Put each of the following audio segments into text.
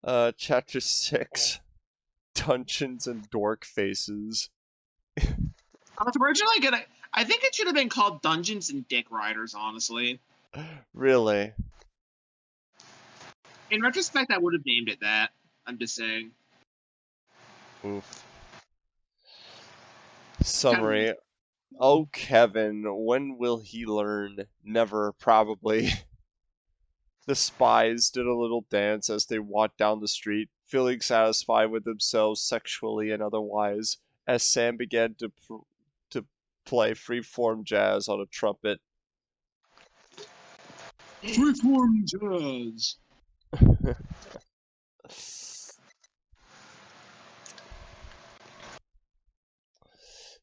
Chapter 6. Dungeons and Dork Faces. I was originally gonna. I think it should have been called Dungeons and Dick Riders, honestly. Really? In retrospect, I would have named it that. I'm just saying. Oof. Kevin was Summary. Oh, Kevin, when will he learn? Never, probably. The spies did a little dance as they walked down the street, feeling satisfied with themselves sexually and otherwise, as Sam began to play freeform jazz on a trumpet. Freeform jazz.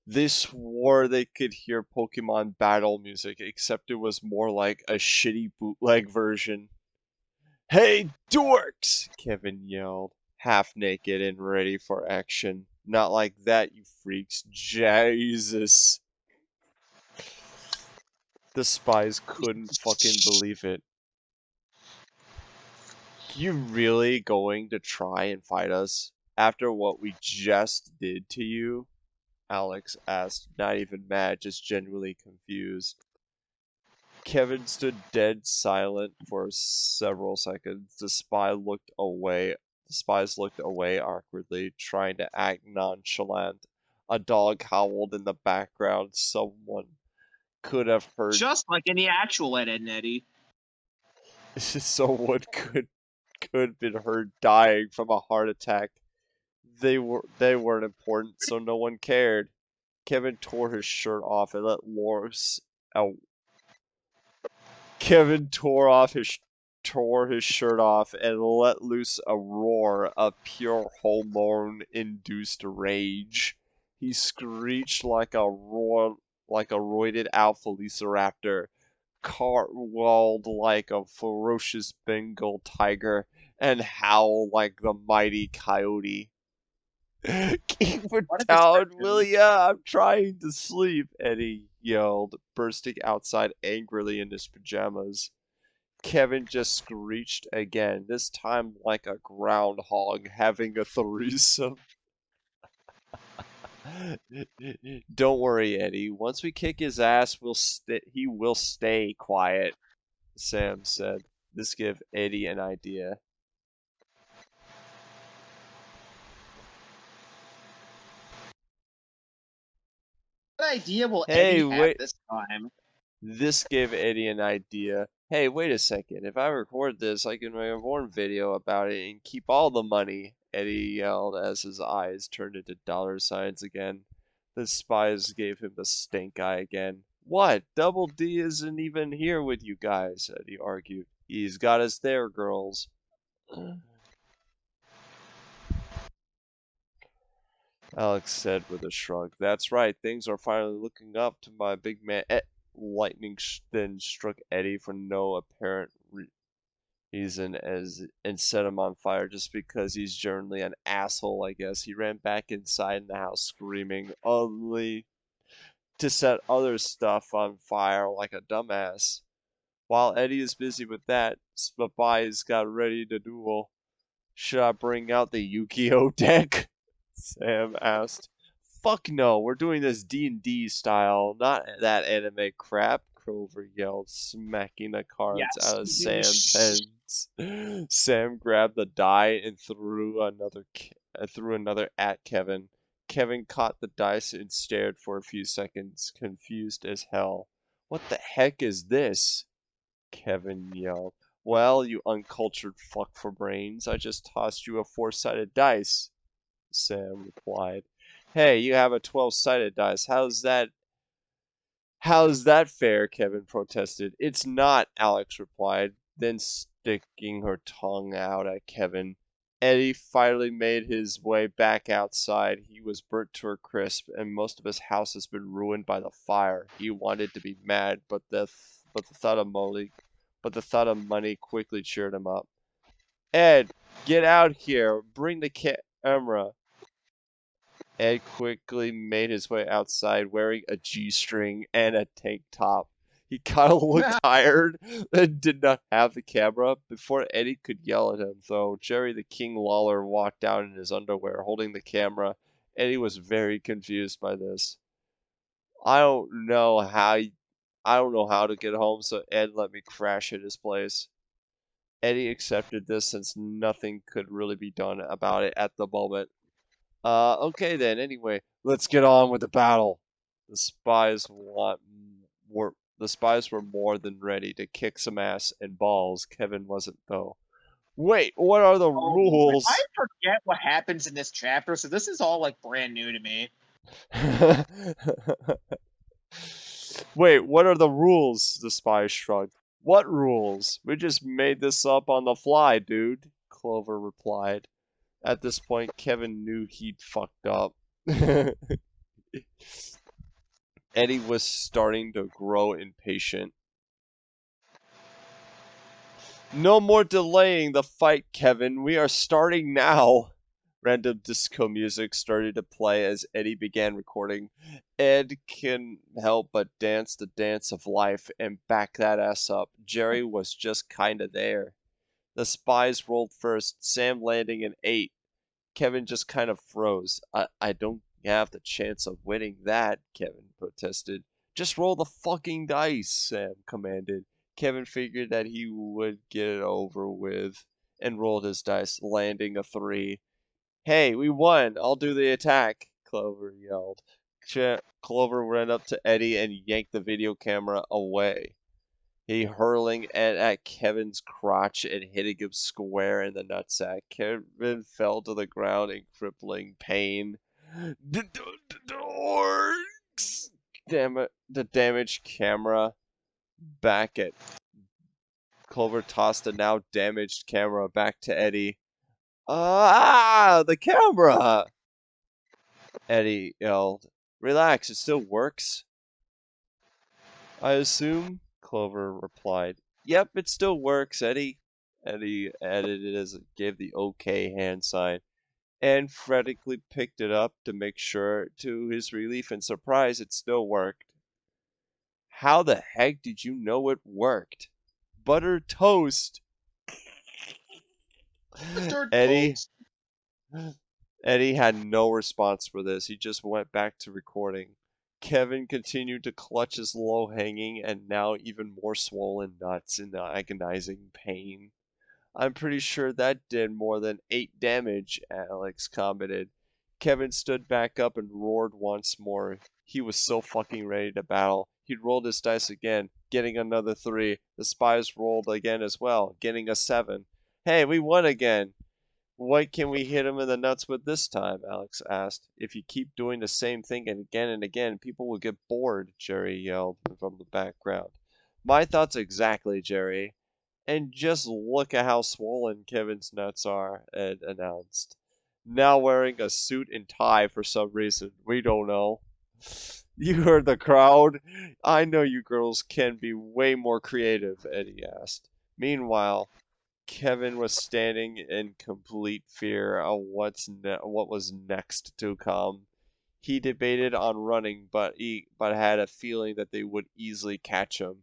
They swore they could hear Pokemon battle music, except it was more like a shitty bootleg version. Hey, dorks! Kevin yelled, half naked and ready for action. Not like that, you freaks. Jesus. The spies couldn't fucking believe it. You really going to try and fight us after what we just did to you? Alex asked, not even mad, just genuinely confused. Kevin stood dead silent for several seconds. The spies looked away awkwardly, trying to act nonchalant. A dog howled in the background. Someone could have heard. Just like in the actual Ed, Ed and Eddie. Someone could have been heard dying from a heart attack. They weren't important, so no one cared. Kevin tore his shirt off and let loose a Kevin tore his shirt off and let loose a roar of pure hormone-induced rage. He screeched like a roided out velociraptor, cartwheeled like a ferocious Bengal tiger, and howled like the mighty coyote. Keep it What a down, will description. ya? I'm trying to sleep, Eddie yelled, bursting outside angrily in his pajamas. Kevin just screeched again, this time like a groundhog having a threesome. Don't worry, Eddie. Once we kick his ass, he will stay quiet, Sam said. This gave Eddie an idea. What idea will Hey, Eddie have wait. this time? This gave Eddie an idea. Hey, wait a second. If I record this, I can make a more video about it and keep all the money, Eddie yelled as his eyes turned into dollar signs again. The spies gave him the stink eye again. What? Double D isn't even here with you guys, Eddie argued. He's got us there, girls. Alex said with a shrug. That's right, things are finally looking up to my big man. Lightning then struck Eddie for no apparent reason and set him on fire just because he's generally an asshole, I guess. He ran back inside the house screaming, only to set other stuff on fire like a dumbass. While Eddie is busy with that, Spies got ready to duel. Should I bring out the Yu-Gi-Oh deck? Sam asked. Fuck no, we're doing this D&D style, not that anime crap, Crover yelled, smacking the cards Yes. out of Sam's hands. Sam grabbed the die and threw another at Kevin. Kevin caught the dice and stared for a few seconds, confused as hell. What the heck is this? Kevin yelled. Well, you uncultured fuck for brains, I just tossed you a 4-sided dice, Sam replied. Hey, you have a 12-sided dice. How's that fair? Kevin protested. It's not, Alex replied, then sticking her tongue out at Kevin. Eddie finally made his way back outside. He was burnt to a crisp, and most of his house has been ruined by the fire. He wanted to be mad, but the thought of money quickly cheered him up. Ed, get out here. Bring the camera. Ed quickly made his way outside wearing a G-string and a tank top. He kind of looked tired and did not have the camera. Before Eddie could yell at him, though, Jerry the King Lawler walked out in his underwear holding the camera. Eddie was very confused by this. I don't know how I don't know how to get home, so Ed let me crash at his place. Eddie accepted this since nothing could really be done about it at the moment. Okay then, anyway, let's get on with the battle. The spies want were the spies were more than ready to kick some ass and balls. Kevin wasn't though. Wait, what are the Oh boy, I rules? forget what happens in this chapter, so this is all like brand new to me. Wait, what are the rules? The spy shrugged. What rules? We just made this up on the fly, dude, Clover replied. At this point, Kevin knew he'd fucked up. Eddie was starting to grow impatient. No more delaying the fight, Kevin. We are starting now. Random disco music started to play as Eddie began recording. Ed can help but dance the dance of life and back that ass up. Jerry was just kinda there. The spies rolled first, Sam landing an 8. Kevin just kind of froze. I don't have the chance of winning that, Kevin protested. Just roll the fucking dice, Sam commanded. Kevin figured that he would get it over with and rolled his dice, landing a 3. Hey, we won! I'll do the attack, Clover yelled. Clover ran up to Eddie and yanked the video camera away. He hurling it at Kevin's crotch and hitting him square in the nutsack. Kevin fell to the ground in crippling pain. Dorks! Damn it! The damaged camera back at Clover tossed the now damaged camera back to Eddie. Ah! The camera! Eddie yelled. Relax, it still works. I assume, Clover replied. Yep, it still works, Eddie. Eddie added it as it gave the OK hand sign, and frantically picked it up to make sure. To his relief and surprise, it still worked. How the heck did you know it worked? Buttered toast! Buttered Eddie toast. Eddie had no response for this. He just went back to recording. Kevin continued to clutch his low-hanging and now even more swollen nuts in agonizing pain. I'm pretty sure that did more than 8 damage, Alex commented. Kevin stood back up and roared once more. He was so fucking ready to battle. He'd rolled his dice again, getting another 3. The spies rolled again as well, getting a 7. Hey, we won again! What can we hit him in the nuts with this time? Alex asked. If you keep doing the same thing and again, people will get bored, Jerry yelled from the background. My thoughts exactly, Jerry. And just look at how swollen Kevin's nuts are, Ed announced. Now wearing a suit and tie for some reason. We don't know. You heard the crowd. I know you girls can be way more creative, Eddie asked. Meanwhile, Kevin was standing in complete fear of what was next to come. He debated on running, but had a feeling that they would easily catch him.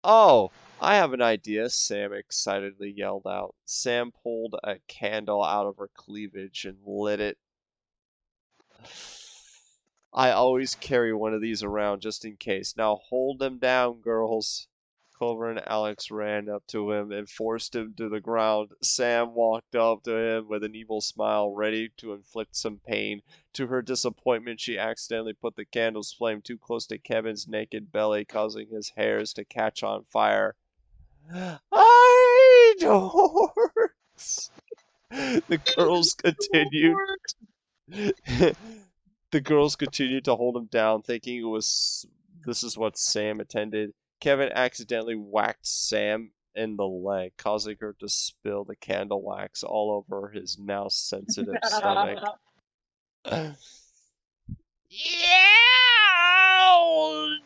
Oh, I have an idea, Sam excitedly yelled out. Sam pulled a candle out of her cleavage and lit it. I always carry one of these around just in case. Now hold them down, girls. Clover and Alex ran up to him and forced him to the ground. Sam walked up to him with an evil smile, ready to inflict some pain. To her disappointment, she accidentally put the candle's flame too close to Kevin's naked belly, causing his hairs to catch on fire. I dorks! The girls continued. The girls continued to hold him down, thinking this is what Sam intended. Kevin accidentally whacked Sam in the leg, causing her to spill the candle wax all over his now sensitive stomach. Yeah,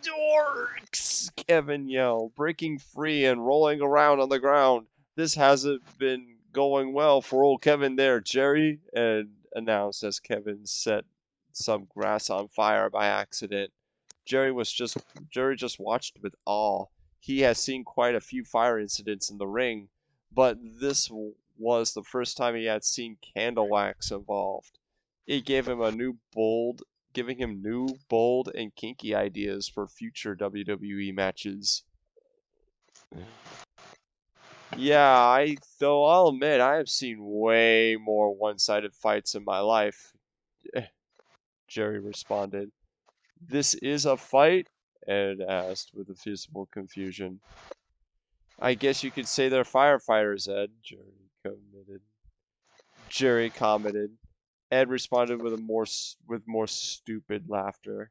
dorks! Kevin yelled, breaking free and rolling around on the ground. This hasn't been going well for old Kevin there, Jerry, Ed announced as Kevin set some grass on fire by accident. Jerry just watched with awe. He has seen quite a few fire incidents in the ring, but was the first time he had seen candle wax involved. It giving him new, bold, and kinky ideas for future WWE matches. Yeah, though I'll admit I have seen way more one-sided fights in my life, Jerry responded. This is a fight? Ed asked with a visible confusion. I guess you could say they're firefighters, Ed, Jerry commented. Ed responded with more stupid laughter.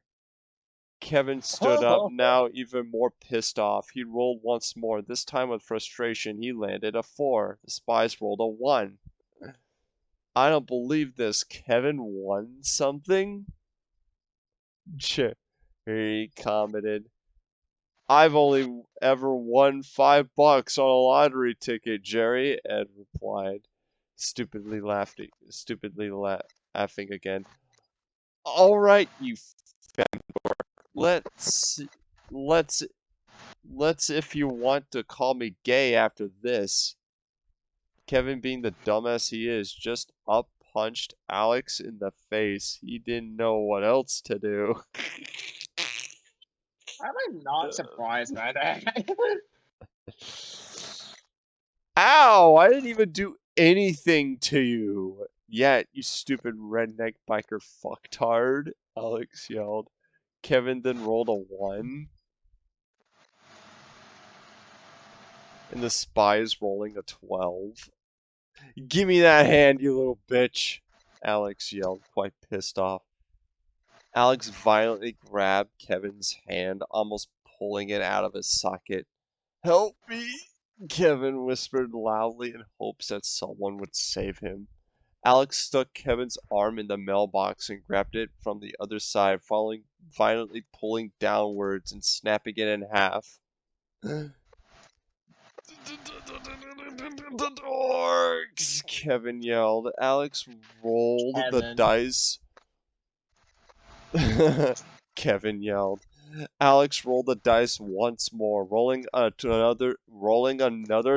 Kevin stood up, now even more pissed off. He rolled once more. This time with frustration, he landed a 4. The spies rolled a 1. I don't believe this. Kevin won something? Jerry commented. I've only ever won $5 on a lottery ticket, Jerry, Ed replied, laughing again. All right, you let's let's let's if you want to call me gay after this. Kevin, being the dumbass he is, just up punched Alex in the face. He didn't know what else to do. I'm not surprised by that. Ow! I didn't even do anything to you. Yet, you stupid redneck biker fucktard, Alex yelled. Kevin then rolled a 1. And the spy is rolling a 12. Give me that hand, you little bitch, Alex yelled, quite pissed off. Alex violently grabbed Kevin's hand, almost pulling it out of his socket. Help me, Kevin whispered loudly in hopes that someone would save him. Alex stuck Kevin's arm in the mailbox and grabbed it from the other side, violently pulling downwards and snapping it in half. The dorks! Kevin yelled. Alex rolled the Kevin. dice. Kevin yelled. Alex rolled the dice once more, rolling another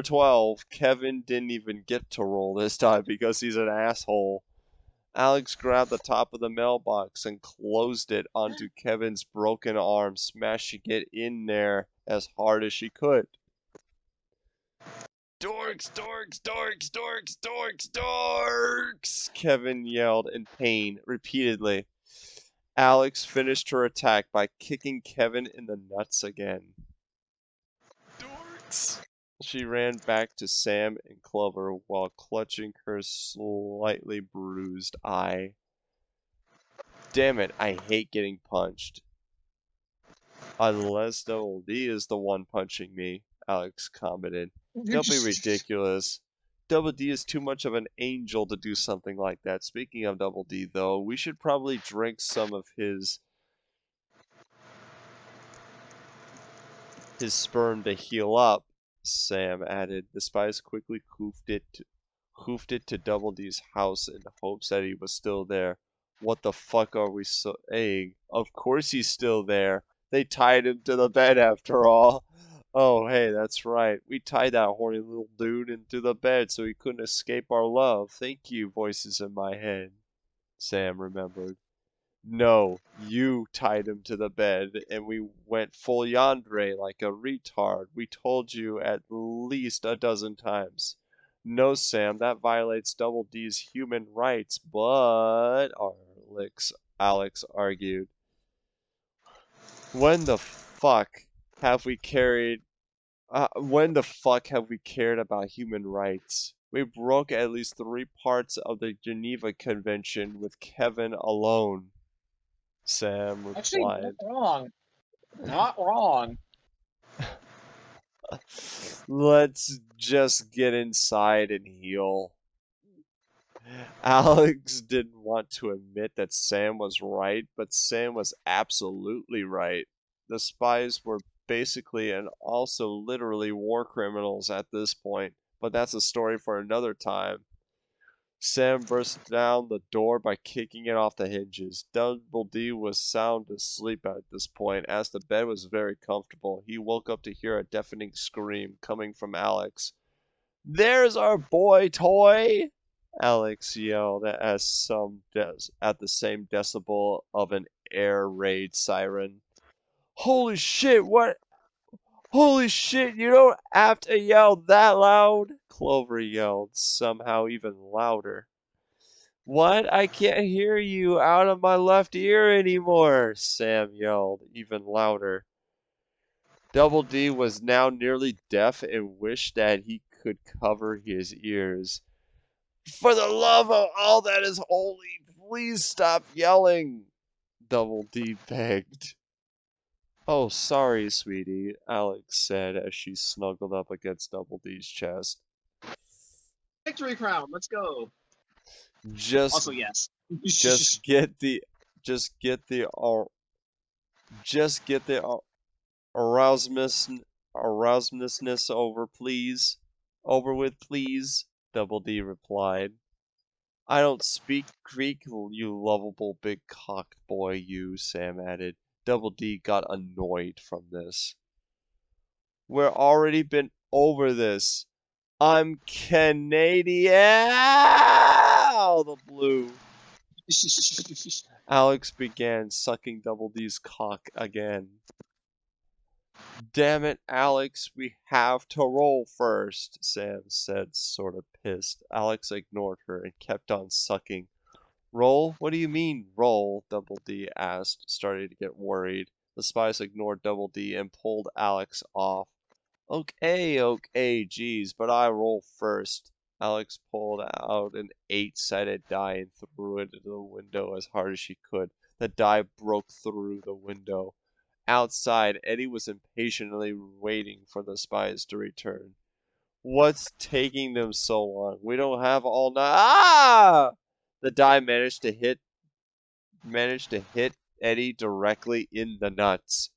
12. Kevin didn't even get to roll this time because he's an asshole. Alex grabbed the top of the mailbox and closed it onto Kevin's broken arm, smashing it in there as hard as she could. Dorks, dorks, dorks, dorks, dorks, dorks! Kevin yelled in pain repeatedly. Alex finished her attack by kicking Kevin in the nuts again. Dorks! She ran back to Sam and Clover while clutching her slightly bruised eye. Damn it, I hate getting punched. Unless Double D is the one punching me, Alex commented. Don't be ridiculous. Double D is too much of an angel to do something like that. Speaking of Double D, though, we should probably drink some of his sperm to heal up, Sam added. The spies quickly hoofed it to Double D's house in hopes that he was still there. What the fuck are we saying? Of course he's still there. They tied him to the bed after all. Oh, hey, that's right. We tied that horny little dude into the bed so he couldn't escape our love. Thank you, voices in my head, Sam remembered. No, you tied him to the bed, and we went full yandere like a retard. We told you at least a dozen times. No, Sam, that violates Double D's human rights, but Alex argued. When the fuck have we cared about human rights? We broke at least 3 parts of the Geneva Convention with Kevin alone. Sam Actually, not replied. wrong. Not wrong. Let's just get inside and heal. Alex didn't want to admit that Sam was right, but Sam was absolutely right. The spies were basically and also literally war criminals at this point, but that's a story for another time. Sam burst down the door by kicking it off the hinges. Double D was sound asleep at this point, as the bed was very comfortable. He woke up to hear a deafening scream coming from Alex. "There's our boy toy!" Alex yelled at the same decibel of an air raid siren. "Holy shit, what? Holy shit, you don't have to yell that loud!" Clover yelled, somehow even louder. "What? I can't hear you out of my left ear anymore!" Sam yelled, even louder. Double D was now nearly deaf and wished that he could cover his ears. "For the love of all that is holy, please stop yelling!" Double D begged. "Oh, sorry, sweetie," Alex said as she snuggled up against Double D's chest. Victory crown. Let's go. Just, Also, yes. just get the, just get the, just get the arousedness over with, please," Double D replied. "I don't speak Greek, you lovable big cocked boy, you," Sam added. Double D got annoyed from this. "We're already been over this. I'm Canadian!" The blue. Alex began sucking Double D's cock again. "Damn it, Alex, we have to roll first," Sam said, sort of pissed. Alex ignored her and kept on sucking. "Roll? What do you mean, roll?" Double D asked, starting to get worried. The spies ignored Double D and pulled Alex off. Okay, geez, but I roll first." Alex pulled out an 8-sided die and threw it into the window as hard as she could. The die broke through the window. Outside, Eddie was impatiently waiting for the spies to return. "What's taking them so long? We don't have all night." Ah! The die managed to hit Eddie directly in the nuts.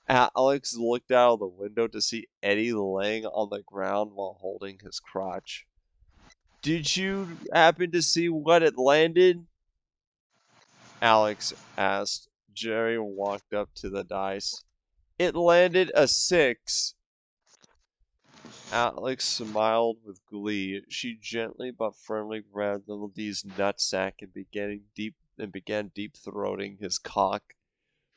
Alex looked out of the window to see Eddie laying on the ground while holding his crotch. "Did you happen to see what it landed?" Alex asked. Jerry walked up to the dice. "It landed a 6." Alex smiled with glee. She gently but firmly grabbed Little D's nutsack and began deep-throating his cock.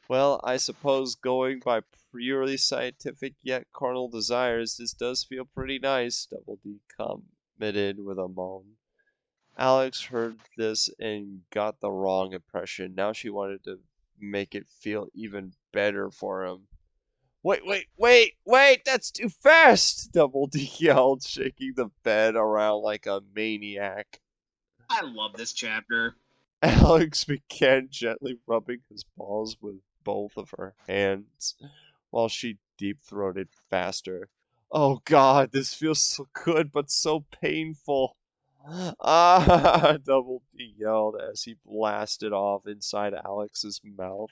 "Well, I suppose going by purely scientific yet carnal desires, this does feel pretty nice," Double D commented with a moan. Alex heard this and got the wrong impression. Now she wanted to make it feel even better for him. Wait, that's too fast!" Double D yelled, shaking the bed around like a maniac. I love this chapter. Alex began gently rubbing his balls with both of her hands while she deep-throated faster. "Oh God, this feels so good but so painful." "Ah!" Double D yelled as he blasted off inside Alex's mouth.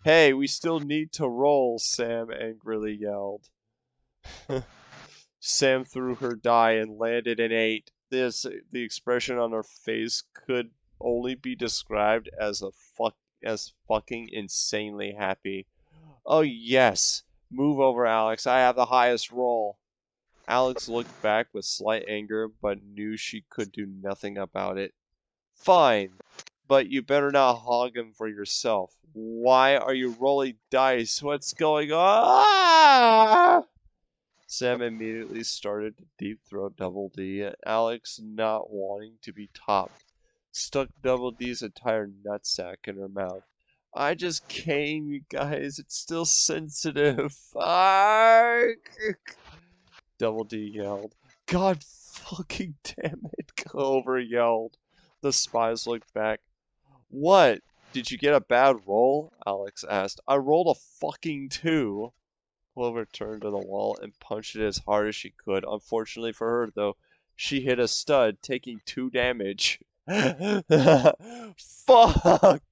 "Hey, we still need to roll," Sam angrily yelled. Sam threw her die and landed an 8. The expression on her face could only be described as fucking insanely happy. "Oh yes, move over, Alex. I have the highest roll." Alex looked back with slight anger, but knew she could do nothing about it. "Fine, but you better not hog him for yourself. Why are you rolling dice? What's going on?" Sam immediately started to deep-throat Double D. Alex, not wanting to be topped, stuck Double D's entire nutsack in her mouth. "I just came, you guys. It's still sensitive." Fuck! Double D yelled. "God fucking damn it," Clover yelled. The spies looked back. "What? Did you get a bad roll?" Alex asked. "I rolled a fucking 2. Clover turned to the wall and punched it as hard as she could. Unfortunately for her, though, she hit a stud, taking 2 damage. Fuck!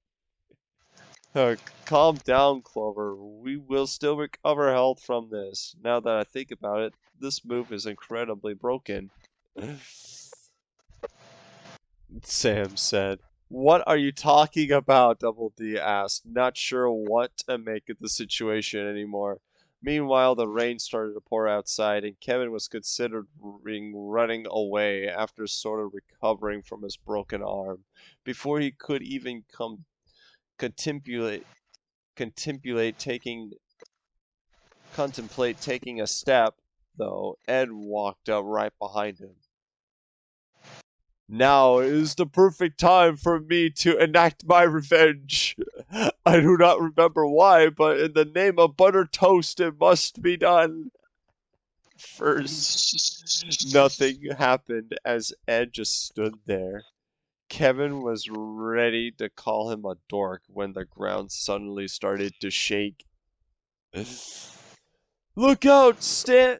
Calm down, Clover. We will still recover health from this. Now that I think about it, this move is incredibly broken. Sam said. What are you talking about? Double D asked, not sure what to make of the situation anymore. Meanwhile, the rain started to pour outside, and Kevin was considering running away after sort of recovering from his broken arm. Before he could even contemplate contemplate taking contemplate taking a step, though, Ed walked up right behind him. Now is the perfect time for me to enact my revenge. I do not remember why, but in the name of butter toast, it must be done. First, nothing happened as Ed just stood there. Kevin was ready to call him a dork when the ground suddenly started to shake. Look out, Stan!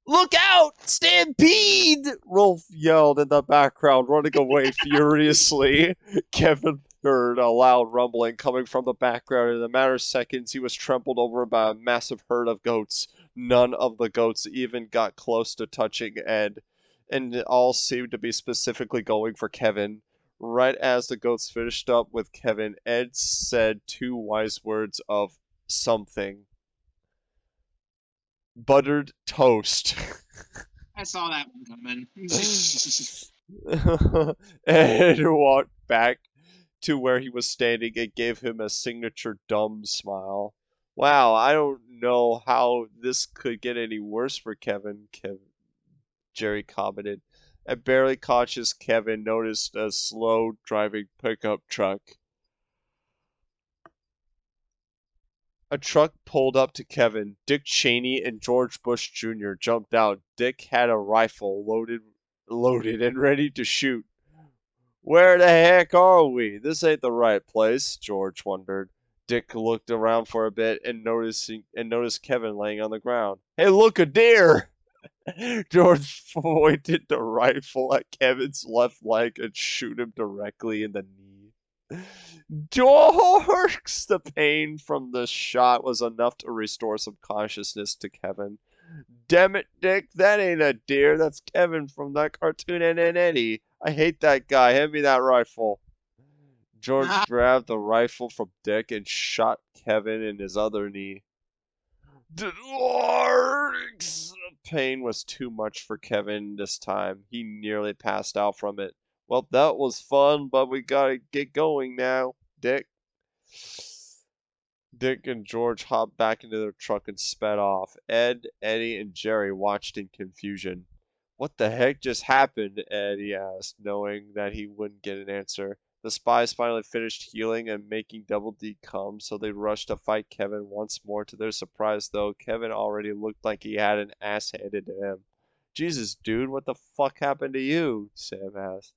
Look out! Stampede! Rolf yelled in the background, running away furiously. Kevin heard a loud rumbling coming from the background. In a matter of seconds, he was trampled over by a massive herd of goats. None of the goats even got close to touching Ed, and it all seemed to be specifically going for Kevin. Right as the goats finished up with Kevin, Ed said two wise words of something. Buttered toast. I saw that one coming. Ed walked back to where he was standing and gave him a signature dumb smile. Wow, I don't know how this could get any worse for Kevin, Jerry commented. A barely conscious Kevin noticed a slow driving pickup truck. A truck pulled up to Kevin. Dick Cheney and George Bush Jr. jumped out. Dick had a rifle loaded and ready to shoot. Where the heck are we? This ain't the right place, George wondered. Dick looked around for a bit and noticed Kevin laying on the ground. Hey, look, a deer! George pointed the rifle at Kevin's left leg and shoot him directly in the knee. Dorks! The pain from the shot was enough to restore some consciousness to Kevin. Damn it, Dick, that ain't a deer. That's Kevin from that cartoon and Eddie. I hate that guy. Hand me that rifle. George grabbed the rifle from Dick and shot Kevin in his other knee. Dorks! The pain was too much for Kevin this time. He nearly passed out from it. Well, that was fun, but we gotta get going now, Dick. Dick and George hopped back into their truck and sped off. Ed, Eddie, and Jerry watched in confusion. What the heck just happened? Eddie asked, knowing that he wouldn't get an answer. The spies finally finished healing and making Double D come, so they rushed to fight Kevin once more. To their surprise, though, Kevin already looked like he had an ass handed to him. Jesus, dude, what the fuck happened to you? Sam asked.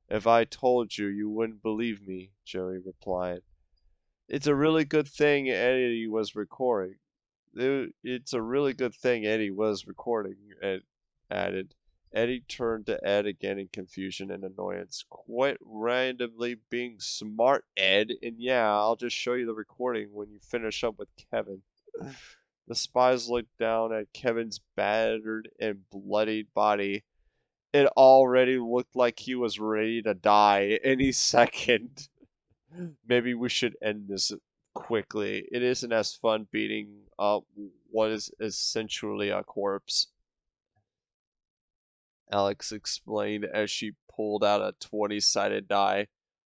If I told you, you wouldn't believe me, Jerry replied. It's a really good thing Eddie was recording. It's a really good thing Eddie was recording, Ed added. Eddie turned to Ed again in confusion and annoyance. Quite randomly being smart, Ed, and yeah, I'll just show you the recording when you finish up with Kevin. The spies looked down at Kevin's battered and bloodied body. It already looked like he was ready to die any second. Maybe we should end this quickly. It isn't as fun beating up what is essentially a corpse. Alex explained as she pulled out a 20-sided die.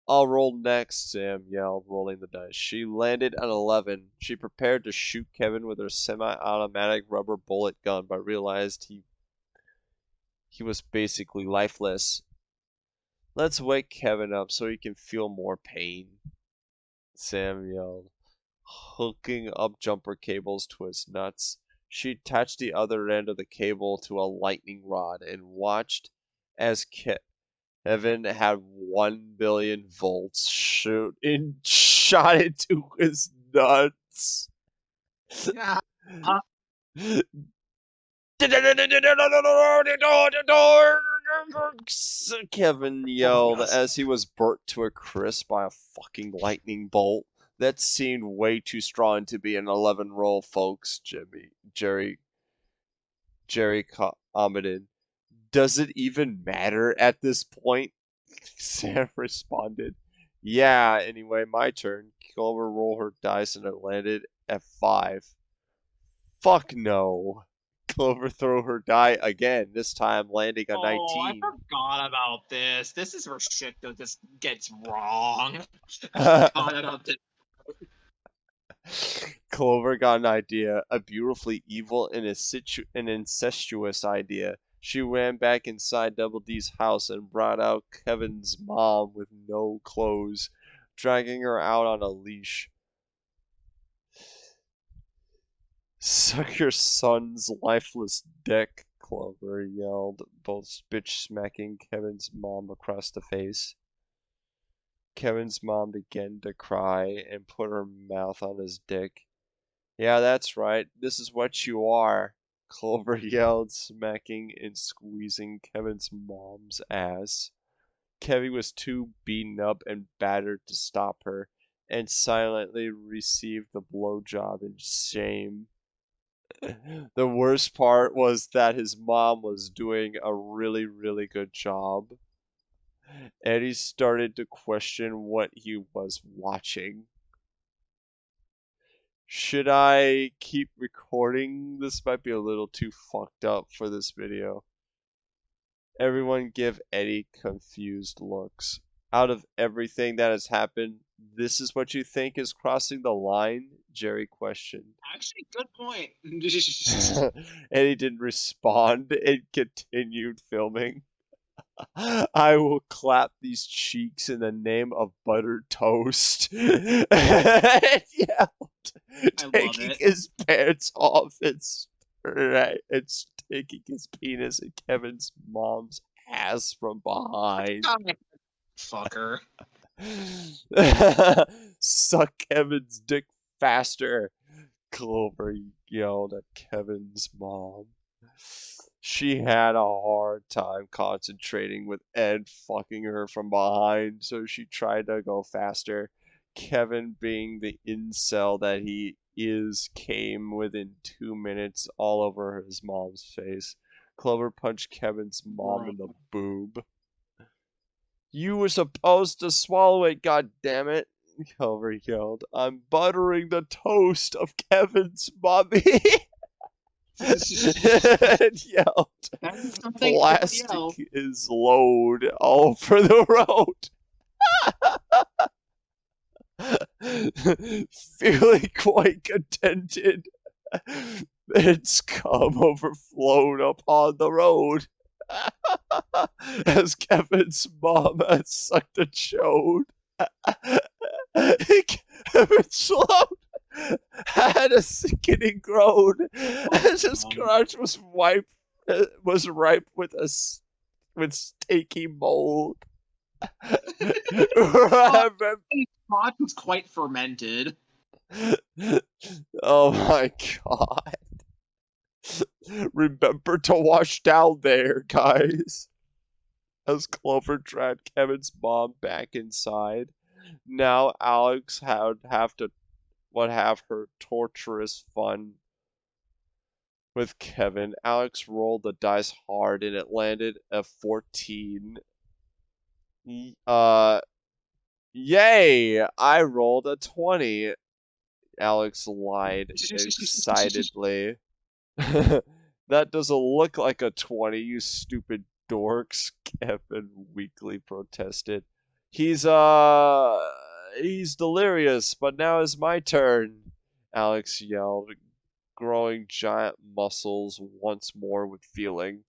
I'll roll next, Sam yelled, rolling the dice. She landed an 11. She prepared to shoot Kevin with her semi-automatic rubber bullet gun, but realized he was basically lifeless. Let's wake Kevin up so he can feel more pain, Sam yelled, hooking up jumper cables to his nuts. She attached the other end of the cable to a lightning rod and watched as Kevin had 1 billion volts shot into his nuts. Yeah. Kevin yelled as he was burnt to a crisp by a fucking lightning bolt. That seemed way too strong to be an 11 roll, folks, Jerry commented. Does it even matter at this point? Sam responded. Yeah, anyway, my turn. Clover rolled her dice and it landed at 5. Fuck no. Clover threw her die again, this time landing a Oh, I 19. forgot about this. This is where shit just gets wrong. I forgot about this. Clover got an idea, a beautifully evil and an incestuous idea. She ran back inside Double D's house and brought out Kevin's mom with no clothes, dragging her out on a leash. Suck your son's lifeless dick, Clover yelled, both bitch smacking Kevin's mom across the face. Kevin's mom began to cry and put her mouth on his dick. Yeah, that's right. This is what you are, Clover yelled, smacking and squeezing Kevin's mom's ass. Kevin was too beaten up and battered to stop her, and silently received the blowjob in shame. The worst part was that his mom was doing a really, really good job. Eddie started to question what he was watching. Should I keep recording? This might be a little too fucked up for this video. Everyone give Eddie confused looks. Out of everything that has happened, this is what you think is crossing the line? Jerry questioned. Actually, good point. Eddie didn't respond and continued filming. I will clap these cheeks in the name of buttered toast. Yeah, I love taking it. his pants off and taking his penis in Kevin's mom's ass from behind. God, fucker. Suck Kevin's dick faster, Clover yelled at Kevin's mom. She had a hard time concentrating with Ed fucking her from behind, so she tried to go faster. Kevin, being the incel that he is, came within 2 minutes all over his mom's face. Clover punched Kevin's mom Bro. in the boob. You were supposed to swallow it, god damn it! Clover yelled. I'm buttering the toast of Kevin's mommy. And yelled, That's something I don't plastic yell. is load all over the road. Feeling quite contented, its cum overflowed upon the road. As Kevin's mom had sucked a chode, Kevin's load had a sickening groan as his crotch was ripe with with sticky mold. His pot was quite fermented. Oh my god. Remember to wash down there, guys. As Clover dragged Kevin's mom back inside, now Alex would have her torturous fun with Kevin. Alex rolled the dice hard and it landed a 14. Yay! I rolled a 20. Alex lied excitedly. That doesn't look like a 20, you stupid dorks, Kevin weakly protested. He's delirious, but now is my turn, Alex yelled, growing giant muscles once more with feeling.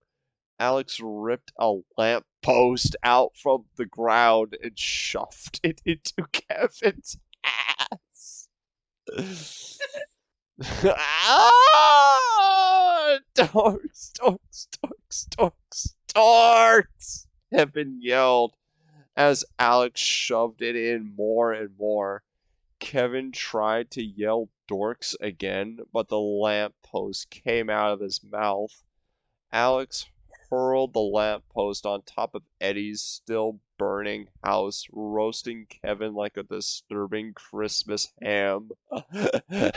Alex ripped a lamp post out from the ground and shoved it into Kevin's ass. Ah! Dorks, dorks, dorks, dorks, dorks! Kevin yelled as Alex shoved it in more and more. Kevin tried to yell dorks again, but the lamppost came out of his mouth. Alex hurled the lamppost on top of Eddie's still burning house, roasting Kevin like a disturbing Christmas ham. A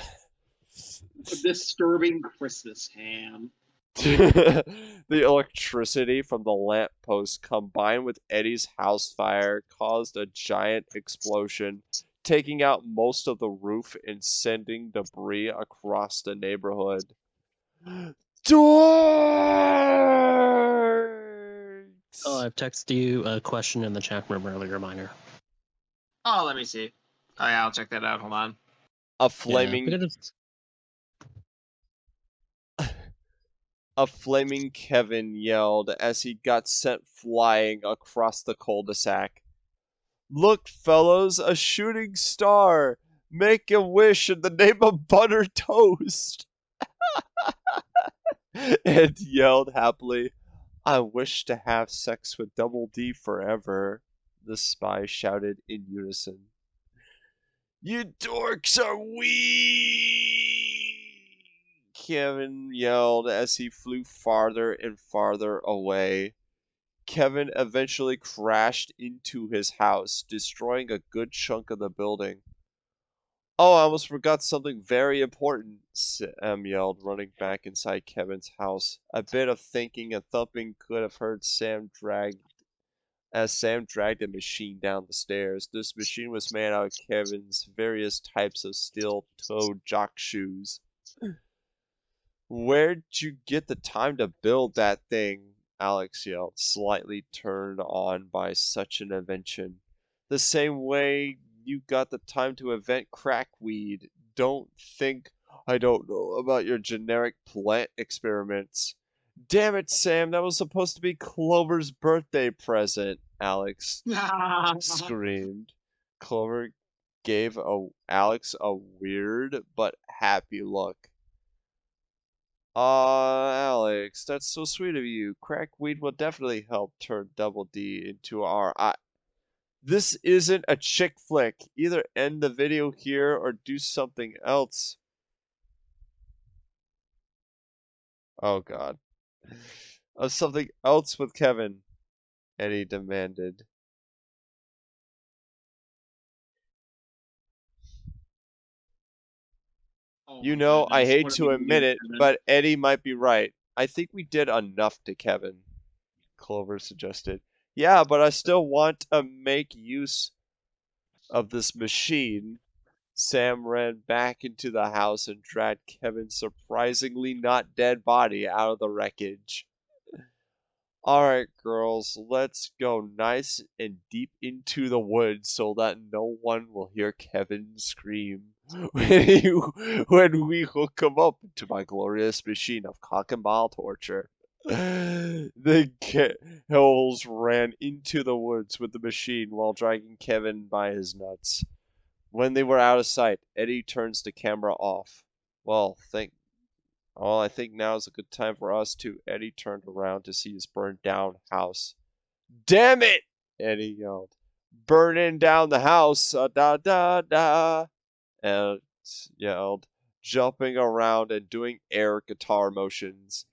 disturbing Christmas ham. The electricity from the lamppost combined with Eddie's house fire caused a giant explosion, taking out most of the roof and sending debris across the neighborhood. Oh, Dorks! I've texted you a question in the chat room earlier, Minor. Oh, let me see. Oh yeah, I'll check that out. Hold on. A Yeah, we flaming could just... A flaming Kevin yelled as he got sent flying across the cul-de-sac. Look, fellows, a shooting star! Make a wish in the name of butter toast! Ed yelled happily. I wish to have sex with Double D forever, the spy shouted in unison. You dorks are weak! Kevin yelled as he flew farther and farther away. Kevin eventually crashed into his house, destroying a good chunk of the building. Oh, I almost forgot something very important, Sam yelled, running back inside Kevin's house. A bit of thinking and thumping could have heard Sam dragged a machine down the stairs. This machine was made out of Kevin's various types of steel-toed jock shoes. Where'd you get the time to build that thing? Alex yelled, slightly turned on by such an invention. The same way you got the time to invent crackweed. Don't think I don't know about your generic plant experiments. Damn it, Sam, that was supposed to be Clover's birthday present, Alex screamed. Clover gave Alex a weird but happy look. Aw, Alex, that's so sweet of you. Crackweed will definitely help turn Double D into our... This isn't a chick flick. Either end the video here or do something else. Oh, God. Something else with Kevin, Eddie demanded. Oh You my know, I goodness. hate What are we to gonna do admit with it, Kevin? but Eddie might be right. I think we did enough to Kevin, Clover suggested. Yeah, but I still want to make use of this machine. Sam ran back into the house and dragged Kevin's surprisingly not dead body out of the wreckage. Alright, girls, let's go nice and deep into the woods so that no one will hear Kevin scream when we hook him up to my glorious machine of cock and ball torture. The Hills ran into the woods with the machine while dragging Kevin by his nuts. When they were out of sight, Eddie turns the camera off. I think now is a good time for us to. Eddie turned around to see his burned down house. Damn it! Eddie yelled. Burning down the house, da da da! Alex yelled, jumping around and doing air guitar motions.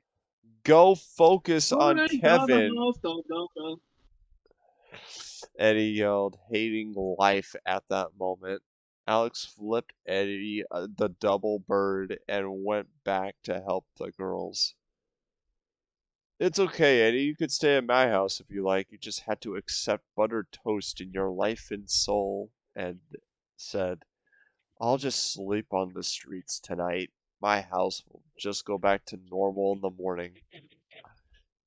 Go focus on Burning down the Kevin! house, don't. Eddie yelled, hating life at that moment. Alex flipped Eddie the double bird and went back to help the girls. It's okay, Eddie. You could stay at my house if you like. You just had to accept buttered toast in your life and soul. Ed said, I'll just sleep on the streets tonight. My house will just go back to normal in the morning.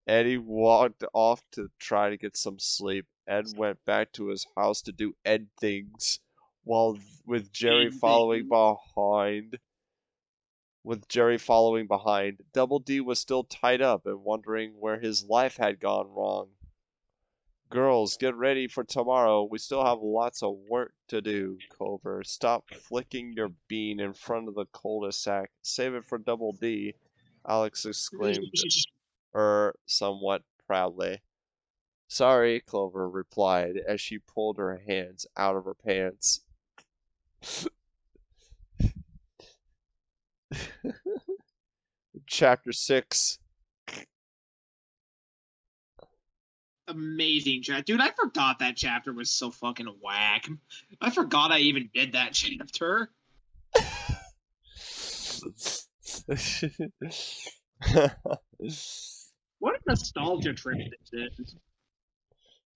Eddie walked off to try to get some sleep. Ed went back to his house to do Ed things, while with Jerry following Anything. behind. Double D was still tied up and wondering where his life had gone wrong. Girls, get ready for tomorrow. We still have lots of work to do. Culver, stop flicking your bean in front of the cul-de-sac. Save it for Double D, Alex exclaimed, somewhat proudly. Sorry, Clover replied as she pulled her hands out of her pants. Chapter 6. Amazing chat. Dude, I forgot that chapter was so fucking whack. I forgot I even did that chapter. What a nostalgia trip this is.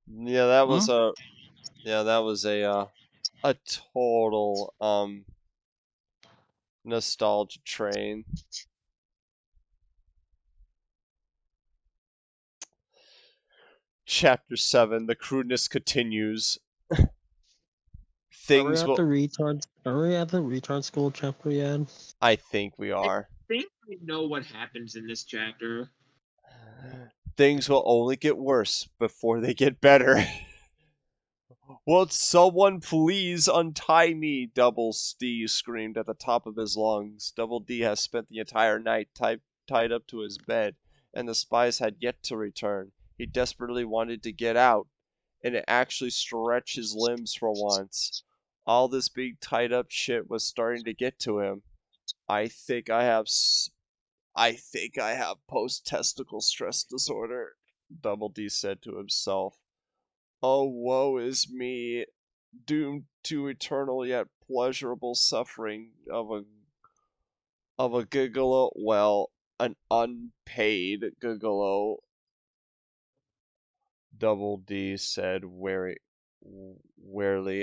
Yeah, that was a total nostalgia train. Chapter 7, the crudeness continues. Are we Things at will the retard? Are we at the retard school chapter yet? I think we I are. think I know what happens in this chapter. Things will only get worse before they get better. Won't someone please untie me? Double D screamed at the top of his lungs. Double D has spent the entire night tied up to his bed, and the spies had yet to return. He desperately wanted to get out, and actually stretch his limbs for once. All this being tied up shit was starting to get to him. I think I have post-testicle stress disorder, Double D said to himself. Oh, woe is me, doomed to eternal yet pleasurable suffering of a gigolo, well, an unpaid gigolo, Double D said warily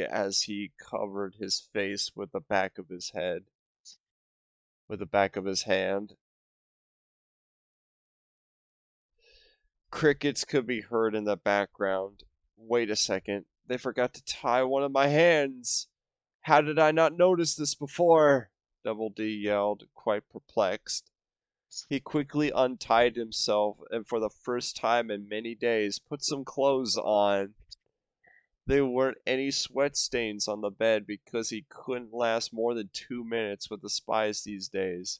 as he covered his face with the back of his hand. Crickets could be heard in the background. Wait a second, they forgot to tie one of my hands. How did I not notice this before? Double D yelled, quite perplexed. He quickly untied himself and for the first time in many days put some clothes on. There weren't any sweat stains on the bed because he couldn't last more than 2 minutes with the spies these days.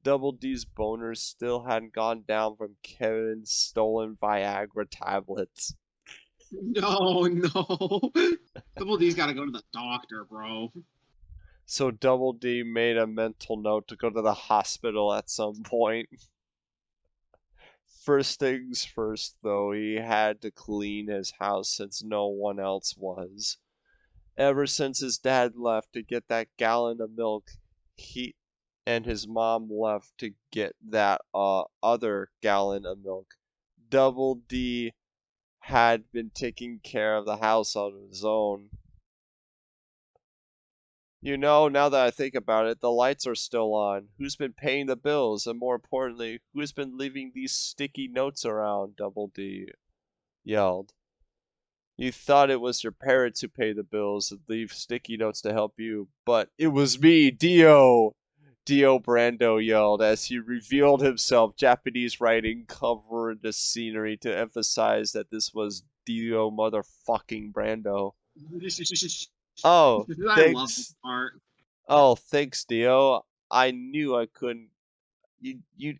Double D's boners still hadn't gone down from Kevin's stolen Viagra tablets. No, no. Double D's got to go to the doctor, bro. So Double D made a mental note to go to the hospital at some point. First things first, though, he had to clean his house since no one else was. Ever since his dad left to get that gallon of milk, he and his mom left to get that other gallon of milk, Double D had been taking care of the house on his own. You know, now that I think about it, the lights are still on. Who's been paying the bills? And more importantly, who's been leaving these sticky notes around? Double D yelled. You thought it was your parents who pay the bills and leave sticky notes to help you, but it was me, Dio! Dio Brando yelled as he revealed himself. Japanese writing covered the scenery to emphasize that this was Dio motherfucking Brando. Oh, I love this thanks. part. Oh, thanks, Dio. I knew I couldn't.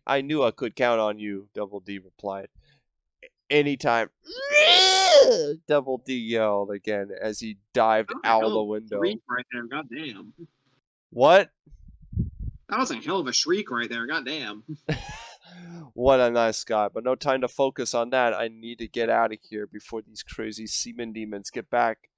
I knew I could count on you. Double D replied. Anytime. Double D yelled again as he dived That was a out hell the of a window. shriek right there. Goddamn. What? That was a hell of a shriek right there. Goddamn. What a nice guy, but no time to focus on that. I need to get out of here before these crazy semen demons get back.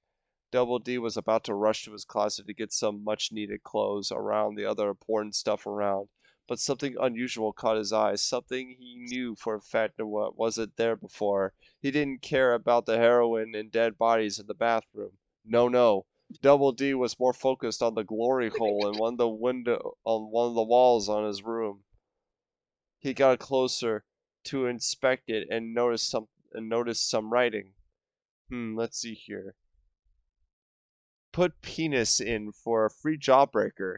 Double D was about to rush to his closet to get some much needed clothes around the other important stuff around, but something unusual caught his eye, something he knew for a fact wasn't there before. He didn't care about the heroin and dead bodies in the bathroom. No, no. Double D was more focused on the glory hole in one of the walls on his room. He got closer to inspect it and noticed some writing. Let's see here. Put penis in for a free jawbreaker.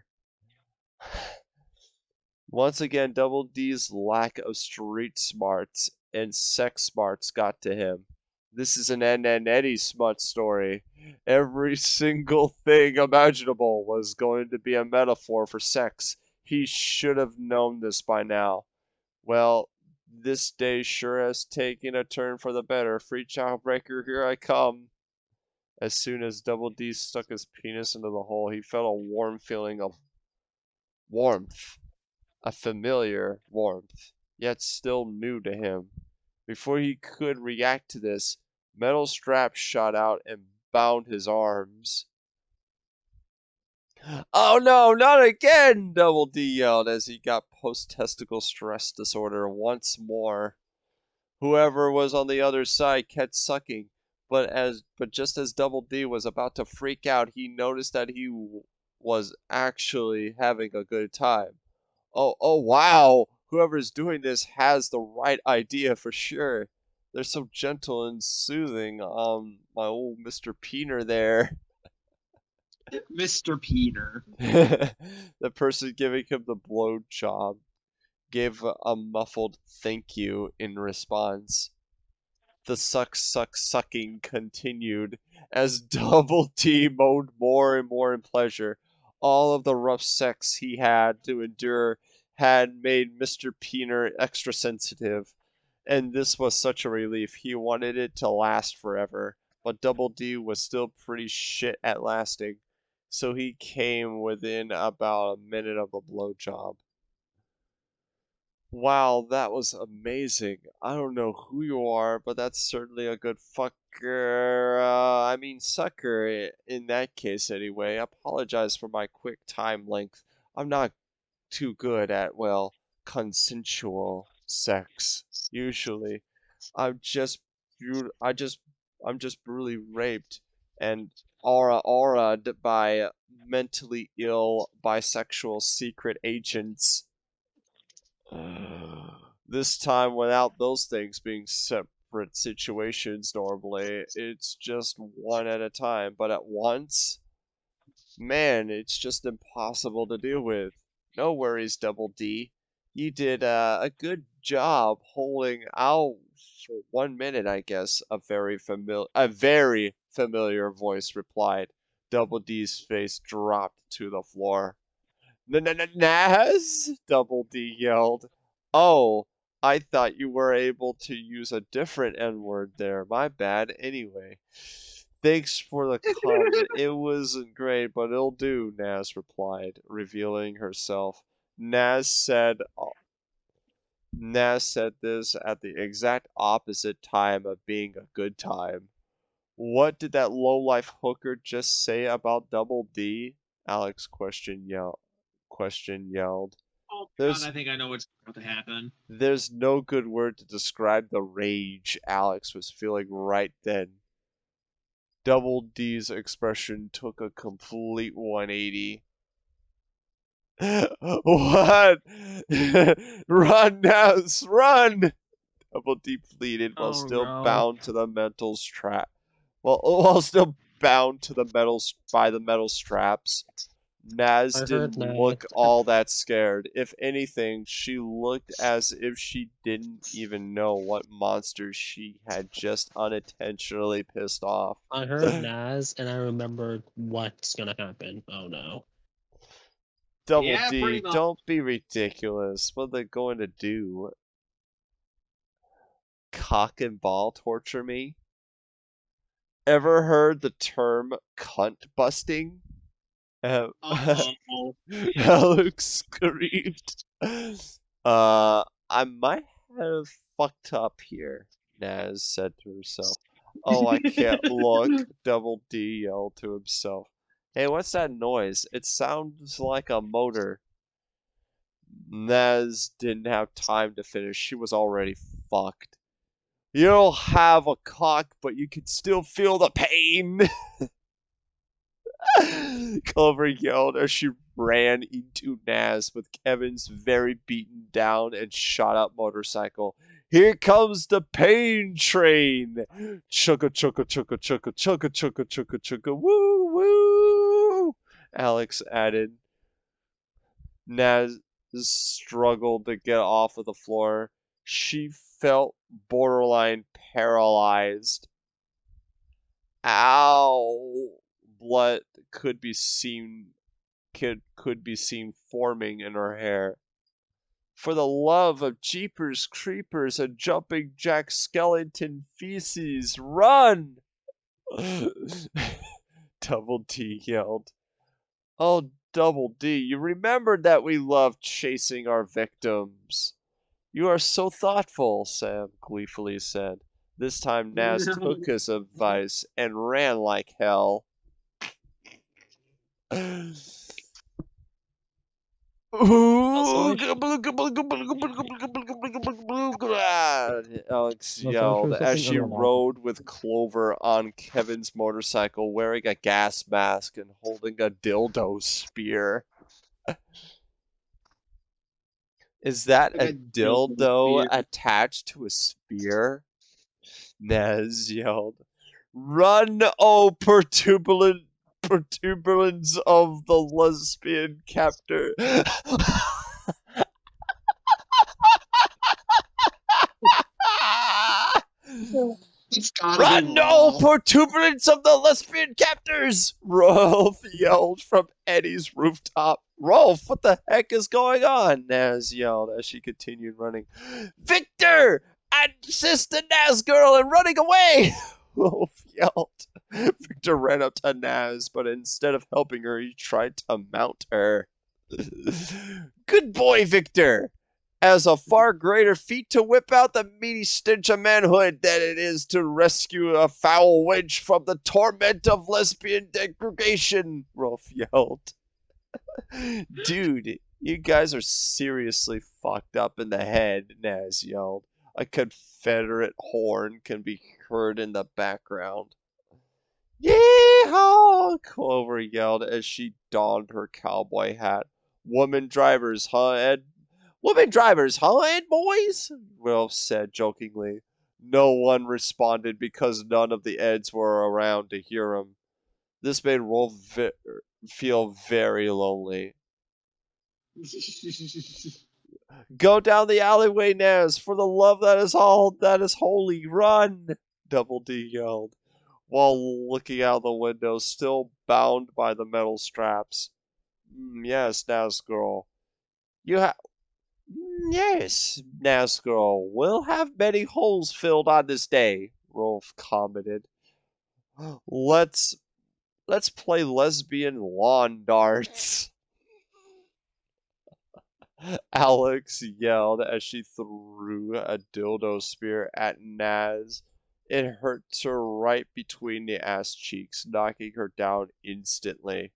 Once again, Double D's lack of street smarts and sex smarts got to him. This is an Ed and Eddie smut story. Every single thing imaginable was going to be a metaphor for sex. He should have known this by now. Well, this day sure has taken a turn for the better. Free jawbreaker, here I come. As soon as Double D stuck his penis into the hole, he felt a warm feeling of warmth. A familiar warmth, yet still new to him. Before he could react to this, metal straps shot out and bound his arms. Oh no, not again! Double D yelled as he got post-testicle stress disorder once more. Whoever was on the other side kept sucking, but just as Double D was about to freak out, he noticed that he was actually having a good time. Oh wow! Whoever's doing this has the right idea for sure. They're so gentle and soothing. My old Mr. Peener there. Mr. Peter. The person giving him the blow job gave a muffled thank you in response. The sucking continued as Double T moaned more and more in pleasure. All of the rough sex he had to endure had made Mr. Peener extra sensitive, and this was such a relief. He wanted it to last forever, but Double D was still pretty shit at lasting, so he came within about a minute of a blowjob. Wow, that was amazing. I don't know who you are, but that's certainly a good fucker. I mean, sucker in that case, anyway. I apologize for my quick time length. I'm not too good at, well, consensual sex, usually. I'm just, bru- I just, I'm just brutally raped and aura'd by mentally ill bisexual secret agents. This time, without those things being separate situations normally, it's just one at a time. But at once, man, it's just impossible to deal with. No worries, Double D. You did a good job holding out for 1 minute, I guess. A very familiar voice replied. Double D's face dropped to the floor. Naz? Double D yelled. Oh, I thought you were able to use a different N-word there. My bad. Anyway, thanks for the comment. It wasn't great, but it'll do, Naz replied, revealing herself. Naz said this at the exact opposite time of being a good time. What did that lowlife hooker just say about Double D? Alex yelled. Oh my god, There's I think I know what's about to happen. there's no good word to describe the rage Alex was feeling right then. Double D's expression took a complete 180. What? Run, Naz, run! Double D pleaded while Oh still no. bound to the metal strap. While still bound to the by the metal straps. Naz I heard didn't that. look all that scared. If anything, she looked as if she didn't even know what monster she had just unintentionally pissed off. I heard Naz, and I remembered what's gonna happen. Oh no. Double Yeah, D, pretty much. don't be ridiculous. What are they going to do? Cock and ball torture me? Ever heard the term cunt busting? Uh-oh. Alex screamed. I might have fucked up here, Naz said to herself. Oh, I can't look, Double D yelled to himself. Hey, what's that noise? It sounds like a motor. Naz didn't have time to finish. She was already fucked. You don't have a cock, but you can still feel the pain. Clover yelled as she ran into Naz with Kevin's very beaten down and shot up motorcycle. Here comes the pain train! Chugga chugga chugga chugga chugga chugga chugga chugga woo woo! Alex added. Naz struggled to get off of the floor. She felt borderline paralyzed. Ow! Blood could be seen could be seen forming in her hair. For the love of Jeepers Creepers and Jumping Jack Skeleton Feces, run! Double D yelled. Oh, Double D, you remembered that we love chasing our victims. You are so thoughtful, Sam gleefully said. This time Naz took his advice and ran like hell. Also, Alex also, she yelled was as looking she unreliable. rode with Clover on Kevin's motorcycle, wearing a gas mask and holding a dildo spear. Is that Like a a dildo dildo spear. attached to a spear? Nez yelled. Run, oh protuberance of the lesbian captor. It's gotta be Run, no Rolf. protuberance of the lesbian captors! Rolf yelled from Eddie's rooftop. Rolf, what the heck is going on? Naz yelled as she continued running. Victor! I insist the Naz girl and running away! Rolf yelled. Victor ran up to Naz, but instead of helping her, he tried to mount her. Good boy, Victor! Has a far greater feat to whip out the meaty stench of manhood than it is to rescue a foul wench from the torment of lesbian degradation, Rolf yelled. Dude, you guys are seriously fucked up in the head, Naz yelled. A Confederate horn can be heard in the background. Yeehaw! Clover yelled as she donned her cowboy hat. Woman drivers, huh, Ed? Women drivers, huh, Ed boys? Ralph said jokingly. No one responded because none of the Eds were around to hear him. This made Rolf feel very lonely. Go down the alleyway, Naz, for the love that is all that is holy, run! Double D yelled, while looking out the window, still bound by the metal straps. Yes, Naz girl. You have Yes, Nazgul, we'll have many holes filled on this day, Rolf commented. Let's let's play lesbian lawn darts. Alex yelled as she threw a dildo spear at Naz. It hurt her right between the ass cheeks, knocking her down instantly.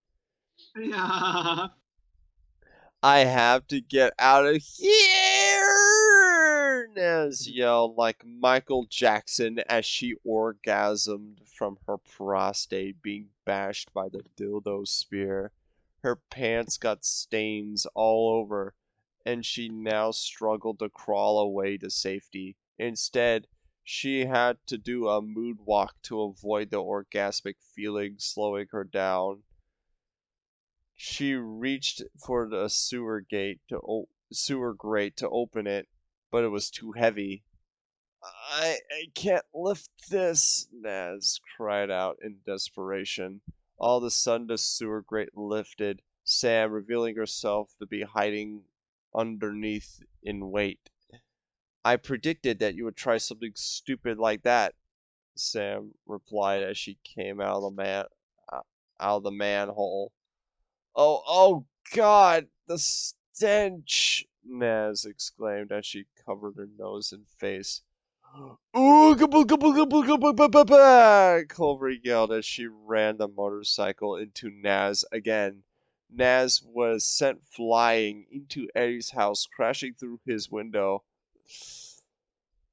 Yeah. I have to get out of here! Naz yelled like Michael Jackson as she orgasmed from her prostate being bashed by the dildo spear. Her pants got stains all over, and she now struggled to crawl away to safety. Instead, she had to do a mood walk to avoid the orgasmic feeling slowing her down. She reached for the sewer grate to open it, but it was too heavy. I can't lift this, Naz cried out in desperation. All of a sudden, the sewer grate lifted, Sam revealing herself to be hiding underneath in wait. I predicted that you would try something stupid like that, Sam replied as she came out of the manhole. Oh God, the stench! Naz exclaimed as she covered her nose and face. Ooh, Clover yelled as she ran the motorcycle into Naz again. Naz was sent flying into Eddie's house, crashing through his window.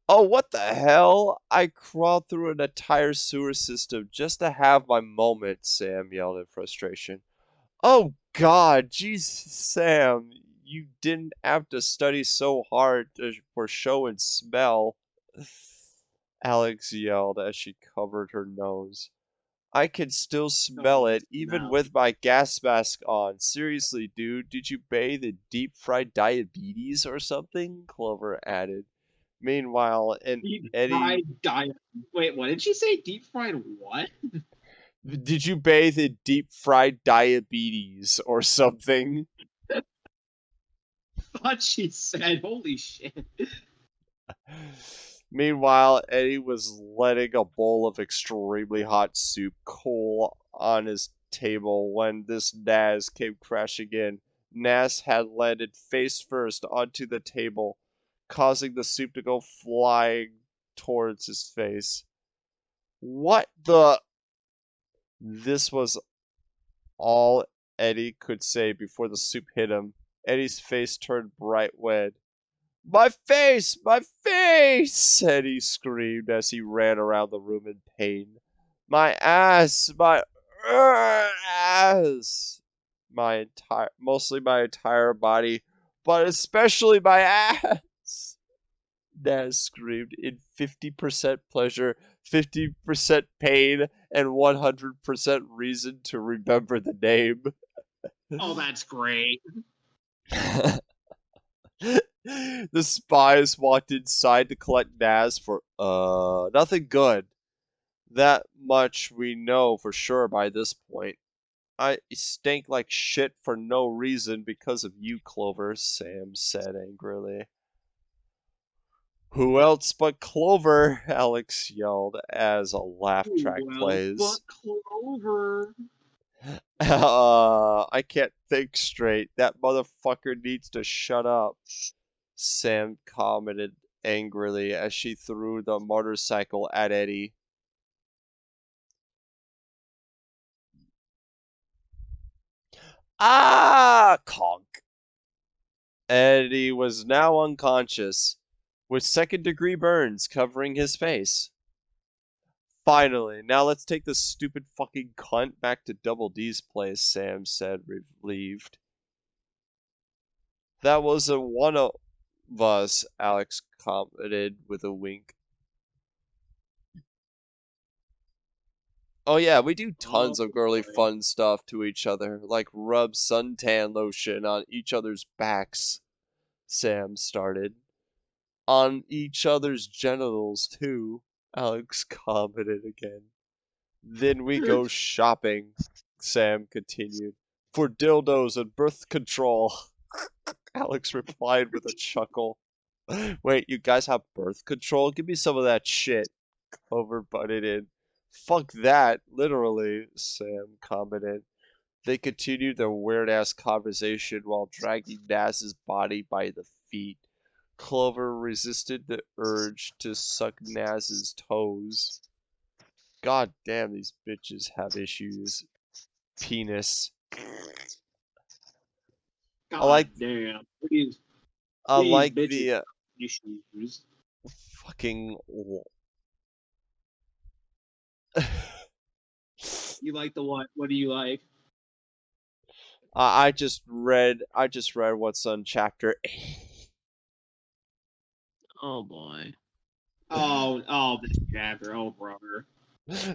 Oh, what the hell? I crawled through an entire sewer system just to have my moment, Sam yelled in frustration. Oh God, jeez, Sam, you didn't have to study so hard for show and smell. Alex yelled as she covered her nose. I can still smell Oh, it even no. with my gas mask on. Seriously, dude, did you bathe in deep fried diabetes or something? Clover added. Meanwhile, in Deep Eddie, fried diet. Wait, what did she say? Deep fried what? did you bathe in deep fried diabetes or something? Thought she said, holy shit. Meanwhile, Eddie was letting a bowl of extremely hot soup cool on his table when this Naz came crashing in. Naz had landed face first onto the table, causing the soup to go flying towards his face. What the? This was all Eddie could say before the soup hit him. Eddie's face turned bright red. My face! My face! Eddie screamed as he ran around the room in pain. My ass! My ass! Mostly my entire body, but especially my ass! Naz screamed in 50% pleasure, 50% pain, and 100% reason to remember the name. Oh, that's great. The spies walked inside to collect Naz for, nothing good. That much we know for sure by this point. I stink like shit for no reason because of you, Clover, Sam said angrily. Who else but Clover? Alex yelled as a laugh track Well, but plays. Clover. I can't think straight. That motherfucker needs to shut up, Sam commented angrily as she threw the motorcycle at Eddie. Ah! Conk. Eddie was now unconscious, with second-degree burns covering his face. Finally, now let's take this stupid fucking cunt back to Double D's place, Sam said, relieved. That wasn't one of us, Alex commented with a wink. Oh yeah, we do tons Oh, of girly boy. fun stuff to each other, like rub suntan lotion on each other's backs, Sam started. On each other's genitals, too, Alex commented again. Then we go shopping, Sam continued, for dildos and birth control. Alex replied with a chuckle. Wait, you guys have birth control? Give me some of that shit. Clover butted in. Fuck that, literally, Sam commented. They continued their weird-ass conversation while dragging Naz's body by the feet. Clover resisted the urge to suck Naz's toes. God damn, these bitches have issues. Penis. I God like damn. I These like bitches the issues. fucking You like the what? What do you like? I just read what's on chapter Oh boy. Oh, this chapter. Oh, brother.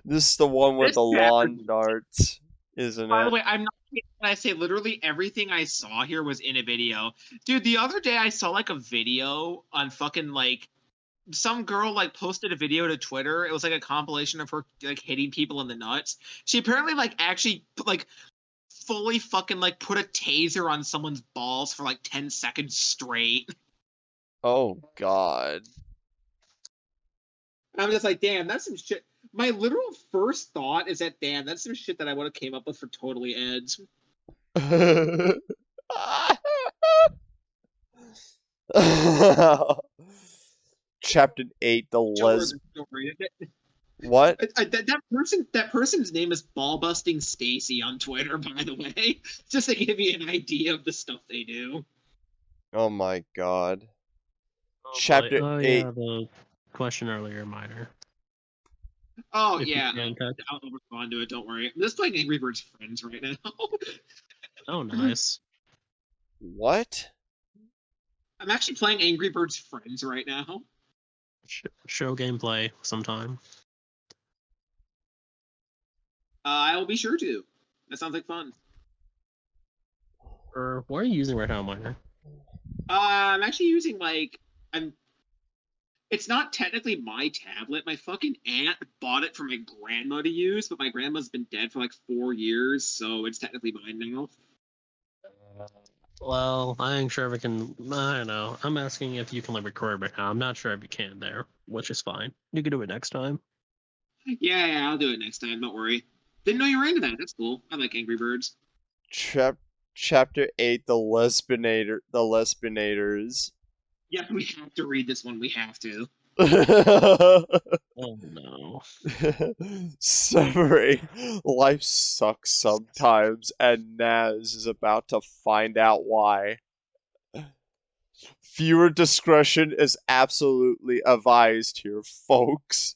This is the one with This the chapter. lawn darts, isn't By the it? way, I'm not kidding when I say literally everything I saw here was in a video. Dude, the other day I saw like a video on fucking like some girl like posted a video to Twitter. It was like a compilation of her like hitting people in the nuts. She apparently like actually like fully fucking like put a taser on someone's balls for like 10 seconds straight. Oh God. And I'm just like, damn, that's some shit. My literal first thought is that, damn, that's some shit that I would have came up with for Totally Edds. Chapter 8, the Show her les the story. what? That person's name is Ballbusting Stacy on Twitter, by the way, just to give you an idea of the stuff they do. Oh my God. Oh boy. Chapter Oh 8. yeah, the question earlier, minor. Oh If you yeah, can catch. I'll respond to it. Don't worry. I'm just playing Angry Birds Friends right now. Oh nice. What? I'm actually playing Angry Birds Friends right now. Show gameplay sometime. I will be sure to. That sounds like fun. Or what are you using right now, minor? I'm actually using like I'm. It's not technically my tablet. My fucking aunt bought it for my grandma to use, but my grandma's been dead for like 4 years, so it's technically mine now. Well, I ain't sure if I can. I don't know. I'm asking if you can like record right now. I'm not sure if you can there, which is fine. You can do it next time. Yeah, I'll do it next time. Don't worry. Didn't know you were into that. That's cool. I like Angry Birds. Chapter 8, the Lesbianators. Yeah, we have to read this one. We have to. Oh no. Summary. Life sucks sometimes, and Naz is about to find out why. Viewer discretion is absolutely advised here, folks.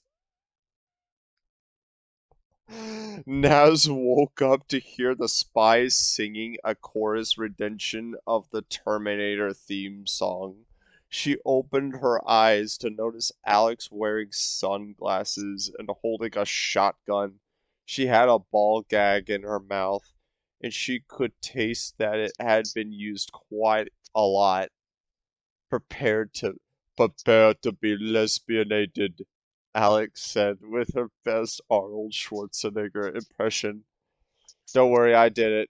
Naz woke up to hear the spies singing a chorus rendition of the Terminator theme song. She opened her eyes to notice Alex wearing sunglasses and holding a shotgun. She had a ball gag in her mouth, and she could taste that it had been used quite a lot. Prepared to prepare to be lesbianated, Alex said with her best Arnold Schwarzenegger impression. Don't worry, I did it.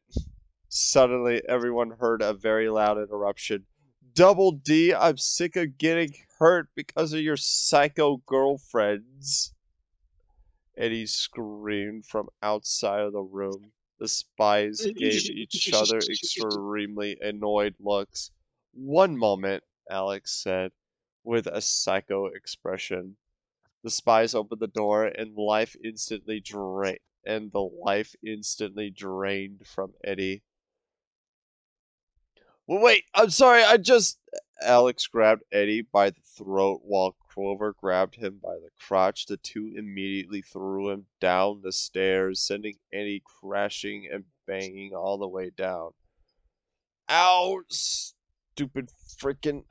Suddenly, everyone heard a very loud interruption. Double D, I'm sick of getting hurt because of your psycho girlfriends. Eddie screamed from outside of the room. The spies gave each other extremely annoyed looks. One moment, Alex said, with a psycho expression. The spies opened the door, and the life instantly drained from Eddie. Well, wait, I'm sorry, Alex grabbed Eddie by the throat while Clover grabbed him by the crotch. The two immediately threw him down the stairs, sending Eddie crashing and banging all the way down. Ow! Stupid frickin'.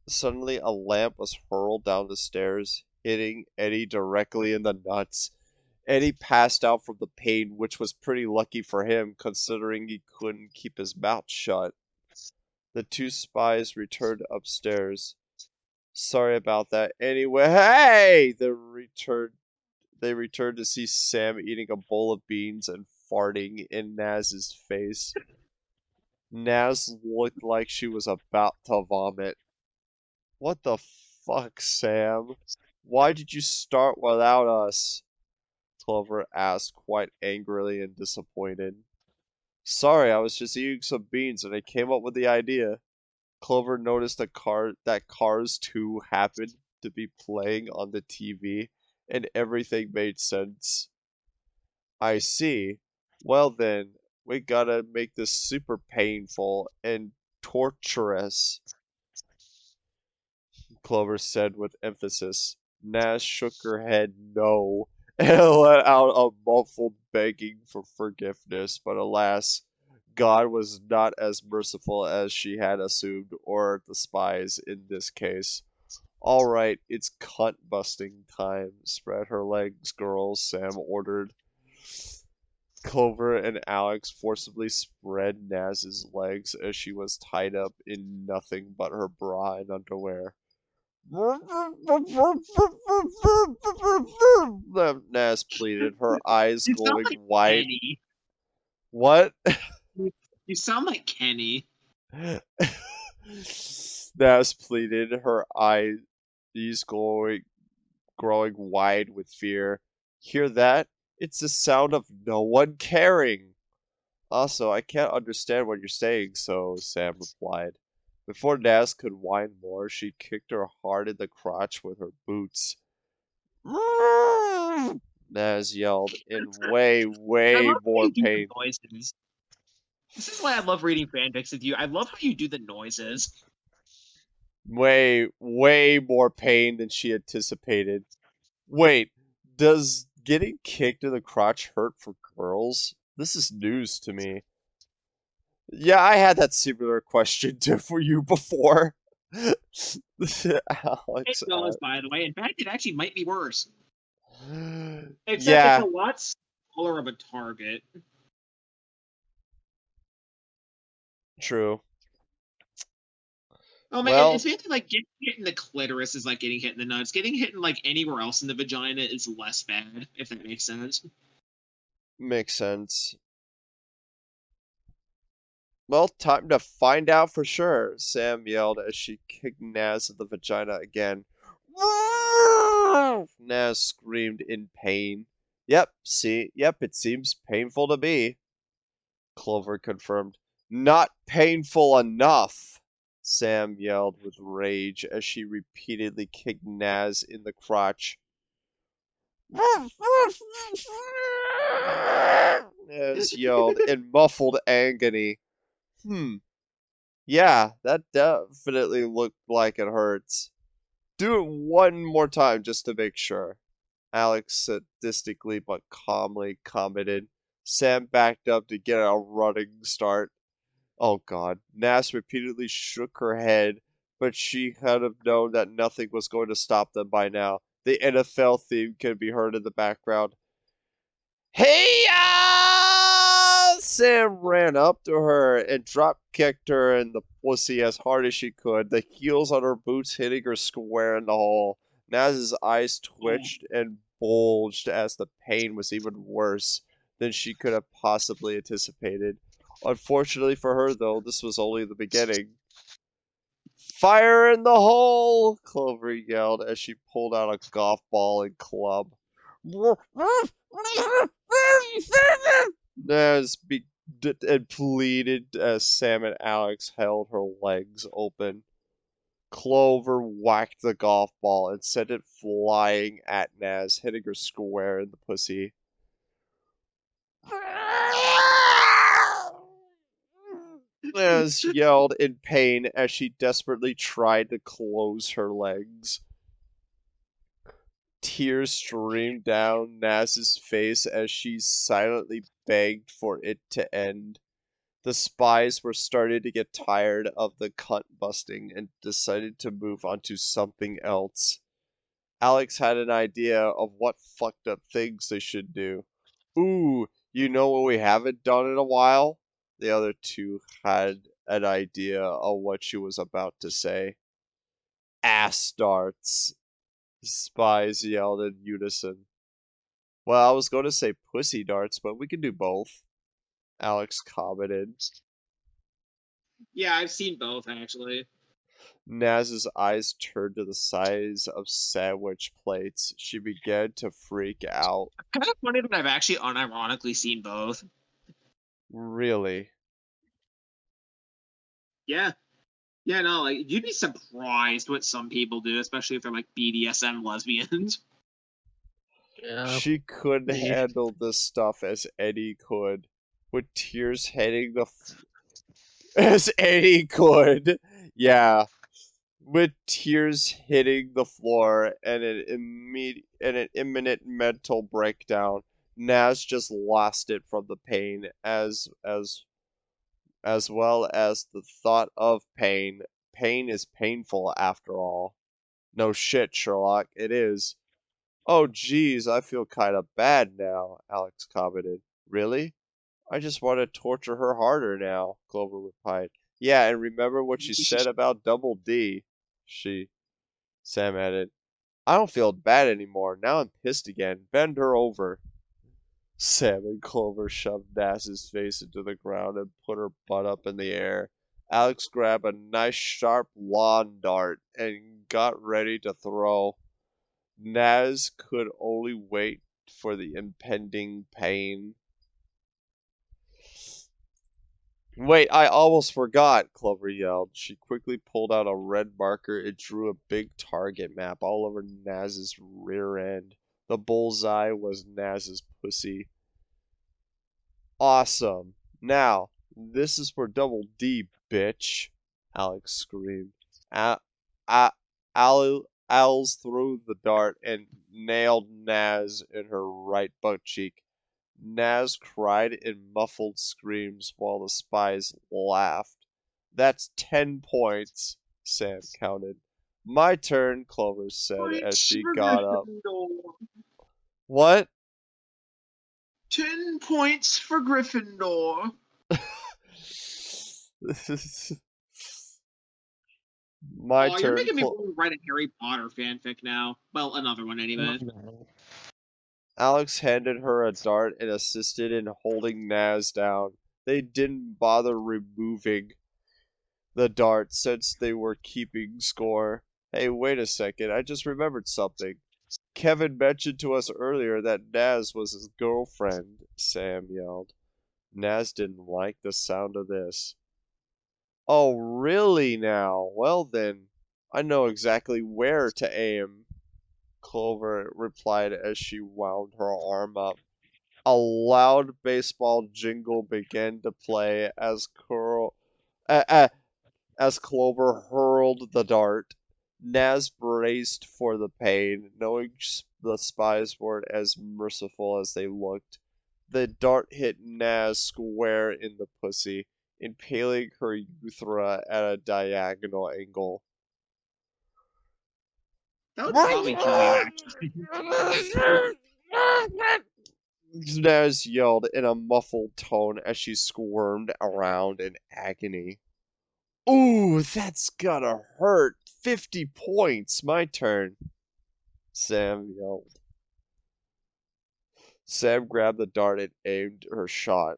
Suddenly, a lamp was hurled down the stairs, hitting Eddie directly in the nuts. Eddie passed out from the pain, which was pretty lucky for him, considering he couldn't keep his mouth shut. The two spies returned upstairs. Sorry about that. Anyway, hey! They returned to see Sam eating a bowl of beans and farting in Naz's face. Naz looked like she was about to vomit. What the fuck, Sam? Why did you start without us? Clover asked quite angrily and disappointed. Sorry, I was just eating some beans and I came up with the idea. Clover noticed that Cars 2 happened to be playing on the TV, and everything made sense. I see. Well then, we gotta make this super painful and torturous, Clover said with emphasis. Nash shook her head no, and let out a muffled begging for forgiveness, but alas, God was not as merciful as she had assumed, or the spies in this case. All right, it's cunt busting time. Spread her legs, girls, Sam ordered. Clover and Alex forcibly spread Naz's legs as she was tied up in nothing but her bra and underwear. Naz pleaded, her eyes You sound glowing like wide. Kenny. What? You sound like Kenny. Naz pleaded, her eyes growing wide with fear. Hear that? It's the sound of no one caring. Also, I can't understand what you're saying, so Sam replied. Before Naz could whine more, she kicked her hard in the crotch with her boots. Naz yelled in way, I way love how more you do the pain. noises. This is why I love reading fanfics with you. I love how you do the noises. Way, way more pain than she anticipated. Wait, does getting kicked in the crotch hurt for girls? This is news to me. Yeah, I had that similar question too for you before. It Alex, does, by the way. In fact, it actually might be worse. Except it's a yeah, lot smaller of a target. true. Oh man, it's Well, basically like getting hit in the clitoris is like getting hit in the nuts. Getting hit in like anywhere else in the vagina is less bad, if that makes sense. makes sense. Well, time to find out for sure, Sam yelled as she kicked Naz in the vagina again. Naz screamed in pain. Yep, it seems painful to me, Clover confirmed. Not painful enough. Sam yelled with rage as she repeatedly kicked Naz in the crotch. Naz yelled in muffled agony. Yeah, that definitely looked like it hurts. Do it one more time just to make sure. Alex sadistically but calmly commented. Sam backed up to get a running start. Oh god. Nass repeatedly shook her head, but she had have known that nothing was going to stop them by now. The NFL theme could be heard in the background. Hey! Sam ran up to her and drop kicked her in the pussy as hard as she could, the heels on her boots hitting her square in the hole. Naz's eyes twitched and bulged as the pain was even worse than she could have possibly anticipated. Unfortunately for her, though, this was only the beginning. Fire in the hole! Clover yelled as she pulled out a golf ball and club. Naz and pleaded as Sam and Alex held her legs open. Clover whacked the golf ball and sent it flying at Naz, hitting her square in the pussy. Naz yelled in pain as she desperately tried to close her legs. Tears streamed down Naz's face as she silently begged for it to end. The spies were starting to get tired of the cunt busting and decided to move on to something else. Alex had an idea of what fucked up things they should do. Ooh, you know what we haven't done in a while? The other two had an idea of what she was about to say. Ass darts. Spies yelled in unison. Well, I was going to say pussy darts, but we can do both. Alex commented. Yeah, I've seen both actually. Naz's eyes turned to the size of sandwich plates. She began to freak out. Kind of funny that I've actually unironically seen both. Really? Yeah. Yeah, no, like you'd be surprised what some people do, especially if they're like BDSM lesbians. Yeah. She couldn't Me. handle this stuff as Eddie could. With tears hitting the as Eddie could. Yeah. With tears hitting the floor and an imminent mental breakdown, Naz just lost it from the pain as well as the thought of pain. Pain is painful after all. No shit, Sherlock, it is. Oh geez, I feel kinda bad now, Alex commented. Really? I just want to torture her harder now, Clover replied. Yeah, and remember what she said about Double D, Sam added. I don't feel bad anymore. Now I'm pissed again. Bend her over. Sam and Clover shoved Nass's face into the ground and put her butt up in the air. Alex grabbed a nice sharp lawn dart and got ready to throw. Naz could only wait for the impending pain. Wait, I almost forgot, Clover yelled. She quickly pulled out a red marker and drew a big target map all over Naz's rear end. The bullseye was Naz's pussy. Awesome. Now, this is for Double D, bitch, Alex screamed. A- A- Als threw the dart and nailed Naz in her right butt cheek. Naz cried in muffled screams while the spies laughed. That's 10 points, Sam counted. My turn, Clover said as Points she for got up. Gryffindor. What? 10 points for Gryffindor. My Oh, you're turn. making me want to write a Harry Potter fanfic now. Well, another one anyway. No. Alex handed her a dart and assisted in holding Naz down. They didn't bother removing the dart since they were keeping score. Hey, wait a second, I just remembered something. Kevin mentioned to us earlier that Naz was his girlfriend, Sam yelled. Naz didn't like the sound of this. Oh, really now? Well then, I know exactly where to aim, Clover replied as she wound her arm up. A loud baseball jingle began to play as Clover hurled the dart. Naz braced for the pain, knowing the spies weren't as merciful as they looked. The dart hit Naz square in the pussy, impaling her urethra at a diagonal angle. That would probably kill you, actually. Naz yelled in a muffled tone as she squirmed around in agony. Ooh, that's gotta hurt. 50 points. My turn. Sam yelled. Sam grabbed the dart and aimed her shot.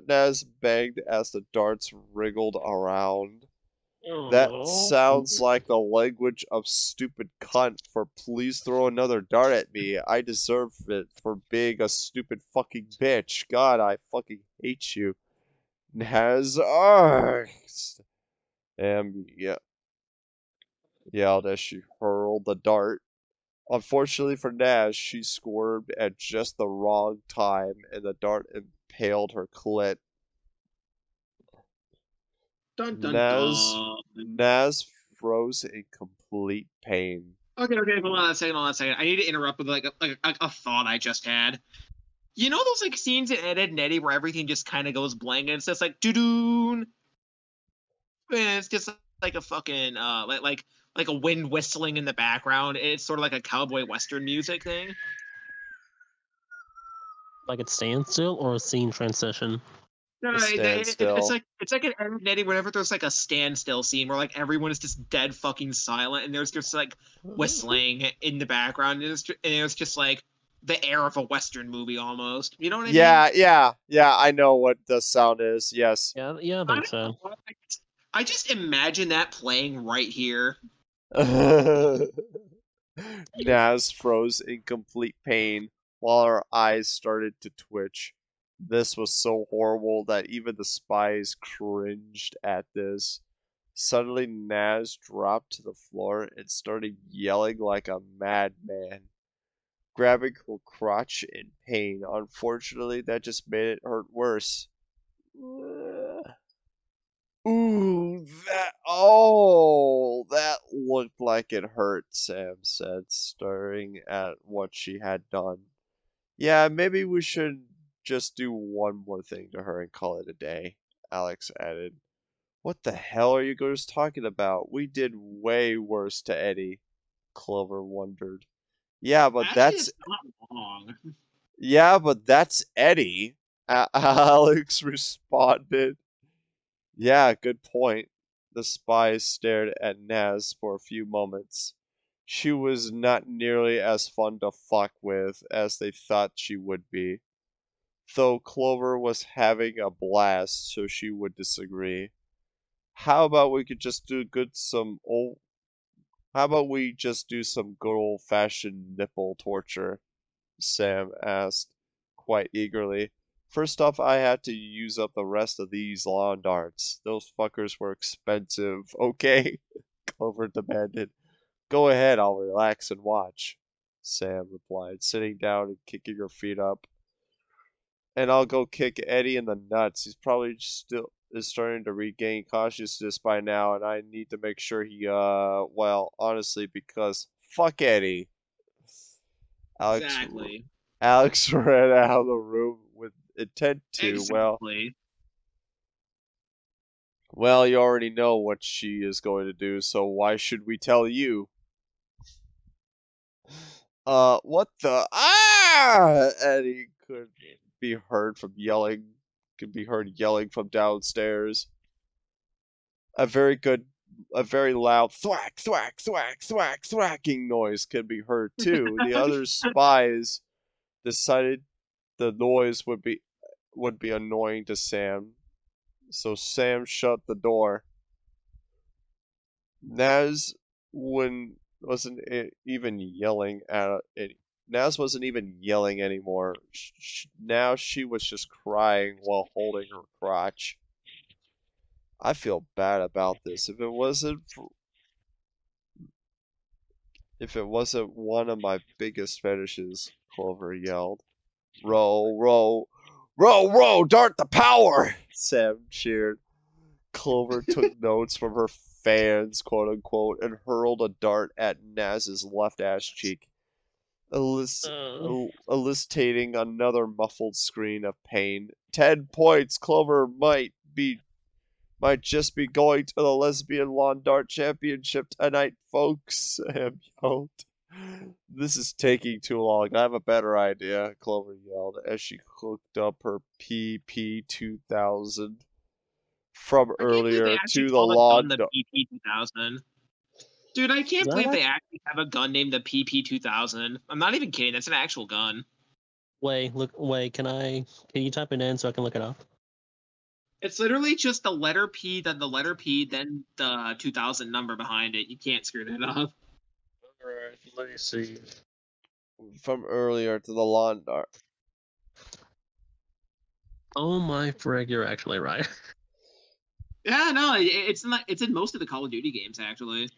Naz banged as the darts wriggled around. That Oh. sounds like the language of stupid cunt for please throw another dart at me. I deserve it for being a stupid fucking bitch. God, I fucking hate you. Naz arghed. Yelled as she hurled the dart. Unfortunately for Naz, she squirmed at just the wrong time, and the dart impaled her clit. Dun dun Naz, dun. Naz froze in complete pain. Okay, hold on a second, I need to interrupt with a thought I just had. You know those like scenes in Ed, Edd n Eddy where everything just kind of goes blank and it's just like doo-doon, and it's just like a fucking like a wind whistling in the background. It's sort of like a cowboy western music thing. Like it standstill or a scene transition? No, A it's standstill. like an Ed, Edd n Eddy whenever there's like a standstill scene where like everyone is just dead fucking silent and there's just like whistling in the background and it's just like the air of a western movie almost. You know what I mean? Yeah, I know what the sound is. Yes. Yeah, I I think don't so. know. I just imagine that playing right here. Naz froze in complete pain while her eyes started to twitch. This was so horrible that even the spies cringed at this. Suddenly, Naz dropped to the floor and started yelling like a madman, grabbing her crotch in pain. Unfortunately, that just made it hurt worse. That looked like it hurt, Sam said, staring at what she had done. Yeah, maybe we should just do one more thing to her and call it a day, Alex added. What the hell are you guys talking about? We did way worse to Eddie, Clover wondered. Yeah, but Actually, that's it's not wrong. yeah, but that's Eddie, Alex responded. Yeah, good point. The spies stared at Naz for a few moments. She was not nearly as fun to fuck with as they thought she would be, though Clover was having a blast, so she would disagree. How about we could just do good some old How about we just do some good old-fashioned nipple torture? Sam asked, quite eagerly. First off, I had to use up the rest of these lawn darts. Those fuckers were expensive, okay? Clover demanded. Go ahead, I'll relax and watch, Sam replied, sitting down and kicking her feet up. And I'll go kick Eddie in the nuts. He's probably still is starting to regain consciousness by now, and I need to make sure well, honestly, because fuck Eddie. Alex Exactly. Alex ran out of the room with intent to, Exactly. well, you already know what she is going to do, so why should we tell you? What the? Ah! Eddie could be heard yelling from downstairs. A very good, a very loud thwack, thwack, thwack, thwack, thwacking noise could be heard too. The other spies decided the noise would be annoying to Sam, so Sam shut the door. Naz wasn't even yelling at it Naz wasn't even yelling anymore. Now she was just crying while holding her crotch. I feel bad about this. If it wasn't one of my biggest fetishes, Clover yelled. Row, row, row, row, dart the power! Sam cheered. Clover took notes from her fans, quote unquote, and hurled a dart at Naz's left ass cheek, eliciting another muffled scream of pain. 10 points! Clover might just be going to the lesbian lawn dart championship tonight, folks. Sam yelled. This is taking too long. I have a better idea, Clover yelled as she hooked up her PP-2000 from I can't believe they earlier actually to the call the gun lawn the dart. PP-2000. Dude, I can't believe they actually have a gun named the PP-2000. I'm not even kidding. That's an actual gun. Wait, can you type it in so I can look it up? It's literally just the letter P, then the letter P, then the 2000 number behind it. You can't screw that up. Alright, let me see. From earlier to the lawn dart. Oh my frig, you're actually right. Yeah, no, it's in most of the Call of Duty games actually.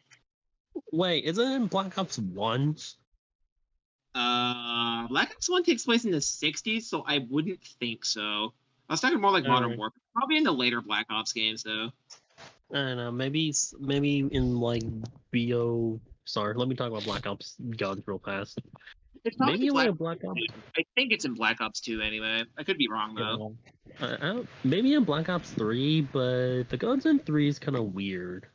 Wait, is it in Black Ops 1? Black Ops 1 takes place in the 60s, so I wouldn't think so. I was talking more like Modern Warfare. Probably in the later Black Ops games, though. I don't know, maybe in like BO. Sorry, let me talk about Black Ops guns real fast. It's Maybe in Black like Black Ops. I think it's in Black Ops 2 anyway. I could be wrong though. Maybe in Black Ops 3, but the guns in 3 is kind of weird.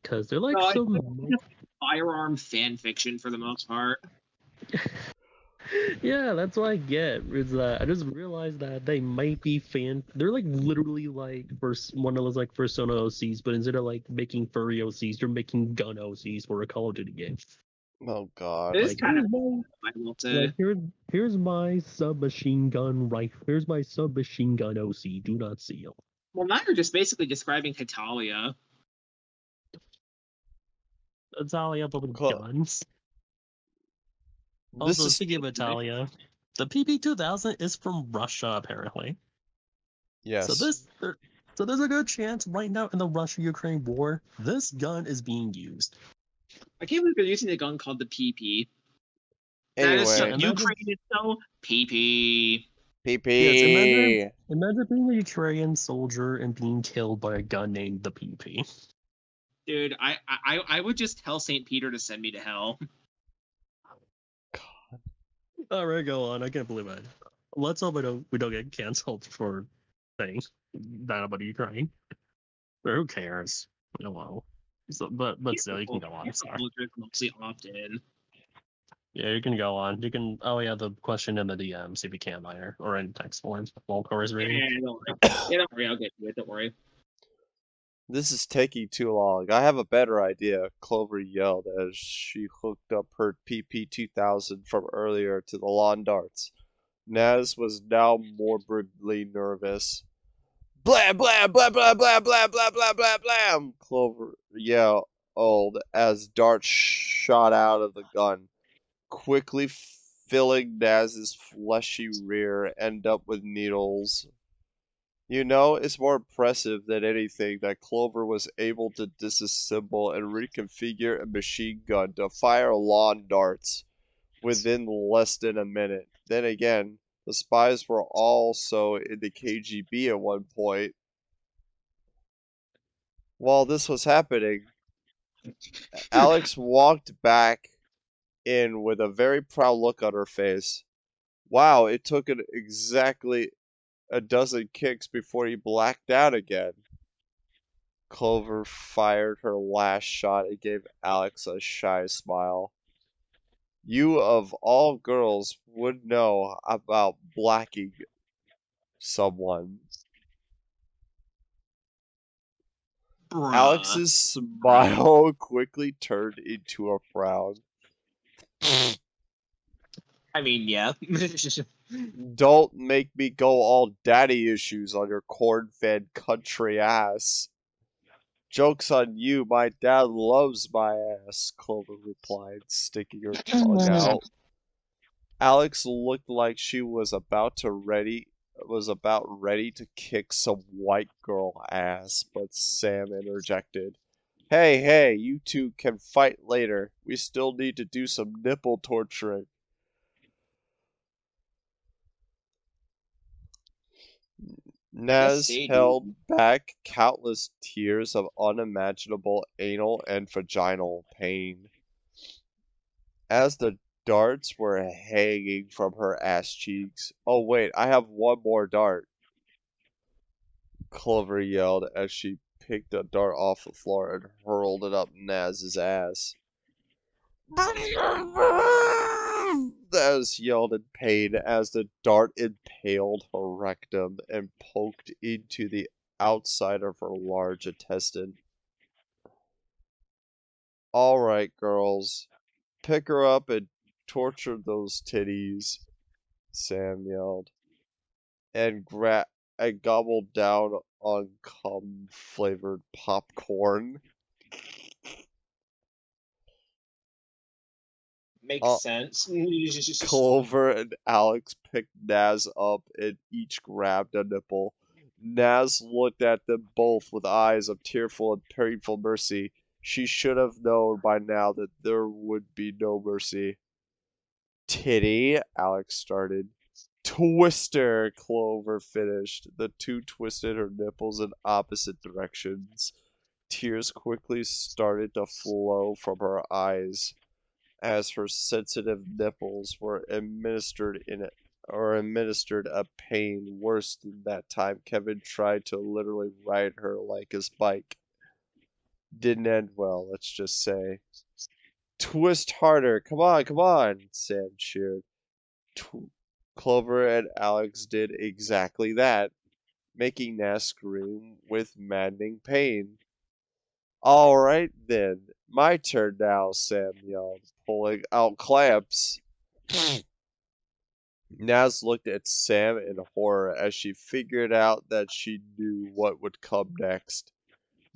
Because they're like it's firearm fan fiction for the most part. Yeah, that's what I get. Is that I just realized that they might be they're like literally like one of those like Persona OCs, but instead of like making furry OCs, they're making gun OCs for a Call of Duty game. Oh god. It is Like, kind of I will say. like here's my submachine gun rifle. Here's my submachine gun OC. Do not seal. Well, now you're just basically describing Hitalia. Italia, but with guns. Also, speaking of Italia, the PP-2000 is from Russia, apparently. Yes. So there's a good chance right now in the Russia-Ukraine war, this gun is being used. I can't believe they're using a gun called the PP. Anyway, that is so Ukrainian, so PP. PP. Yes, imagine being a Ukrainian soldier and being killed by a gun named the PP. Dude, I would just tell St. Peter to send me to hell. God. Alright, go on. I can't believe it. Let's hope we don't get canceled for saying that about Ukraine. But who cares? Oh well. So, but still, you can go on. Sorry. Mostly opt in. Yeah, you can go on. You can. Oh yeah, the question in the DMs if you can, minor or in text form. While Corey's reading. Yeah, don't worry. I'll get to it. Don't worry. This is taking too long. I have a better idea, Clover yelled as she hooked up her PP-2000 from earlier to the lawn darts. Naz was now morbidly nervous. Blam, blam, blam, blam, blam, blam, blam, blam, blam, blam, Clover yelled as darts shot out of the gun, quickly filling Naz's fleshy rear end up with needles. You know, it's more impressive than anything that Clover was able to disassemble and reconfigure a machine gun to fire lawn darts within less than a minute. Then again, the spies were also in the KGB at one point. While this was happening, Alex walked back in with a very proud look on her face. Wow, it took exactly a dozen kicks before he blacked out again. Clover fired her last shot and gave Alex a shy smile. You of all girls would know about blacking someone. Bruh. Alex's smile quickly turned into a frown. I mean, yeah. Don't make me go all daddy issues on your corn-fed country ass. Joke's on you, my dad loves my ass, Clover replied, sticking her tongue out. Alex looked like she was about ready to kick some white girl ass, but Sam interjected. Hey, hey, you two can fight later. We still need to do some nipple torturing. I guess Naz they do. held back countless tears of unimaginable anal and vaginal pain. As the darts were hanging from her ass cheeks. Oh wait, I have one more dart, Clover yelled as she picked a dart off the floor and hurled it up Naz's ass. Naz yelled in pain as the dart impaled her rectum and poked into the outside of her large intestine. All right, girls, pick her up and torture those titties, Sam yelled, and gobbled down on cum-flavored popcorn. Makes Uh, sense. Clover and Alex picked Naz up and each grabbed a nipple. Naz looked at them both with eyes of tearful and painful mercy. She should have known by now that there would be no mercy. Titty, Alex started. Twister, Clover finished. The two twisted her nipples in opposite directions. Tears quickly started to flow from her eyes as her sensitive nipples were administered a pain worse than that time Kevin tried to literally ride her like his bike. Didn't end well, let's just say. Twist harder, come on, Sam cheered. Clover and Alex did exactly that, making Naz scream with maddening pain. All right then, my turn now, Sam yelled, pulling out clamps. Naz looked at Sam in horror as she figured out that she knew what would come next.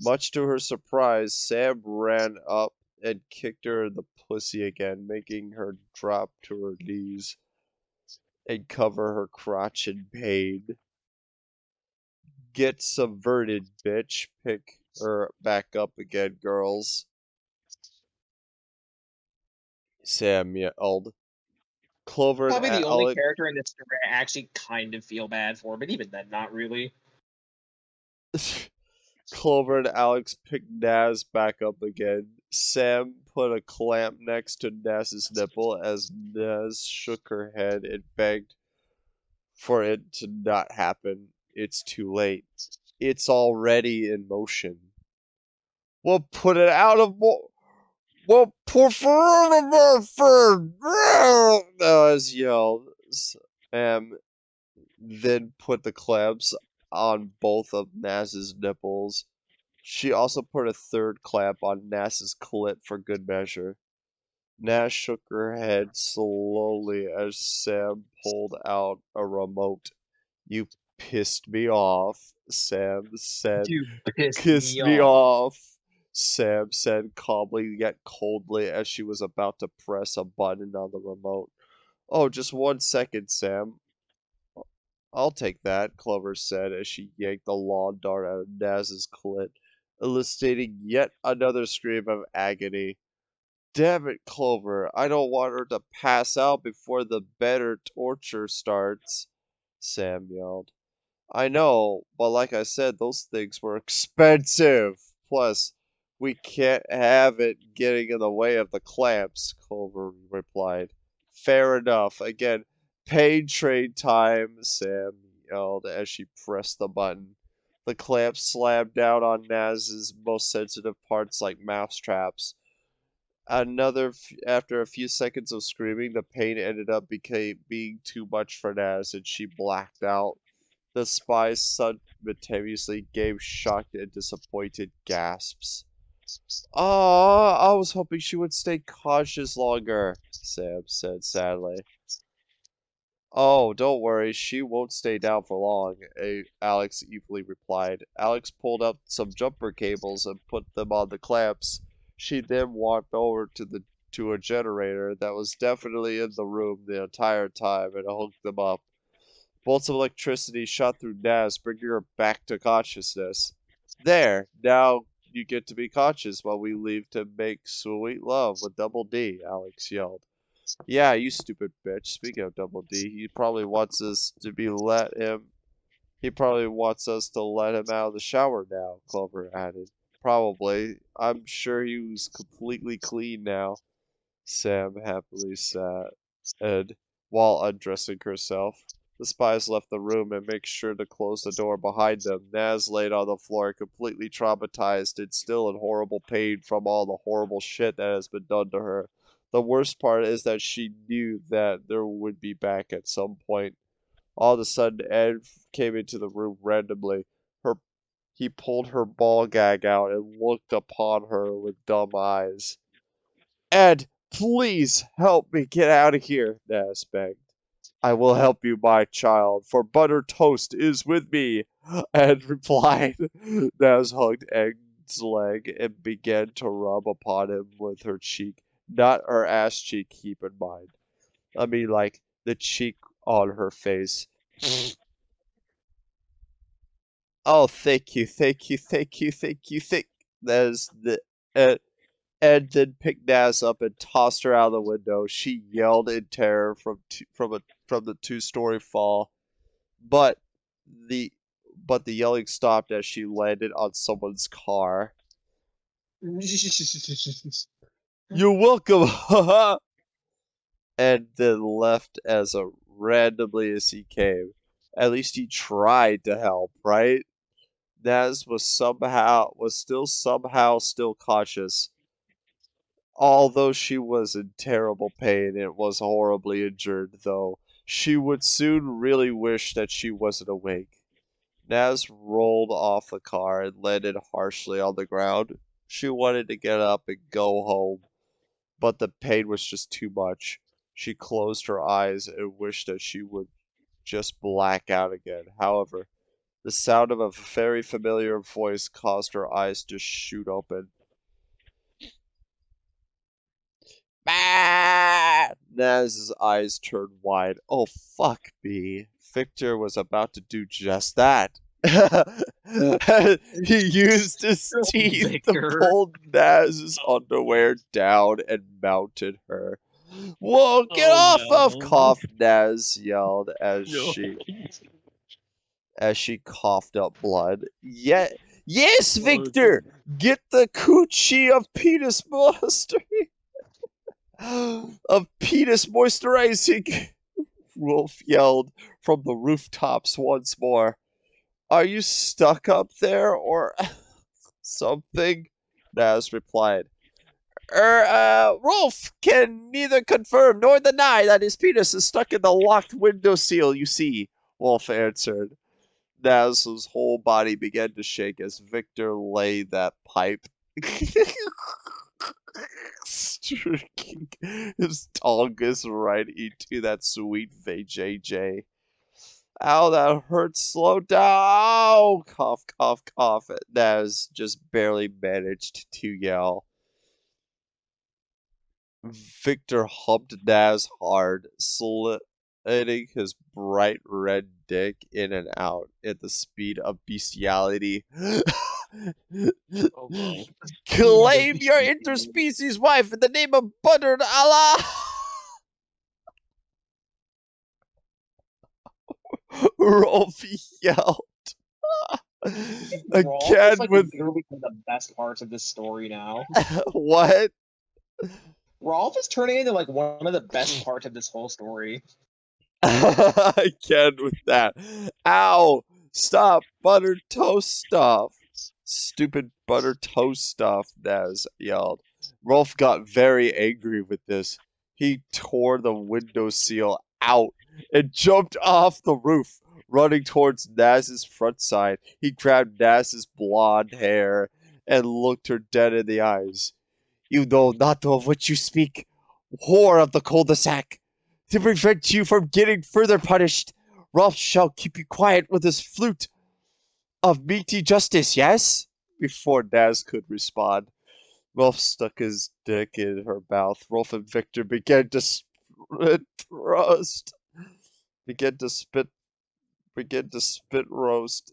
Much to her surprise, Sam ran up and kicked her in the pussy again, making her drop to her knees and cover her crotch in pain. Get subverted, bitch. Pick her back up again, girls, Sam yelled. Clover and Probably the only Alec character in this story I actually kind of feel bad for, but even then, not really. Clover and Alex picked Naz back up again. Sam put a clamp next to Naz's nipple as Naz shook her head and begged for it to not happen. It's too late. It's already in motion. We'll put it out of We'll prefer Naz yelled. Sam then put the clamps on both of Naz's nipples. She also put a third clamp on Nash's clit for good measure. Nash shook her head slowly as Sam pulled out a remote. You pissed me off, Sam said. You pissed Kiss me me off. off, Sam said calmly yet coldly as she was about to press a button on the remote. Oh, just 1 second, Sam. I'll take that, Clover said as she yanked the lawn dart out of Naz's clit, eliciting yet another scream of agony. Damn it, Clover, I don't want her to pass out before the better torture starts, Sam yelled. I know, but like I said, those things were expensive. Plus, we can't have it getting in the way of the clamps, Clover replied. Fair enough. Again, paid trade time, Sam yelled as she pressed the button. The clamps slammed down on Naz's most sensitive parts like mousetraps. After a few seconds of screaming, the pain ended up being too much for Naz, and she blacked out. The spy simultaneously gave shocked and disappointed gasps. "Ah, I was hoping she would stay cautious longer," Sam said sadly. "Oh, don't worry, she won't stay down for long," Alex evilly replied. Alex pulled out some jumper cables and put them on the clamps. She then walked over to the to a generator that was definitely in the room the entire time and hooked them up. Bolts of electricity shot through Naz, bringing her back to consciousness. There, now you get to be conscious while we leave to make sweet love with Double D, Alex yelled. Yeah, you stupid bitch. Speaking of Double D, he probably wants us to let him out of the shower now, Clover added. Probably. I'm sure he was completely clean now, Sam happily said, while undressing herself. The spies left the room and made sure to close the door behind them. Naz laid on the floor, completely traumatized and still in horrible pain from all the horrible shit that has been done to her. The worst part is that she knew that there would be back at some point. All of a sudden, Ed came into the room randomly. He pulled her ball gag out and looked upon her with dumb eyes. Ed, please help me get out of here, Naz begged. I will help you, my child, for buttered toast is with me, Ed replied. Naz hugged Ed's leg and began to rub upon him with her cheek. Not her ass cheek, keep in mind. I mean, like, the cheek on her face. Oh, thank you. Ed then picked Naz up and tossed her out of the window. She yelled in terror from the two-story fall, but the but the yelling stopped as she landed on someone's car. You're welcome, haha. Ed then left as randomly as he came. At least he tried to help, right? Naz was still conscious. Although she was in terrible pain and was horribly injured, though, she would soon really wish that she wasn't awake. Naz rolled off the car and landed harshly on the ground. She wanted to get up and go home, but the pain was just too much. She closed her eyes and wished that she would just black out again. However, the sound of a very familiar voice caused her eyes to shoot open. Naz's eyes turned wide. Oh, fuck me. Victor was about to do just that. He used his teeth Victor. to pull Naz's underwear down and mounted her. Whoa, get off of! Coughed Naz yelled as she coughed up blood. Yeah, yes, Victor! Get the coochie of penis moisturizing, Wolf yelled from the rooftops once more. Are you stuck up there or something? Naz replied. Rolf can neither confirm nor deny that his penis is stuck in the locked windowsill, you see, Wolf answered. Naz's whole body began to shake as Victor laid that pipe. Streaking his tongus right into that sweet vajayjay. Ow, that hurts. Slow down. Cough, cough, cough. Naz just barely managed to yell. Victor humped Naz hard, sliding his bright red dick in and out at the speed of bestiality. Oh, no. Claim your interspecies wife in the name of buttered Allah! Rolf yelled. Again like with literally one of the best parts of this story now. what? Rolf is turning into like one of the best parts of this whole story. Again with that. Ow! Stop! Buttered toast stuff! Stupid buttered toast stuff, Naz yelled. Rolf got very angry with this. He tore the windowsill out and jumped off the roof, running towards Naz's front side. He grabbed Naz's blonde hair and looked her dead in the eyes. You know not of what you speak, whore of the cul-de-sac. To prevent you from getting further punished, Rolf shall keep you quiet with his flute of meaty justice, yes? Before Naz could respond, Rolf stuck his dick in her mouth. Rolf and Victor began to roast. Began to spit roast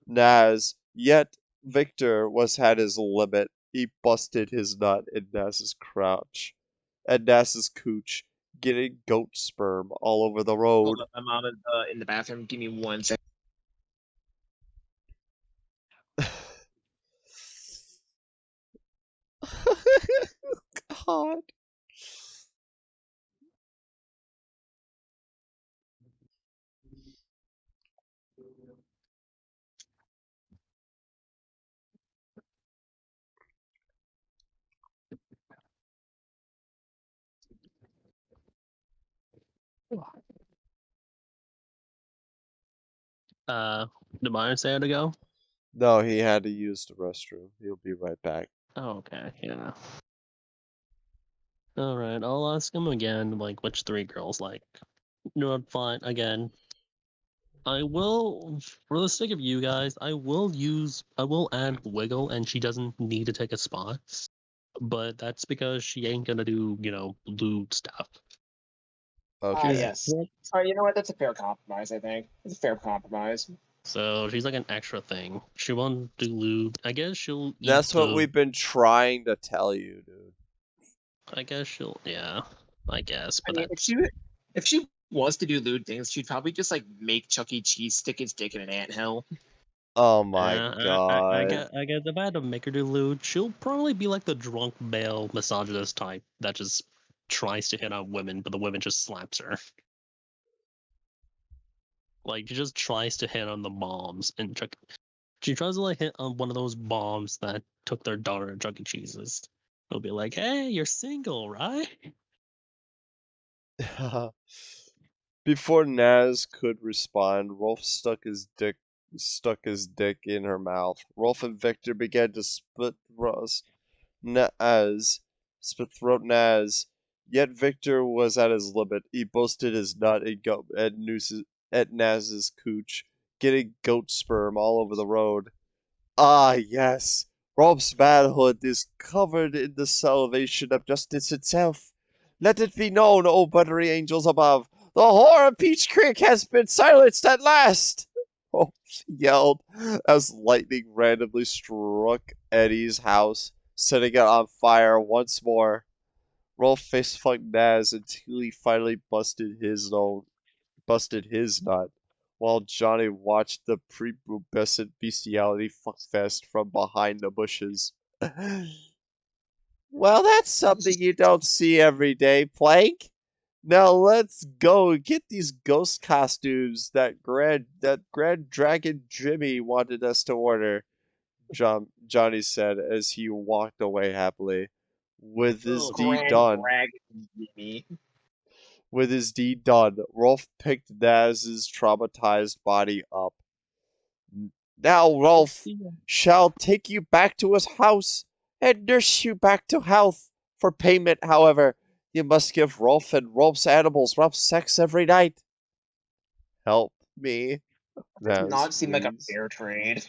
Naz. Yet Victor was had his limit. He busted his nut in Naz's crotch. At Naz's cooch, getting goat sperm all over the Hold road. up, I'm out of in the bathroom. Give me 1 second. God. Did mine say to go? No, he had to use the restroom. He'll be right back. Oh, okay, yeah. Alright, I'll ask him again, like, which 3 girls, like. No, fine, again. I will, for the sake of you guys, I will add Wiggle, and she doesn't need to take a spot. But that's because she ain't gonna do, lewd stuff. Okay. Yes. All right, you know what? That's a fair compromise, I think. It's a fair compromise. So she's like an extra thing. She won't do lewd. I guess she'll eat That's what we've been trying to tell you, dude. I guess she'll, yeah. I guess, I but mean, that's... if she wants to do lewd things, she'd probably just like make Chuck E. Cheese stick his dick in an anthill. Oh my I god. guess if I had to make her do lewd, she'll probably be like the drunk male misogynist type that just tries to hit on women, but the women just slaps her. Like, she just tries to hit on the moms, and she tries to like hit on one of those moms that took their daughter to Chuck E. Cheese's. It'll be like, hey, you're single, right? Before Naz could respond, Rolf stuck his dick in her mouth. Rolf and Victor began to throat Naz. Yet Victor was at his limit. He boasted his nut at Naz's cooch, getting goat sperm all over the road. Ah, yes. Rolf's manhood is covered in the salvation of justice itself. Let it be known, O buttery angels above, the whore of Peach Creek has been silenced at last! Rolf yelled as lightning randomly struck Eddie's house, setting it on fire once more. Rolf face-fucked Naz until he finally busted his nut, while Johnny watched the prepubescent bestiality fuckfest from behind the bushes. Well, that's something you don't see every day, Plank. Now let's go and get these ghost costumes that Grand Dragon Jimmy wanted us to order, Johnny said as he walked away happily. With his deed Grand done, Dragon Jimmy. With his deed done, Rolf picked Naz's traumatized body up. Now Rolf shall take you back to his house and nurse you back to health. For payment, however, you must give Rolf and Rolf's animals rough sex every night. Help me, Does Naz, not seem like a please. fair trade.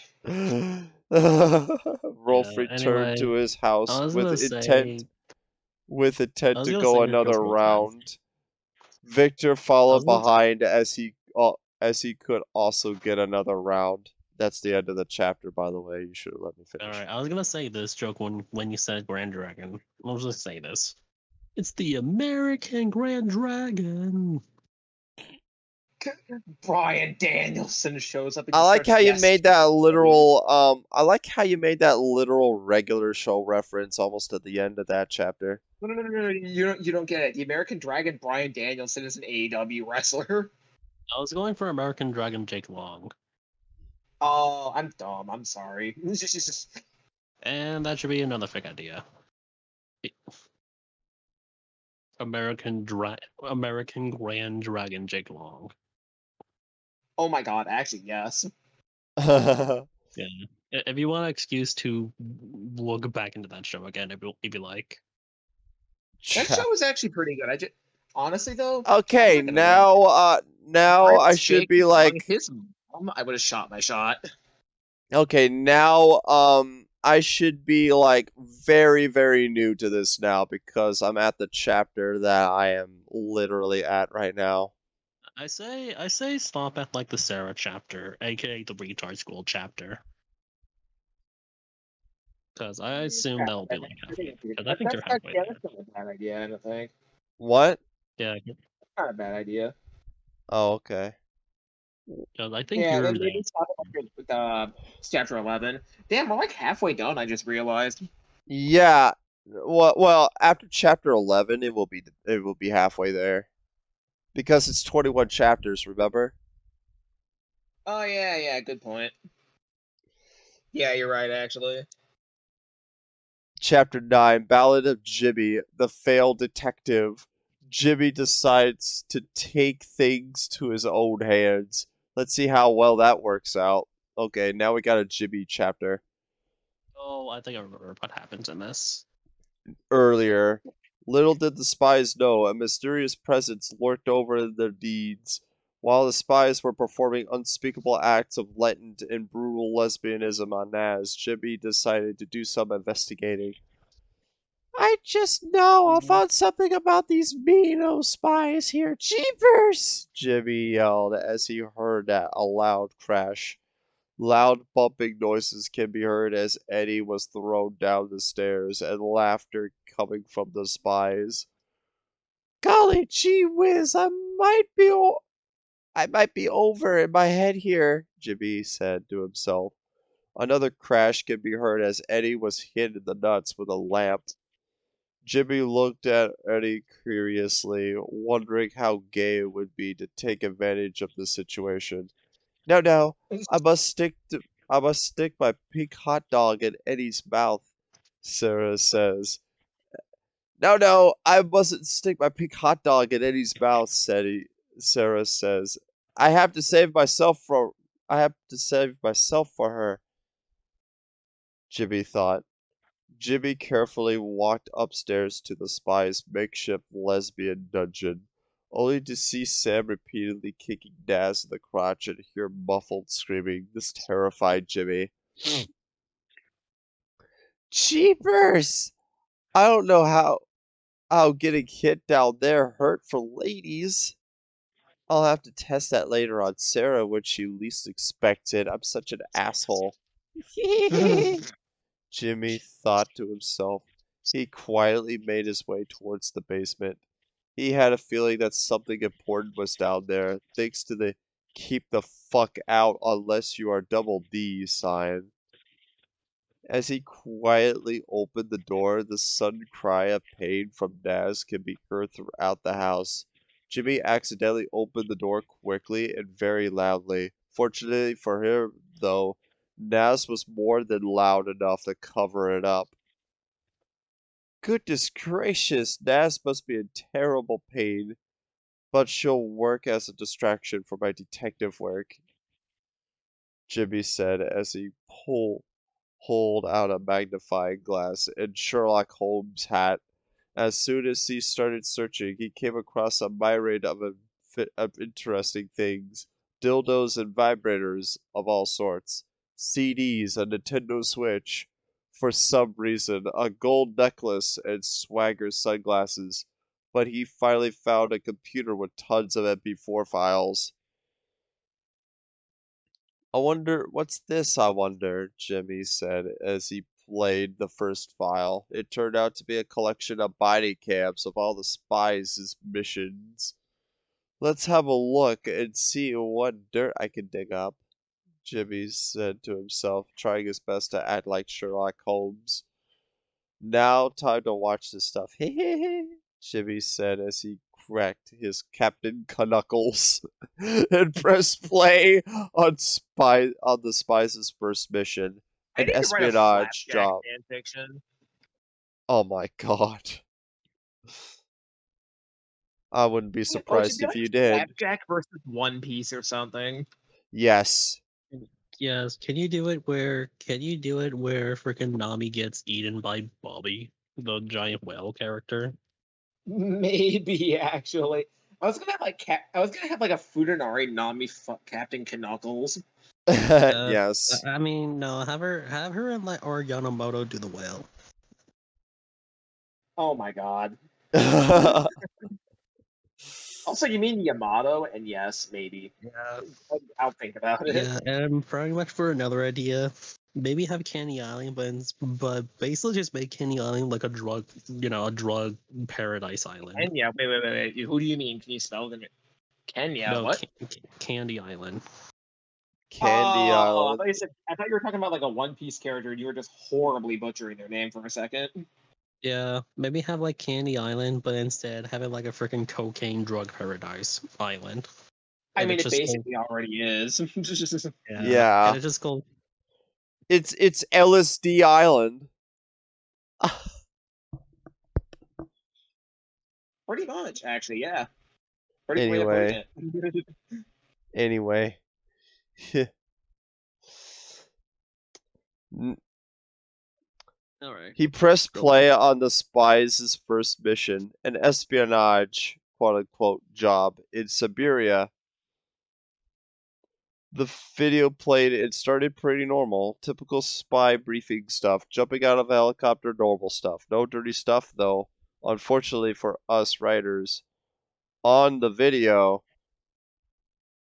Rolf returned Anyway, to his I house was with gonna say, intent I was to gonna go say this another girl's real fast. round. Victor I followed was gonna, behind as he could also get another round. That's the end of the chapter, by the way. You should have let me all finish. right, I was gonna say this joke when you said Grand Dragon. I was gonna say this. It's the American Grand Dragon. Brian Danielson shows up and I just like starts how you made that gesticulating. I like how you made that literal regular show reference almost at the end of that chapter. No. You don't get it. The American Dragon Brian Danielson is an AEW wrestler. I was going for American Dragon Jake Long, Oh, I'm dumb. I'm sorry. and that should be another fake idea. American Grand Dragon Jake Long. Oh my god, actually, yes. Yeah. If you want an excuse to look back into that show again, if you like. That show was actually pretty good. Honestly though, I'm Okay, not gonna lie. now I Prince should Jake be Long, like, his mom, I would have shot my shot. okay, now I should be like very, very new to this now because I'm at the chapter that I am literally at right now. I say stop at like the Sarah chapter, aka the retard school chapter. Because I assume that will be like halfway. Because I think you're halfway there. That's not a bad idea, I don't think. What? Yeah, Not a bad idea. Oh, okay. because I think Yeah, you're then there. maybe stop at chapter 11. Damn, we're like halfway done, I just realized. Yeah. Well, after chapter 11, it will be halfway there because it's 21 chapters, remember? Oh, yeah, good point. Yeah, you're right, actually. Chapter 9, Ballad of Jimmy, the failed detective. Jimmy decides to take things to his own hands. Let's see how well that works out. Okay, now we got a Jimmy chapter. Oh, I think I remember what happens in this. Earlier, little did the spies know a mysterious presence lurked over their deeds. While the spies were performing unspeakable acts of latent and brutal lesbianism on Naz, Jimmy decided to do some investigating. I just know I found something about these mean old spies here. Jeepers! Jimmy yelled as he heard a loud crash. Loud bumping noises can be heard as Eddie was thrown down the stairs, and laughter coming from the spies. Golly gee whiz, I might be over in my head here, Jimmy said to himself. Another crash could be heard as Eddie was hit in the nuts with a lamp. Jimmy looked at Eddie curiously, wondering how gay it would be to take advantage of the situation. No, no, I must stick my pink hot dog in Eddie's mouth, Sarah says. No, no, I mustn't stick my pink hot dog in Eddie's mouth, Sarah says. I have to save myself for I have to save myself for her, Jimmy thought. Jimmy carefully walked upstairs to the spy's makeshift lesbian dungeon, only to see Sam repeatedly kicking Naz in the crotch and hear muffled screaming. This terrified Jimmy. Jeepers! I don't know how getting hit down there hurt for ladies. I'll have to test that later on Sarah when she least expects it. I'm such an asshole. Jimmy thought to himself. He quietly made his way towards the basement. He had a feeling that something important was down there, thanks to the keep the fuck out unless you are double D sign. As he quietly opened the door, the sudden cry of pain from Naz could be heard throughout the house. Jimmy accidentally opened the door quickly and very loudly. Fortunately for him, though, Naz was more than loud enough to cover it up. Goodness gracious, Naz must be in terrible pain, but she'll work as a distraction for my detective work, Jimmy said as he pulled out a magnifying glass and Sherlock Holmes' hat. As soon as he started searching, he came across a myriad of interesting things. Dildos and vibrators of all sorts, CDs, a Nintendo Switch, for some reason, a gold necklace, and swagger sunglasses. But he finally found a computer with tons of MP4 files. What's this, I wonder, Jimmy said as he played the first file. It turned out to be a collection of body cams of all the spies' missions. Let's have a look and see what dirt I can dig up, Jimmy said to himself, trying his best to act like Sherlock Holmes. Now, time to watch this stuff. Jimmy said as he cracked his Captain Knuckles and pressed play on the spies' first mission, I an need to write a espionage flapjack job. fanfiction. Oh my god. I wouldn't be Oh, it should surprised be if like you did. Flapjack versus One Piece or something. Yes. Yes, can you do it where freaking Nami gets eaten by Bobby, the giant whale character? Maybe actually. I was gonna have like a Futanari Nami fuck Captain Knuckles. Yes. I mean, no, have her and let Organomoto do the whale. Oh my god. Also, you mean Yamato? And yes, maybe. Yeah. I'll think about it. Yeah, and pretty much for another idea, maybe have Candy Island, but basically just make Candy Island like a drug, a drug paradise island. Kenya. Wait. Who do you mean? Can you spell them? Kenya. No, What? Candy Island. Candy Oh, Island. I thought you were talking about like a One Piece character, and you were just horribly butchering their name for a second. Yeah, maybe have like Candy Island, but instead have it like a freaking cocaine drug paradise island. I And mean, it's it just called, basically already is. yeah, Yeah. and it's just called. It's LSD Island. Pretty much, actually, yeah. Pretty good way of putting Anyway. it. Anyway. All right. He pressed Go play on the spy's first mission, an espionage quote-unquote job in Siberia. The video played, it started pretty normal. Typical spy briefing stuff. Jumping out of a helicopter, normal stuff. No dirty stuff, though. Unfortunately for us writers. On the video,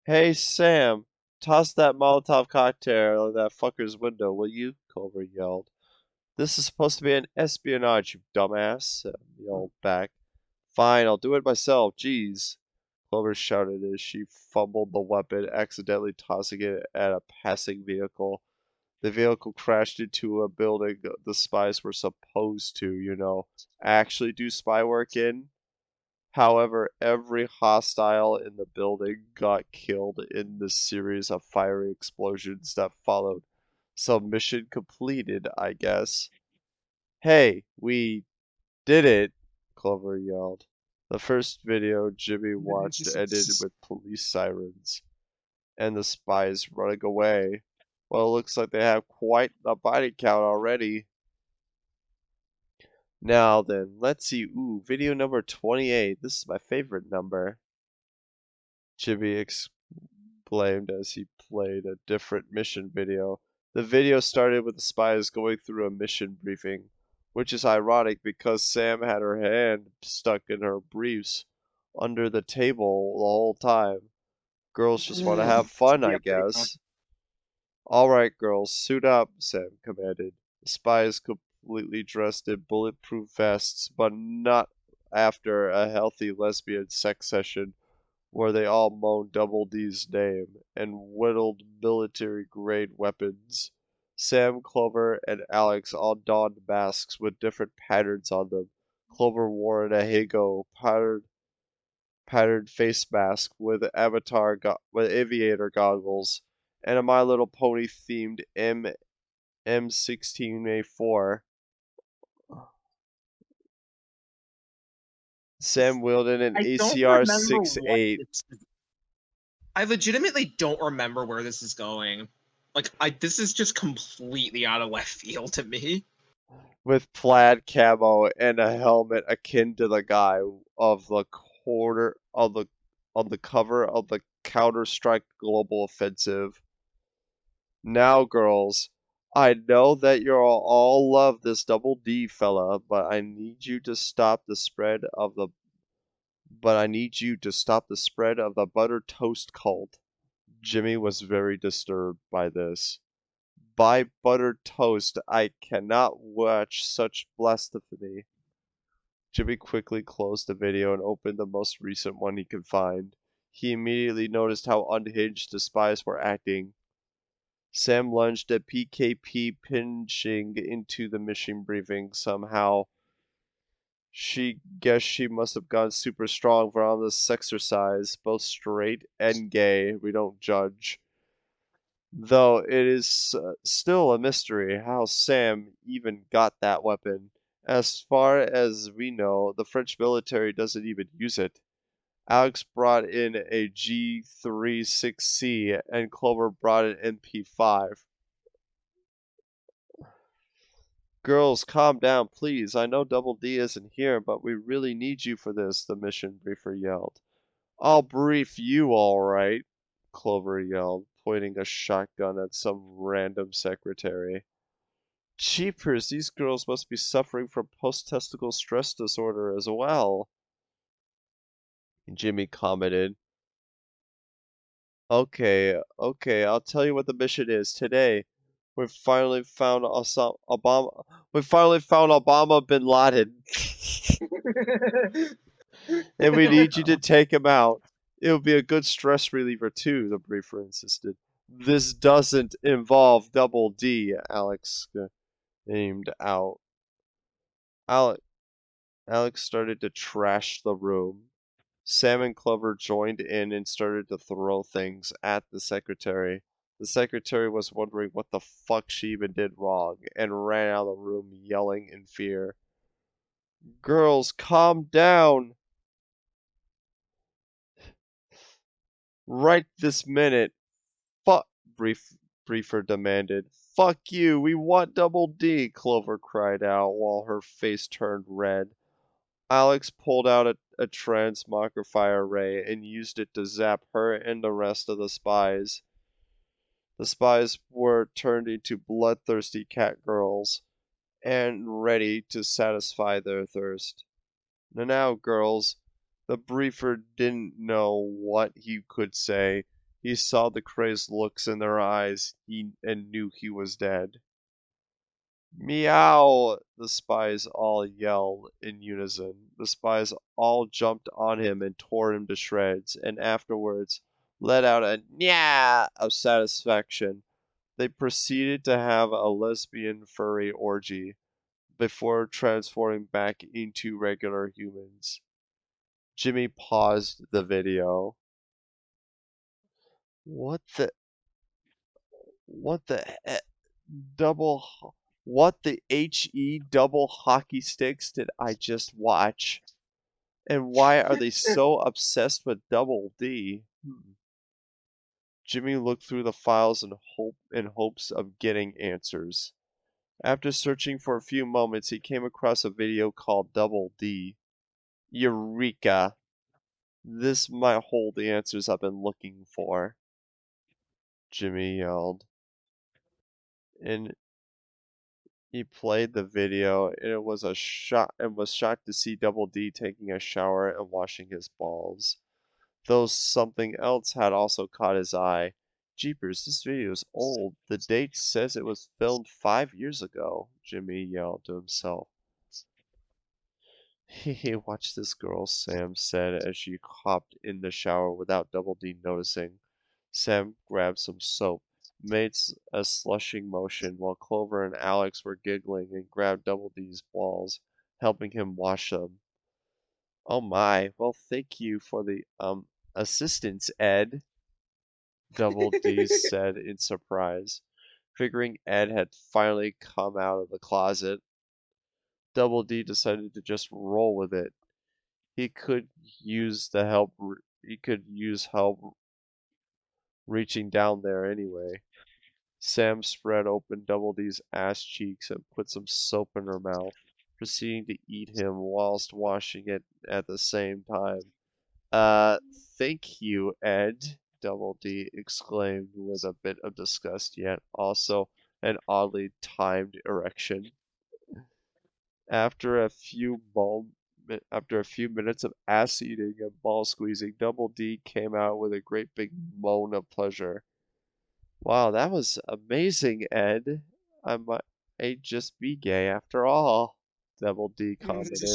hey Sam, toss that Molotov cocktail in that fucker's window, will you? Culver yelled. This is supposed to be an espionage, you dumbass, Sam yelled back. Fine, I'll do it myself, jeez. Clover shouted as she fumbled the weapon, accidentally tossing it at a passing vehicle. The vehicle crashed into a building the spies were supposed to, actually do spy work in. However, every hostile in the building got killed in the series of fiery explosions that followed. So mission completed, I guess. Hey, we did it, Clover yelled. The first video Jimmy watched ended with police sirens and the spies running away. Well, it looks like they have quite a body count already. Now then, let's see. Ooh, video number 28. This is my favorite number. Jimmy exclaimed as he played a different mission video. The video started with the spies going through a mission briefing, which is ironic because Sam had her hand stuck in her briefs under the table the whole time. Girls just want to have fun, I Yep, pretty much. guess. All right, girls, suit up, Sam commanded. The spies completely dressed in bulletproof vests, but not after a healthy lesbian sex session where they all moaned Double D's name and whittled military-grade weapons. Sam, Clover, and Alex all donned masks with different patterns on them. Clover wore an Ahigo patterned face mask with with aviator goggles and a My Little Pony themed M16A4. Sam wielded an I don't ACR remember what 68 I legitimately don't remember where this is going. This is just completely out of left field to me. with plaid camo and a helmet akin to the guy of the quarter of the on the cover of the Counter-Strike Global Offensive. Now, girls, I know that you all love this Double D fella, but I need you to stop the spread of the butter toast cult. Jimmy was very disturbed by this. By buttered toast, I cannot watch such blasphemy. Jimmy quickly closed the video and opened the most recent one he could find. He immediately noticed how unhinged the spies were acting. Sam lunged at PKP, pinching into the mission briefing somehow. She guessed she must have gone super strong for all this exercise, both straight and gay. We don't judge. Though it is still a mystery how Sam even got that weapon. As far as we know, the French military doesn't even use it. Alex brought in a G36C and Clover brought an MP5. Girls, calm down, please. I know Double D isn't here, but we really need you for this, the mission briefer yelled. I'll brief you all right, Clover yelled, pointing a shotgun at some random secretary. Jeepers, these girls must be suffering from post-testicle stress disorder as well. Jimmy commented, okay, I'll tell you what the mission is. Today, we finally found Obama. We finally found Obama bin Laden. And we need you to take him out. It would be a good stress reliever too, the briefer insisted. This doesn't involve Double D, Alex aimed out. Alex, Alex started to trash the room. Sam and Clover joined in and started to throw things at the secretary. The secretary was wondering what the fuck she even did wrong and ran out of the room yelling in fear. Girls, calm down! Right this minute. Fuck, Briefer demanded. Fuck you, we want Double D, Clover cried out while her face turned red. Alex pulled out a transmogrifier ray and used it to zap her and the rest of the spies. The spies were turned into bloodthirsty cat girls and ready to satisfy their thirst. Now, girls, the briefer didn't know what he could say. He saw the crazed looks in their eyes and knew he was dead. Meow! The spies all yelled in unison. The spies all jumped on him and tore him to shreds, and afterwards let out a nyah of satisfaction. They proceeded to have a lesbian furry orgy before transforming back into regular humans. Jimmy paused the video. What the he- double what the HE double hockey sticks did I just watch? And why are they so obsessed with Double D? Jimmy looked through the files in hopes of getting answers. After searching for a few moments, he came across a video called Double D. Eureka! This might hold the answers I've been looking for, Jimmy yelled. And he played the video, and it was shocked to see Double D taking a shower and washing his balls. Though something else had also caught his eye. Jeepers, this video is old. The date says it was filmed 5 years ago, Jimmy yelled to himself. Hey, watch this girl, Sam said as she hopped in the shower without Double D noticing. Sam grabbed some soap, made a slushing motion while Clover and Alex were giggling and grabbed Double D's balls, helping him wash them. Oh my, well thank you for the, assistance, Ed, Double D said in surprise, figuring Ed had finally come out of the closet. Double D decided to just roll with it. He could use the help. He could use help reaching down there anyway. Sam spread open Double D's ass cheeks and put some soap in her mouth, proceeding to eat him whilst washing it at the same time. Thank you, Ed, Double D exclaimed with a bit of disgust, yet also an oddly timed erection. After a few minutes of ass eating and ball squeezing, Double D came out with a great big moan of pleasure. Wow, that was amazing, Ed. I might just be gay after all, Double D commented.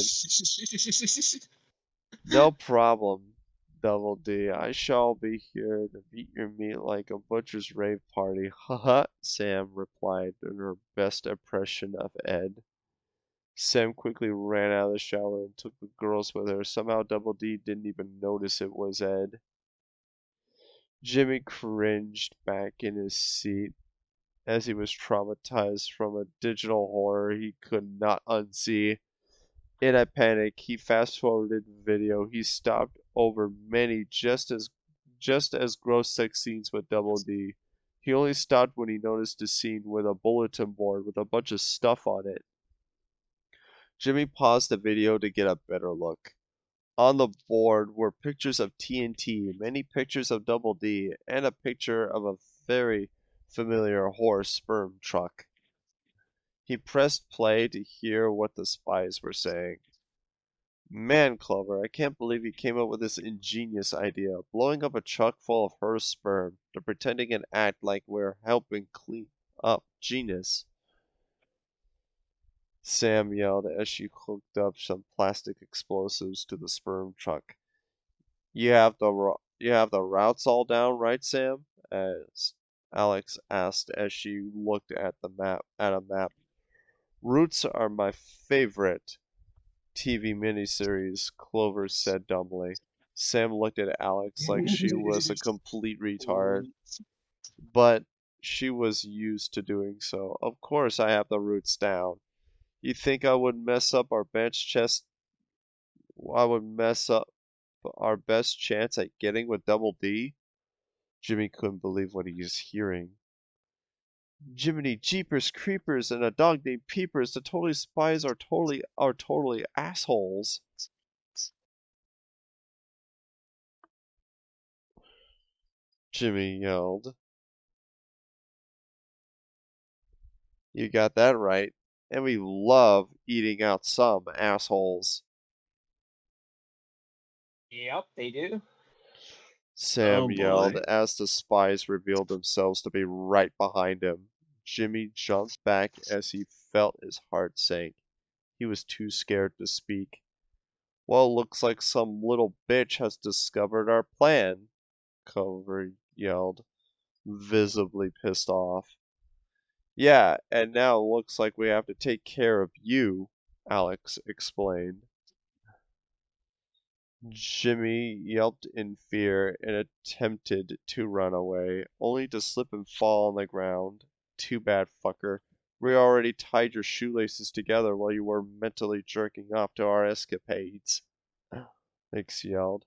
No problem, Double D. I shall be here to beat your meat like a butcher's rave party. Haha, Sam replied in her best impression of Ed. Sam quickly ran out of the shower and took the girls with her. Somehow Double D didn't even notice it was Ed. Jimmy cringed back in his seat as he was traumatized from a digital horror he could not unsee. In a panic, he fast-forwarded the video. He stopped over many just as gross sex scenes with Double D. He only stopped when he noticed a scene with a bulletin board with a bunch of stuff on it. Jimmy paused the video to get a better look. On the board were pictures of TNT, many pictures of Double D, and a picture of a very familiar horse sperm truck. He pressed play to hear what the spies were saying. Man, Clover, I can't believe you came up with this ingenious idea, blowing up a truck full of her sperm to pretending and act like we're helping clean up. Genius. Sam yelled as she hooked up some plastic explosives to the sperm truck. You have the routes all down, right, Sam? As Alex asked as she looked at a map. Routes are my favorite TV miniseries, Clover said dumbly. Sam looked at Alex like she was a complete retard, but she was used to doing so. Of course I have the routes down. You think I would mess up our bench chest? I would mess up our best chance at getting with Double D? Jimmy couldn't believe what he was hearing. Jiminy Jeepers Creepers and a dog named Peepers, the totally spies are totally assholes. Jimmy yelled. You got that right. And we love eating out some assholes. Yep, they do. Sam Oh yelled boy. as the spies revealed themselves to be right behind him. Jimmy jumped back as he felt his heart sink. He was too scared to speak. Well, looks like some little bitch has discovered our plan, Culver yelled, visibly pissed off. Yeah, and now it looks like we have to take care of you, Alex explained. Jimmy yelped in fear and attempted to run away, only to slip and fall on the ground. Too bad, fucker. We already tied your shoelaces together while you were mentally jerking off to our escapades. Nix yelled.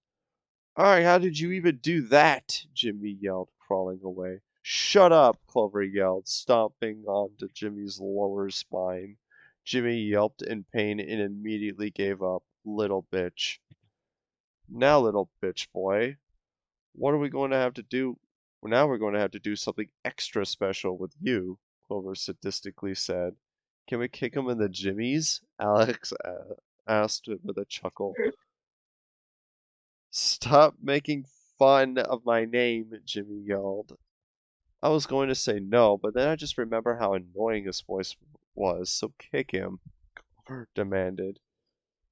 Alright, how did you even do that? Jimmy yelled, crawling away. Shut up, Clover yelled, stomping onto Jimmy's lower spine. Jimmy yelped in pain and immediately gave up. Little bitch. Now, little bitch boy, what are we going to have to do? Well, now we're going to have to do something extra special with you, Clover sadistically said. Can we kick him in the jimmies? Alex asked with a chuckle. Stop making fun of my name, Jimmy yelled. I was going to say no, but then I just remember how annoying his voice was, so kick him, Clover demanded.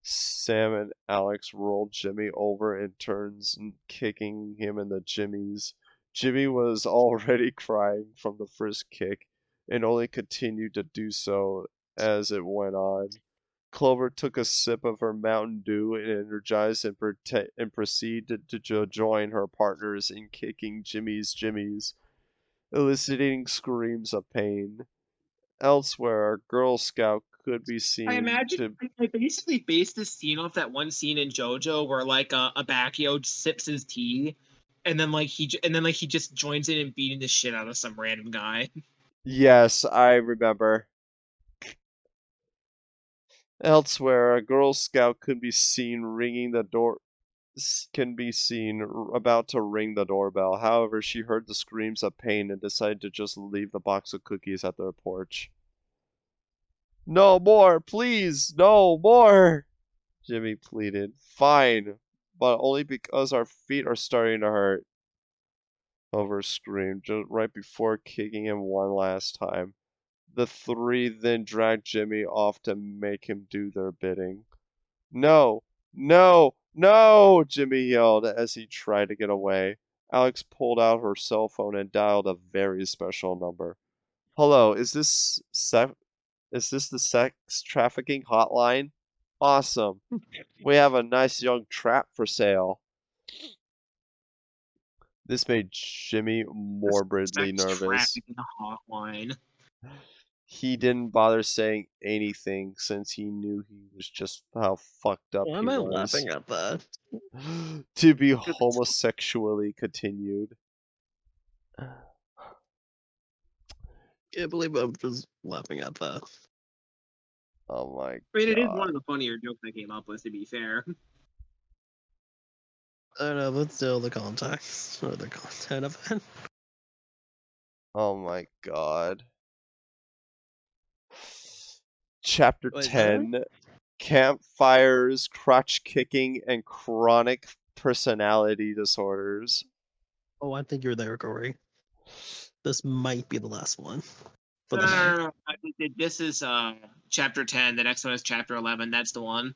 Sam and Alex rolled Jimmy over in turns, kicking him in the jimmies. Jimmy was already crying from the first kick, and only continued to do so as it went on. Clover took a sip of her Mountain Dew and energized and proceeded to join her partners in kicking Jimmy's jimmies, eliciting screams of pain. Elsewhere, a Girl Scout could be I seen imagine to I basically based this scene off that one scene in JoJo where like a Bacchio sips his tea, and then he just joins in and beating the shit out of some random guy. Yes, I remember. Elsewhere, a Girl Scout could be seen about to ring the doorbell. However, she heard the screams of pain and decided to just leave the box of cookies at their porch. No more, please, no more, Jimmy pleaded. Fine, but only because our feet are starting to hurt, Hover screamed just right before kicking him one last time. The three then dragged Jimmy off to make him do their bidding. No, no, no, Jimmy yelled as he tried to get away. Alex pulled out her cell phone and dialed a very special number. Hello, is this the sex trafficking hotline? Awesome. We have a nice young trap for sale. This made Jimmy morbidly Sex nervous. trafficking hotline. He didn't bother saying anything since he knew he was just how fucked up Why he am I was. laughing at that? To be homosexually continued. Can't believe I'm just laughing at that. Oh my I mean, it is one god. of the funnier jokes I came up with, to be fair. I don't know, but still the context or the content of it. Oh my god. Chapter Wait, is that right? 10, Campfires, Crotch Kicking, and Chronic Personality Disorders. Oh, I think you're there, Corey. This might be the last one for No, the no, night. no, no. This is chapter 10. The next one is chapter 11. That's the one.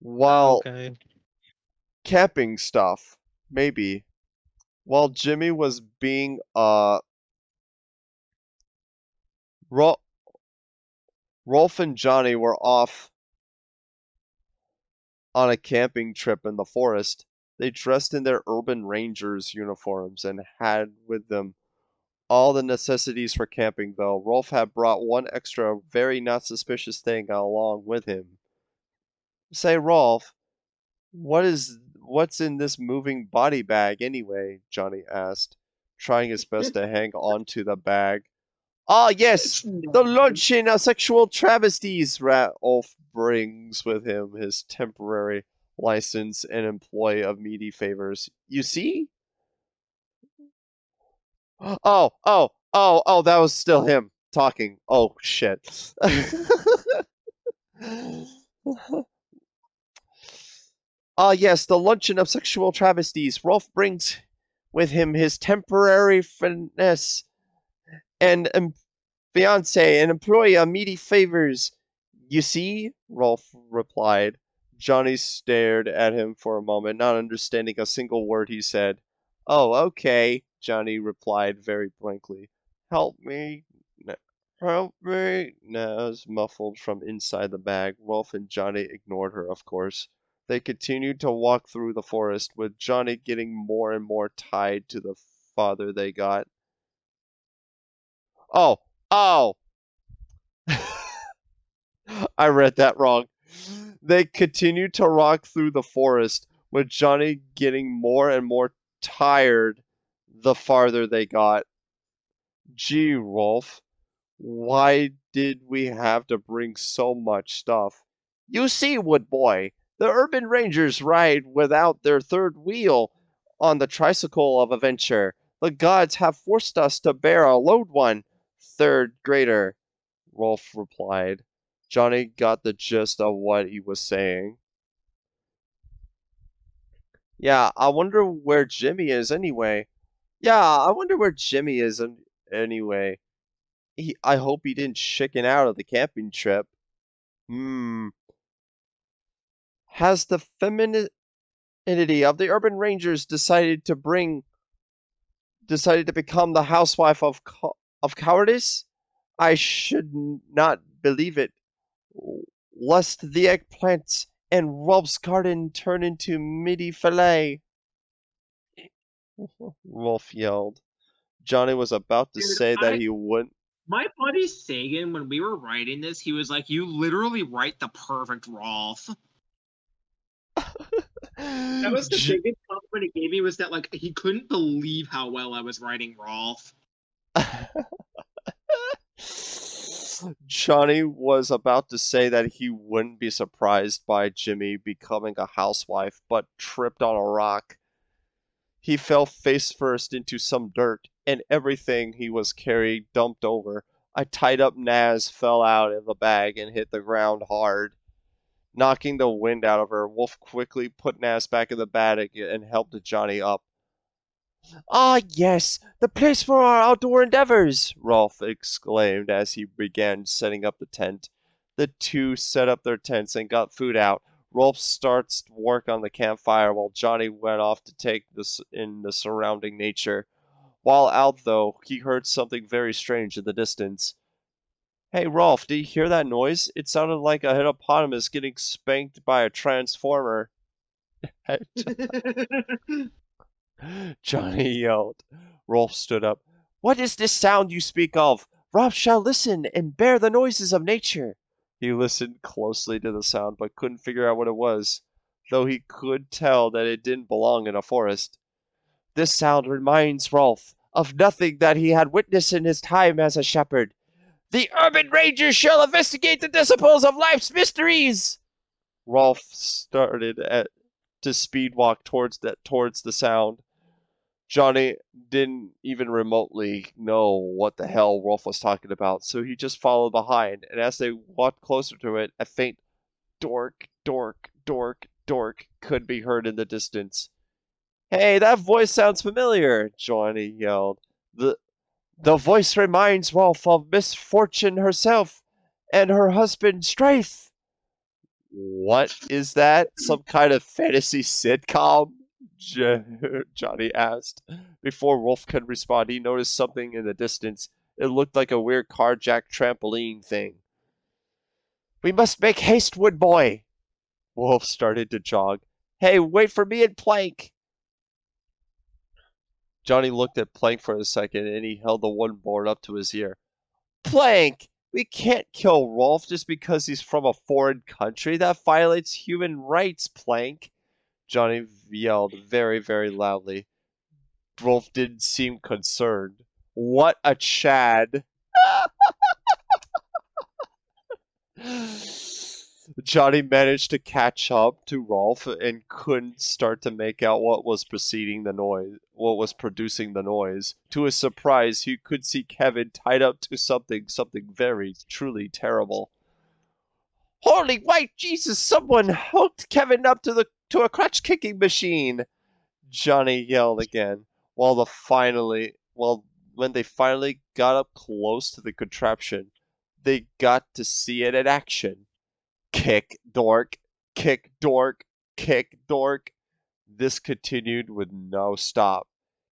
While Okay. camping stuff, maybe. While Jimmy was being Rolf and Johnny were off on a camping trip in the forest. They dressed in their urban rangers uniforms and had with them all the necessities for camping, though. Rolf had brought one extra, very not suspicious thing along with him. Say, Rolf, what's in this moving body bag anyway? Johnny asked, trying his best to hang on to the bag. Ah, yes, the luncheon of sexual travesties. Rolf brings with him his temporary license and employ of meaty favors. You see? Oh, that was still him talking. Oh, shit. Ah, yes, the luncheon of sexual travesties. Rolf brings with him his temporary finesse and fiance and employee of meaty favors. You see? Rolf replied. Johnny stared at him for a moment, not understanding a single word he said. Oh, okay, Johnny replied very blankly. Help me. Help me. Naz muffled from inside the bag. Rolf and Johnny ignored her, of course. They continued to walk through the forest, with Johnny getting more and more tied to the farther they got. Oh, oh! I read that wrong. They continued to rock through the forest, with Johnny getting more and more tired the farther they got. Gee, Rolf, why did we have to bring so much stuff? You see, Wood Boy, the urban rangers ride without their third wheel on the tricycle of adventure. The gods have forced us to bear a load one, third grader, Rolf replied. Johnny got the gist of what he was saying. Yeah, I wonder where Jimmy is anyway. Yeah, I wonder where Jimmy is anyway. I hope he didn't chicken out of the camping trip. Hmm. Has the femininity of the urban rangers decided to become the housewife of cowardice? I should not believe it, lest the eggplants and Rolf's garden turn into midi filet. Rolf yelled. Johnny was about to Dude, say that he wouldn't. my buddy Sagan, when we were writing this, he was like, "You literally write the perfect Rolf." That was the J- biggest compliment he gave me, was that like he couldn't believe how well I was writing Rolf. Johnny was about to say that he wouldn't be surprised by Jimmy becoming a housewife, but tripped on a rock. He fell face first into some dirt, and everything he was carrying dumped over. A tied up Naz fell out of the bag and hit the ground hard, knocking the wind out of her. Wolf quickly put Naz back in the bag and helped Johnny up. Ah, yes, the place for our outdoor endeavors! Rolf exclaimed as he began setting up the tent. The two set up their tents and got food out. Rolf starts work on the campfire while Johnny went off to take this in the surrounding nature. While out, though, he heard something very strange in the distance. Hey, Rolf, did you hear that noise? It sounded like a hippopotamus getting spanked by a transformer. Johnny yelled. Rolf stood up. What is this sound you speak of? Rolf shall listen and bear the noises of nature. He listened closely to the sound, but couldn't figure out what it was, though he could tell that it didn't belong in a forest. This sound reminds Rolf of nothing that he had witnessed in his time as a shepherd. The urban rangers shall investigate the disciples of life's mysteries! Rolf started to speed walk towards the sound. Johnny didn't even remotely know what the hell Rolf was talking about, so he just followed behind, and as they walked closer to it, a faint dork, dork, dork, dork could be heard in the distance. Hey, that voice sounds familiar, Johnny yelled. The voice reminds Rolf of Miss Fortune herself and her husband Strafe. What is that? Some kind of fantasy sitcom? Johnny asked. Before Rolf could respond, he noticed something in the distance. It looked like a weird carjack trampoline thing. We must make haste, Wood Boy! Wolf started to jog. Hey, wait for me and Plank! Johnny looked at Plank for a second, and he held the one board up to his ear. Plank! We can't kill Rolf just because he's from a foreign country. That violates human rights, Plank. Johnny yelled very, very loudly. Rolf didn't seem concerned. What a Chad. Johnny managed to catch up to Rolf and couldn't start to make out what was producing the noise. To his surprise, he could see Kevin tied up to something very, truly terrible. Holy white Jesus, someone hooked Kevin up to a crutch kicking machine, Johnny yelled again, when they finally got up close to the contraption, they got to see it in action. Kick, dork, kick, dork, kick, dork. This continued with no stop.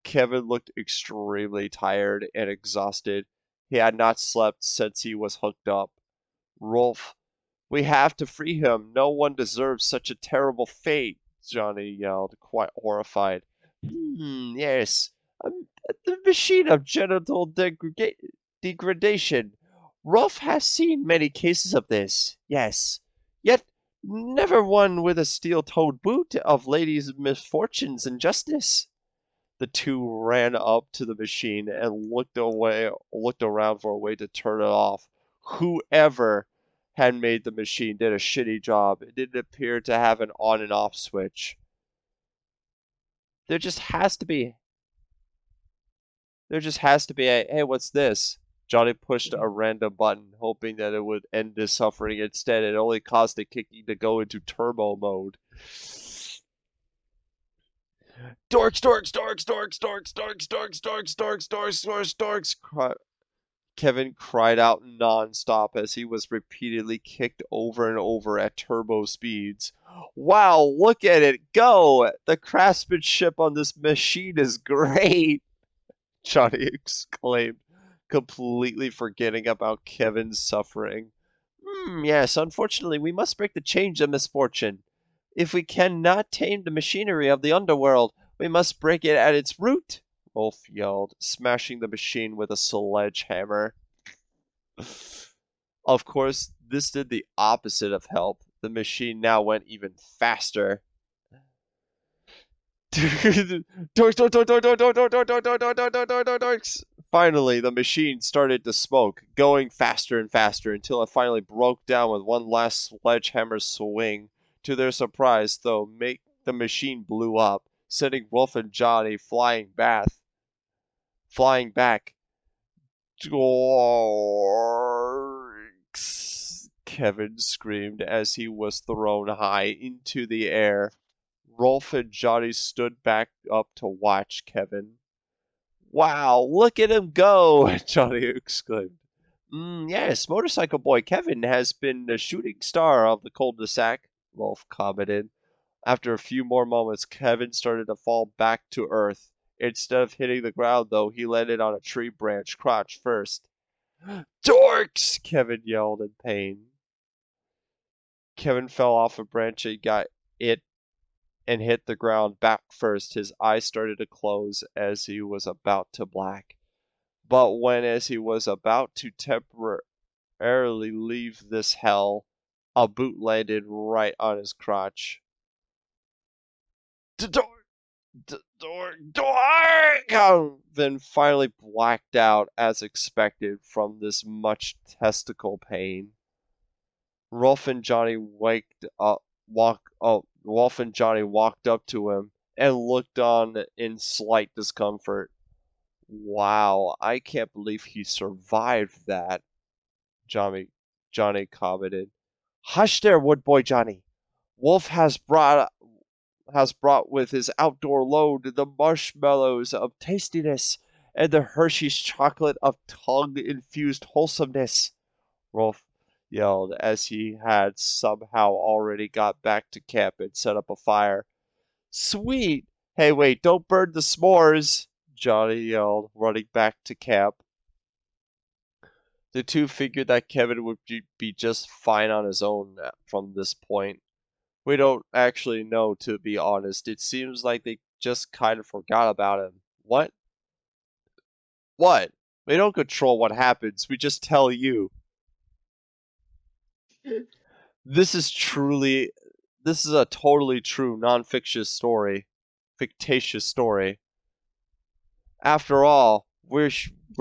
Kevin looked extremely tired and exhausted. He had not slept since he was hooked up. Rolf, we have to free him. No one deserves such a terrible fate, Johnny yelled, quite horrified. Yes, the machine of genital degradation. Rolf has seen many cases of this, yes. Yet never one with a steel-toed boot of ladies' misfortunes and justice. The two ran up to the machine and looked around for a way to turn it off. Whoever had made the machine did a shitty job. It didn't appear to have an on and off switch. There just has to be a, hey, what's this? Johnny pushed a random button, hoping that it would end his suffering. Instead, it only caused the kicking to go into turbo mode. Dorks, dorks, dorks, dorks, dorks, dorks, dorks, dorks, dorks, dorks, dorks, dorks. Kevin cried out non-stop as he was repeatedly kicked over and over at turbo speeds. Wow, look at it go! The craftsmanship on this machine is great! Johnny exclaimed, completely forgetting about Kevin's suffering. Yes, unfortunately, we must break the chains of misfortune. If we cannot tame the machinery of the underworld, we must break it at its root, Wolf yelled, smashing the machine with a sledgehammer. Of course, this did the opposite of help. The machine now went even faster. Finally, the machine started to smoke, going faster and faster until it finally broke down with one last sledgehammer swing. To their surprise, though, the machine blew up, sending Wolf and Johnny flying back. Dorks! Kevin screamed as he was thrown high into the air. Rolf and Johnny stood back up to watch Kevin. Wow, look at him go! Johnny exclaimed. Yes, Motorcycle Boy Kevin has been the shooting star of the cul-de-sac, Rolf commented. After a few more moments, Kevin started to fall back to earth. Instead of hitting the ground, though, he landed on a tree branch crotch first. Dorks! Kevin yelled in pain. Kevin fell off a branch and hit the ground back first. His eyes started to close as he was about to black. But as he was about to temporarily leave this hell, a boot landed right on his crotch. Then finally blacked out as expected from this much testicle pain. Rolf and Johnny walked up to him and looked on in slight discomfort. Wow, I can't believe he survived that, Johnny, Johnny commented. Hush there, wood boy Johnny. Wolf has brought with his outdoor load the marshmallows of tastiness and the Hershey's chocolate of tongue-infused wholesomeness, Rolf yelled as he had somehow already got back to camp and set up a fire. Sweet! Hey, wait, don't burn the s'mores, Johnny yelled, running back to camp. The two figured that Kevin would be just fine on his own from this point. We don't actually know, to be honest. It seems like they just kind of forgot about him. What? What? We don't control what happens. We just tell you. This is a totally true non-fictitious story. Fictitious story. After all, we're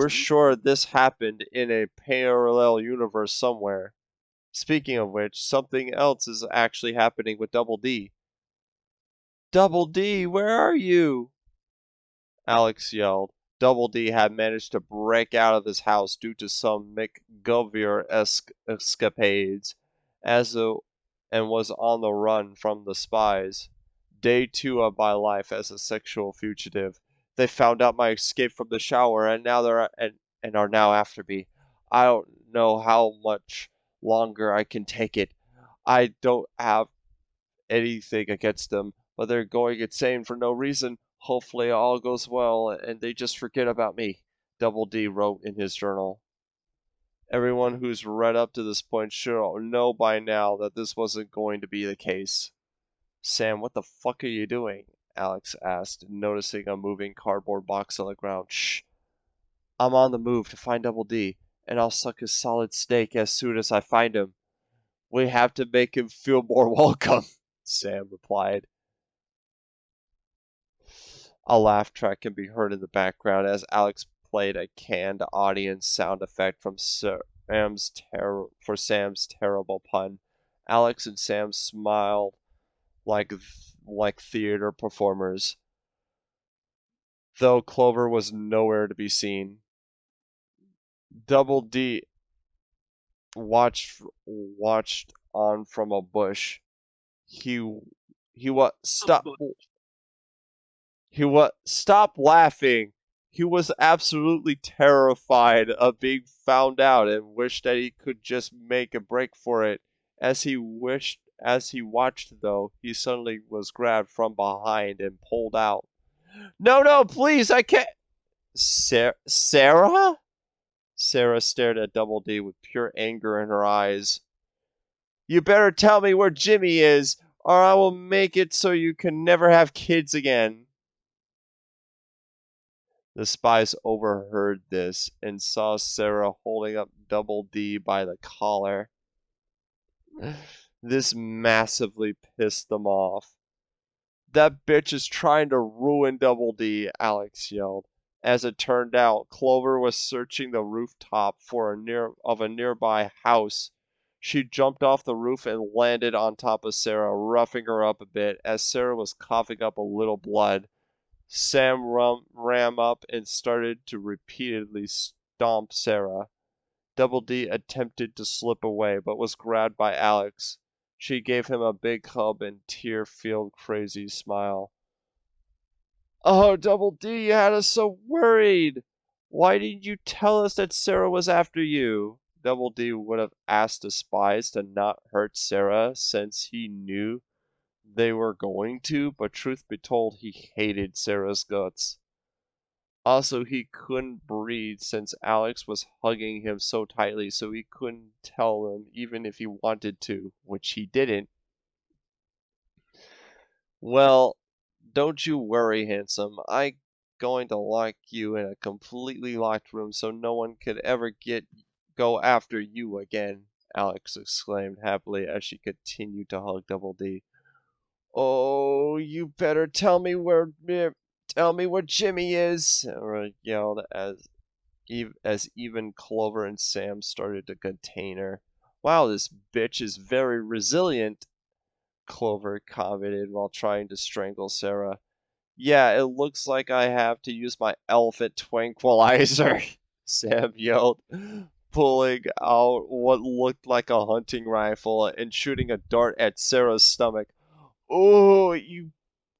sure this happened in a parallel universe somewhere. Speaking of which, something else is actually happening with Double D. Double D, where are you? Alex yelled. Double D had managed to break out of his house due to some McGovern-esque escapades, and was on the run from the spies. Day 2 of my life as a sexual fugitive. They found out my escape from the shower and are now after me. I don't know how much longer I can take it. I don't have anything against them, but they're going insane for no reason. Hopefully all goes well and they just forget about me, Double D wrote in his journal. Everyone who's read up to this point should know by now that this wasn't going to be the case. Sam, what the fuck are you doing? Alex asked, noticing a moving cardboard box on the ground. Shh. I'm on the move to find Double D, and I'll suck his solid steak as soon as I find him. We have to make him feel more welcome, Sam replied. A laugh track can be heard in the background as Alex played a canned audience sound effect from Sam's terrible pun. Alex and Sam smiled like theater performers, though Clover was nowhere to be seen. Double D watched on from a bush. He what stop laughing. He was absolutely terrified of being found out and wished that he could just make a break for it. As he watched though, he suddenly was grabbed from behind and pulled out. No, please, I can't. Sarah? Sarah stared at Double D with pure anger in her eyes. You better tell me where Jimmy is, or I will make it so you can never have kids again. The spies overheard this and saw Sarah holding up Double D by the collar. This massively pissed them off. That bitch is trying to ruin Double D, Alex yelled. As it turned out, Clover was searching the rooftop of a nearby house. She jumped off the roof and landed on top of Sarah, roughing her up a bit as Sarah was coughing up a little blood. Sam ran up and started to repeatedly stomp Sarah. Double D attempted to slip away, but was grabbed by Alex. She gave him a big hug and tear-filled crazy smile. Oh, Double D, you had us so worried. Why didn't you tell us that Sarah was after you? Double D would have asked the spies to not hurt Sarah since he knew they were going to, but truth be told, he hated Sarah's guts. Also, he couldn't breathe since Alex was hugging him so tightly, so he couldn't tell them even if he wanted to, which he didn't. Well, don't you worry, handsome. I'm going to lock you in a completely locked room so no one could ever go after you again, Alex exclaimed happily as she continued to hug Double D. Oh, you better tell me where Jimmy is, Sarah yelled as even Clover and Sam started to contain her. Wow, this bitch is very resilient, Clover commented while trying to strangle Sarah. Yeah, it looks like I have to use my elephant tranquilizer, Sam yelled, pulling out what looked like a hunting rifle and shooting a dart at Sarah's stomach. Oh, you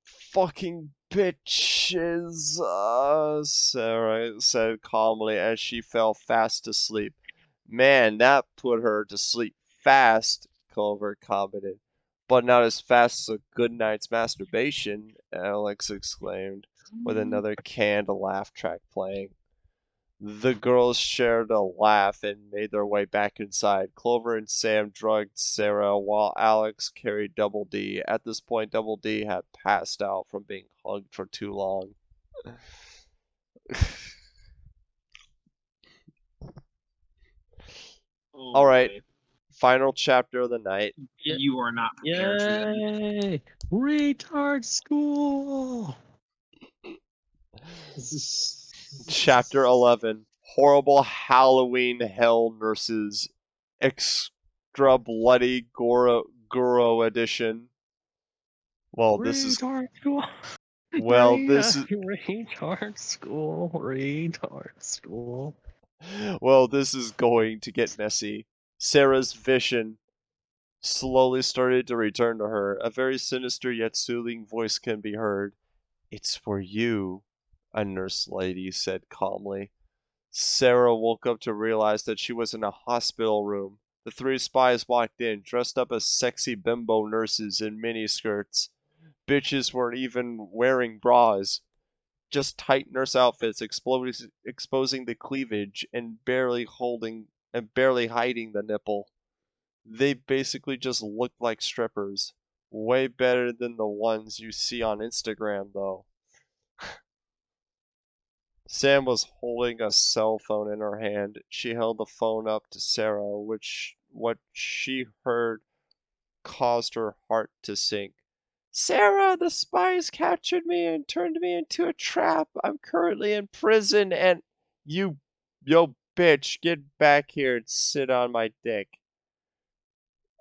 fucking bitches, Sarah said calmly as she fell fast asleep. Man, that put her to sleep fast, Culver commented. But not as fast as a good night's masturbation, Alex exclaimed, with another canned laugh track playing. The girls shared a laugh and made their way back inside. Clover and Sam drugged Sarah while Alex carried Double D. At this point, Double D had passed out from being hugged for too long. Oh All right, boy. final chapter of the night. You are not prepared for this. Yay! Retard school. Chapter 11. Horrible Halloween Hell Nurses. Extra Bloody Goro Edition. Well, this is Retard school. Retard school. Retard school. well, this is going to get messy. Sarah's vision slowly started to return to her. A very sinister yet soothing voice can be heard. It's for you, a nurse lady said calmly. Sarah woke up to realize that she was in a hospital room. The three spies walked in, dressed up as sexy bimbo nurses in miniskirts. Bitches weren't even wearing bras, just tight nurse outfits exposing the cleavage and barely hiding the nipple. They basically just looked like strippers. Way better than the ones you see on Instagram, though. Sam was holding a cell phone in her hand. She held the phone up to Sarah, which what she heard caused her heart to sink. Sarah, the spies captured me and turned me into a trap. I'm currently in prison and yo bitch, get back here and sit on my dick.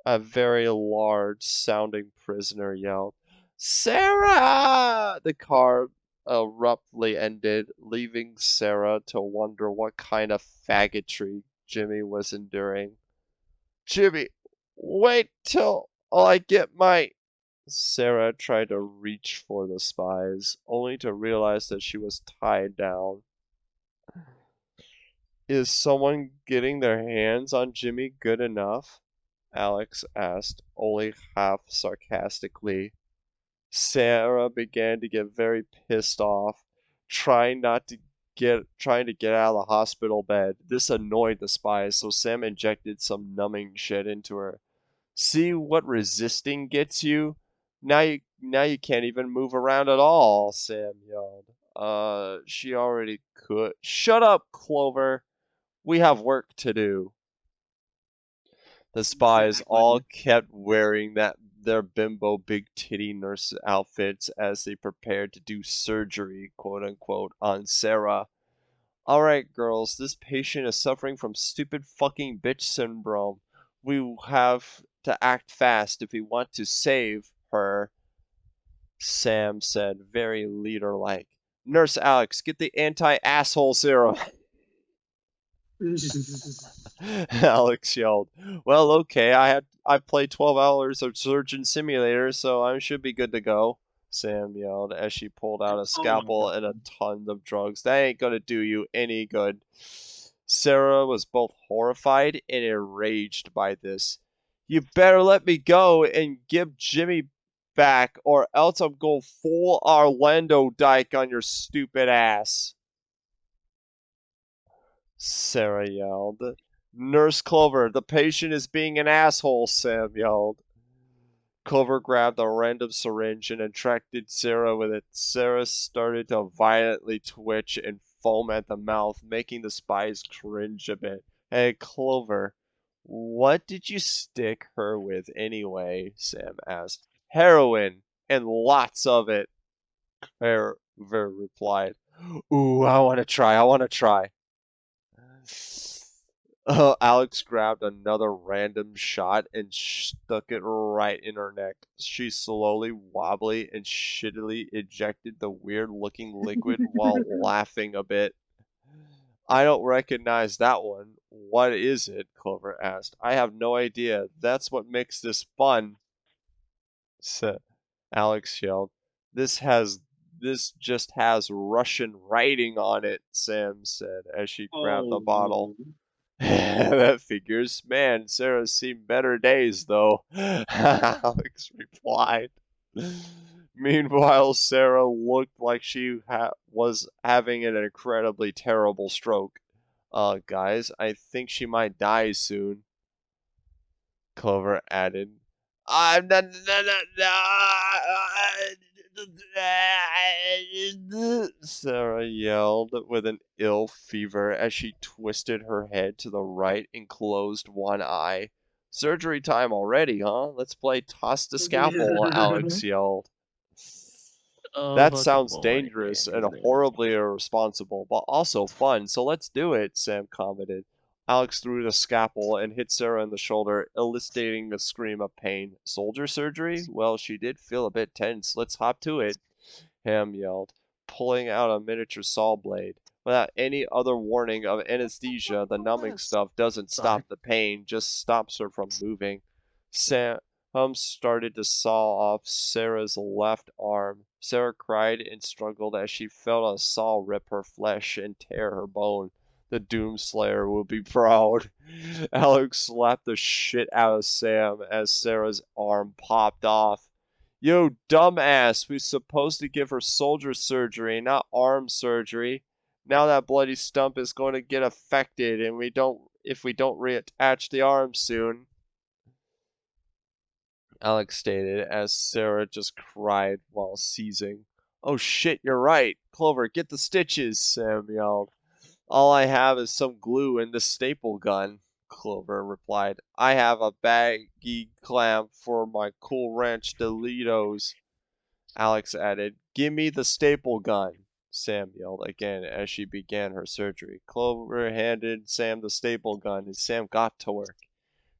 A very large sounding prisoner yelled. Sarah! The car abruptly ended, leaving Sarah to wonder what kind of faggotry Jimmy was enduring. Jimmy, wait till I get my... Sarah tried to reach for the spies, only to realize that she was tied down. Is someone getting their hands on Jimmy good enough? Alex asked, only half sarcastically. Sarah began to get very pissed off, trying to get out of the hospital bed. This annoyed the spies, so Sam injected some numbing shit into her. See what resisting gets you? Now you can't even move around at all, Sam yelled. She already could. Shut up, Clover. We have work to do. The spies all Exactly. kept wearing their bimbo big titty nurse outfits as they prepared to do surgery, quote unquote, on Sarah. Alright, girls, this patient is suffering from stupid fucking bitch syndrome. We have to act fast if we want to save her, Sam said, very leader-like. Nurse Alex, get the anti-asshole serum. Alex yelled. Well, okay, I've played 12 hours of Surgeon Simulator, so I should be good to go. Sam yelled as she pulled out a Oh my scalpel and a god. ton of drugs. That ain't gonna do you any good. Sarah was both horrified and enraged by this. You better let me go and give Jimmy back, or else I'm going full Orlando Dyke on your stupid ass. Sarah yelled. Nurse Clover, the patient is being an asshole, Sam yelled. Clover grabbed a random syringe and injected Sarah with it. Sarah started to violently twitch and foam at the mouth, making the spies cringe a bit. Hey, Clover, what did you stick her with anyway? Sam asked. Heroin, and lots of it, Ver replied. Ooh, I want to try. Alex grabbed another random shot and stuck it right in her neck. She slowly, wobbly, and shittily ejected the weird-looking liquid while laughing a bit. I don't recognize that one. What is it? Clover asked. I have no idea. That's what makes this fun, said Alex yelled. This just has Russian writing on it, Sam said as she grabbed the bottle. Oh. That figures. Man, Sarah's seen better days, though, Alex replied. Meanwhile, Sarah looked like she was having an incredibly terrible stroke. Guys, I think she might die soon, Clover added. I'm not, Sarah yelled with an ill fever as she twisted her head to the right and closed one eye. Surgery time already, huh? Let's play toss the scalpel, Alex yelled. That Oh, good sounds boy. dangerous and horribly irresponsible, but also fun, so let's do it, Sam commented. Alex threw the scalpel and hit Sarah in the shoulder, eliciting a scream of pain. Soldier surgery? Well, she did feel a bit tense. Let's hop to it, Ham yelled, pulling out a miniature saw blade. Without any other warning of anesthesia, the numbing stuff doesn't Sorry. stop the pain, just stops her from moving. Sam started to saw off Sarah's left arm. Sarah cried and struggled as she felt a saw rip her flesh and tear her bone. The Doomslayer will be proud. Alex slapped the shit out of Sam as Sarah's arm popped off. Yo, dumbass, we're supposed to give her soldier surgery, not arm surgery. Now that bloody stump is going to get affected and if we don't reattach the arm soon. Alex stated as Sarah just cried while seizing. Oh shit, you're right. Clover, get the stitches, Sam yelled. All I have is some glue and the staple gun, Clover replied. I have a baggy clamp for my Cool Ranch Doritos, Alex added. Give me the staple gun, Sam yelled again as she began her surgery. Clover handed Sam the staple gun and Sam got to work.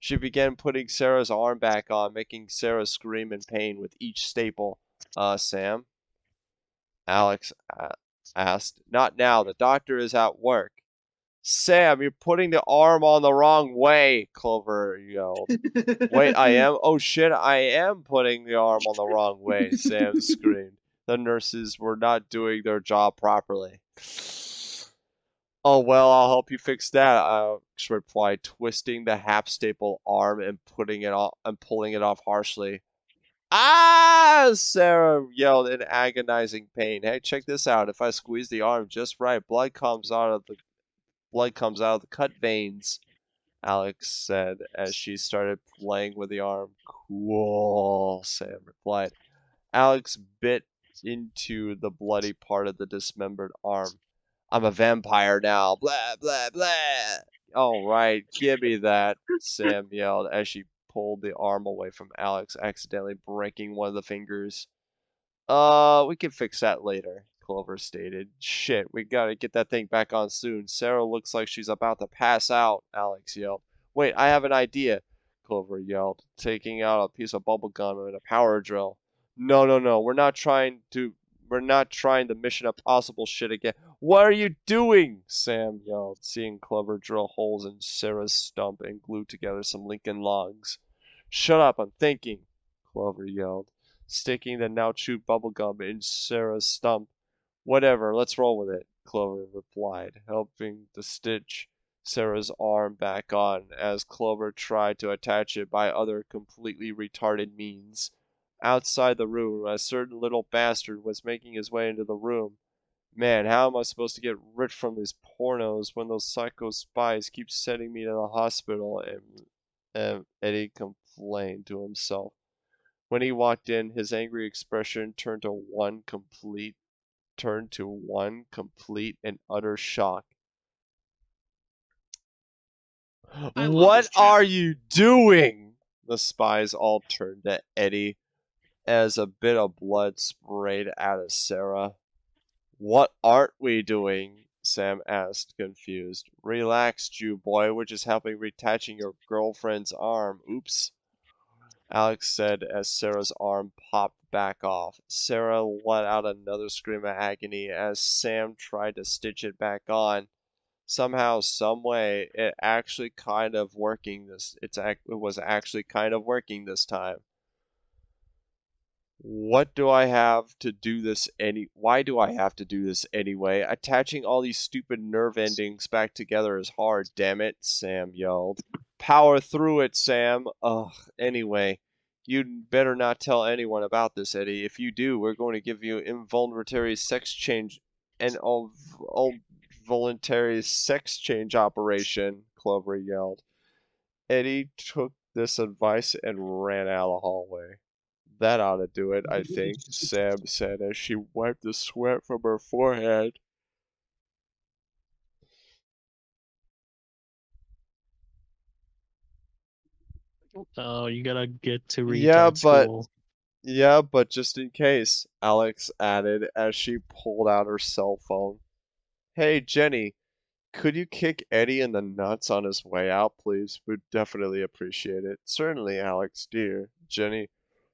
She began putting Sarah's arm back on, making Sarah scream in pain with each staple. Sam? Alex asked. Not now. The doctor is at work. Sam, you're putting the arm on the wrong way, Clover yelled. Wait, I am? Oh shit, I am putting the arm on the wrong way, Sam screamed. The nurses were not doing their job properly. Oh well, I'll help you fix that, Alex replied, twisting the half staple arm and pulling it off harshly. Ah! Sarah yelled in agonizing pain. Hey, check this out. If I squeeze the arm just right, blood comes out of the cut veins, Alex said as she started playing with the arm. Cool, Sam replied. Alex bit into the bloody part of the dismembered arm. I'm a vampire now. Blah, blah, blah. All right, give me that, Sam yelled as she pulled the arm away from Alex, accidentally breaking one of the fingers. We can fix that later, Clover stated. Shit, we gotta get that thing back on soon. Sarah looks like she's about to pass out, Alex yelled. Wait, I have an idea, Clover yelled, taking out a piece of bubble gum and a power drill. No, no, no, we're not trying the Mission Impossible shit again. What are you doing? Sam yelled, seeing Clover drill holes in Sarah's stump and glue together some Lincoln logs. Shut up, I'm thinking, Clover yelled, sticking the now chewed bubblegum in Sarah's stump. Whatever, let's roll with it, Clover replied, helping to stitch Sarah's arm back on as Clover tried to attach it by other completely retarded means. Outside the room, a certain little bastard was making his way into the room. Man, how am I supposed to get rich from these pornos when those psycho spies keep sending me to the hospital? And Eddie complained to himself. When he walked in, his angry expression turned to one complete and utter shock. I love this What are chapter. you doing? The spies all turned to Eddie as a bit of blood sprayed out of Sarah. What aren't we doing? Sam asked, confused. Relax, Jew boy. We're just helping retaching your girlfriend's arm. Oops, Alex said as Sarah's arm popped back off. Sarah let out another scream of agony as Sam tried to stitch it back on. Somehow, some way, it was actually kind of working this time. Why do I have to do this anyway? Attaching all these stupid nerve endings back together is hard, damn it, Sam yelled. Power through it, Sam. Ugh, anyway, you'd better not tell anyone about this, Eddie. If you do, we're going to give you involuntary sex change and all voluntary sex change operation, Clover yelled. Eddie took this advice and ran out of the hallway. That ought to do it, I think, Sam said as she wiped the sweat from her forehead. Oh, you gotta get to Yeah, retard but school. yeah, but just in case, Alex added as she pulled out her cell phone. Hey, Jenny, could you kick Eddie in the nuts on his way out, please? We'd definitely appreciate it. Certainly, Alex, dear. Jenny,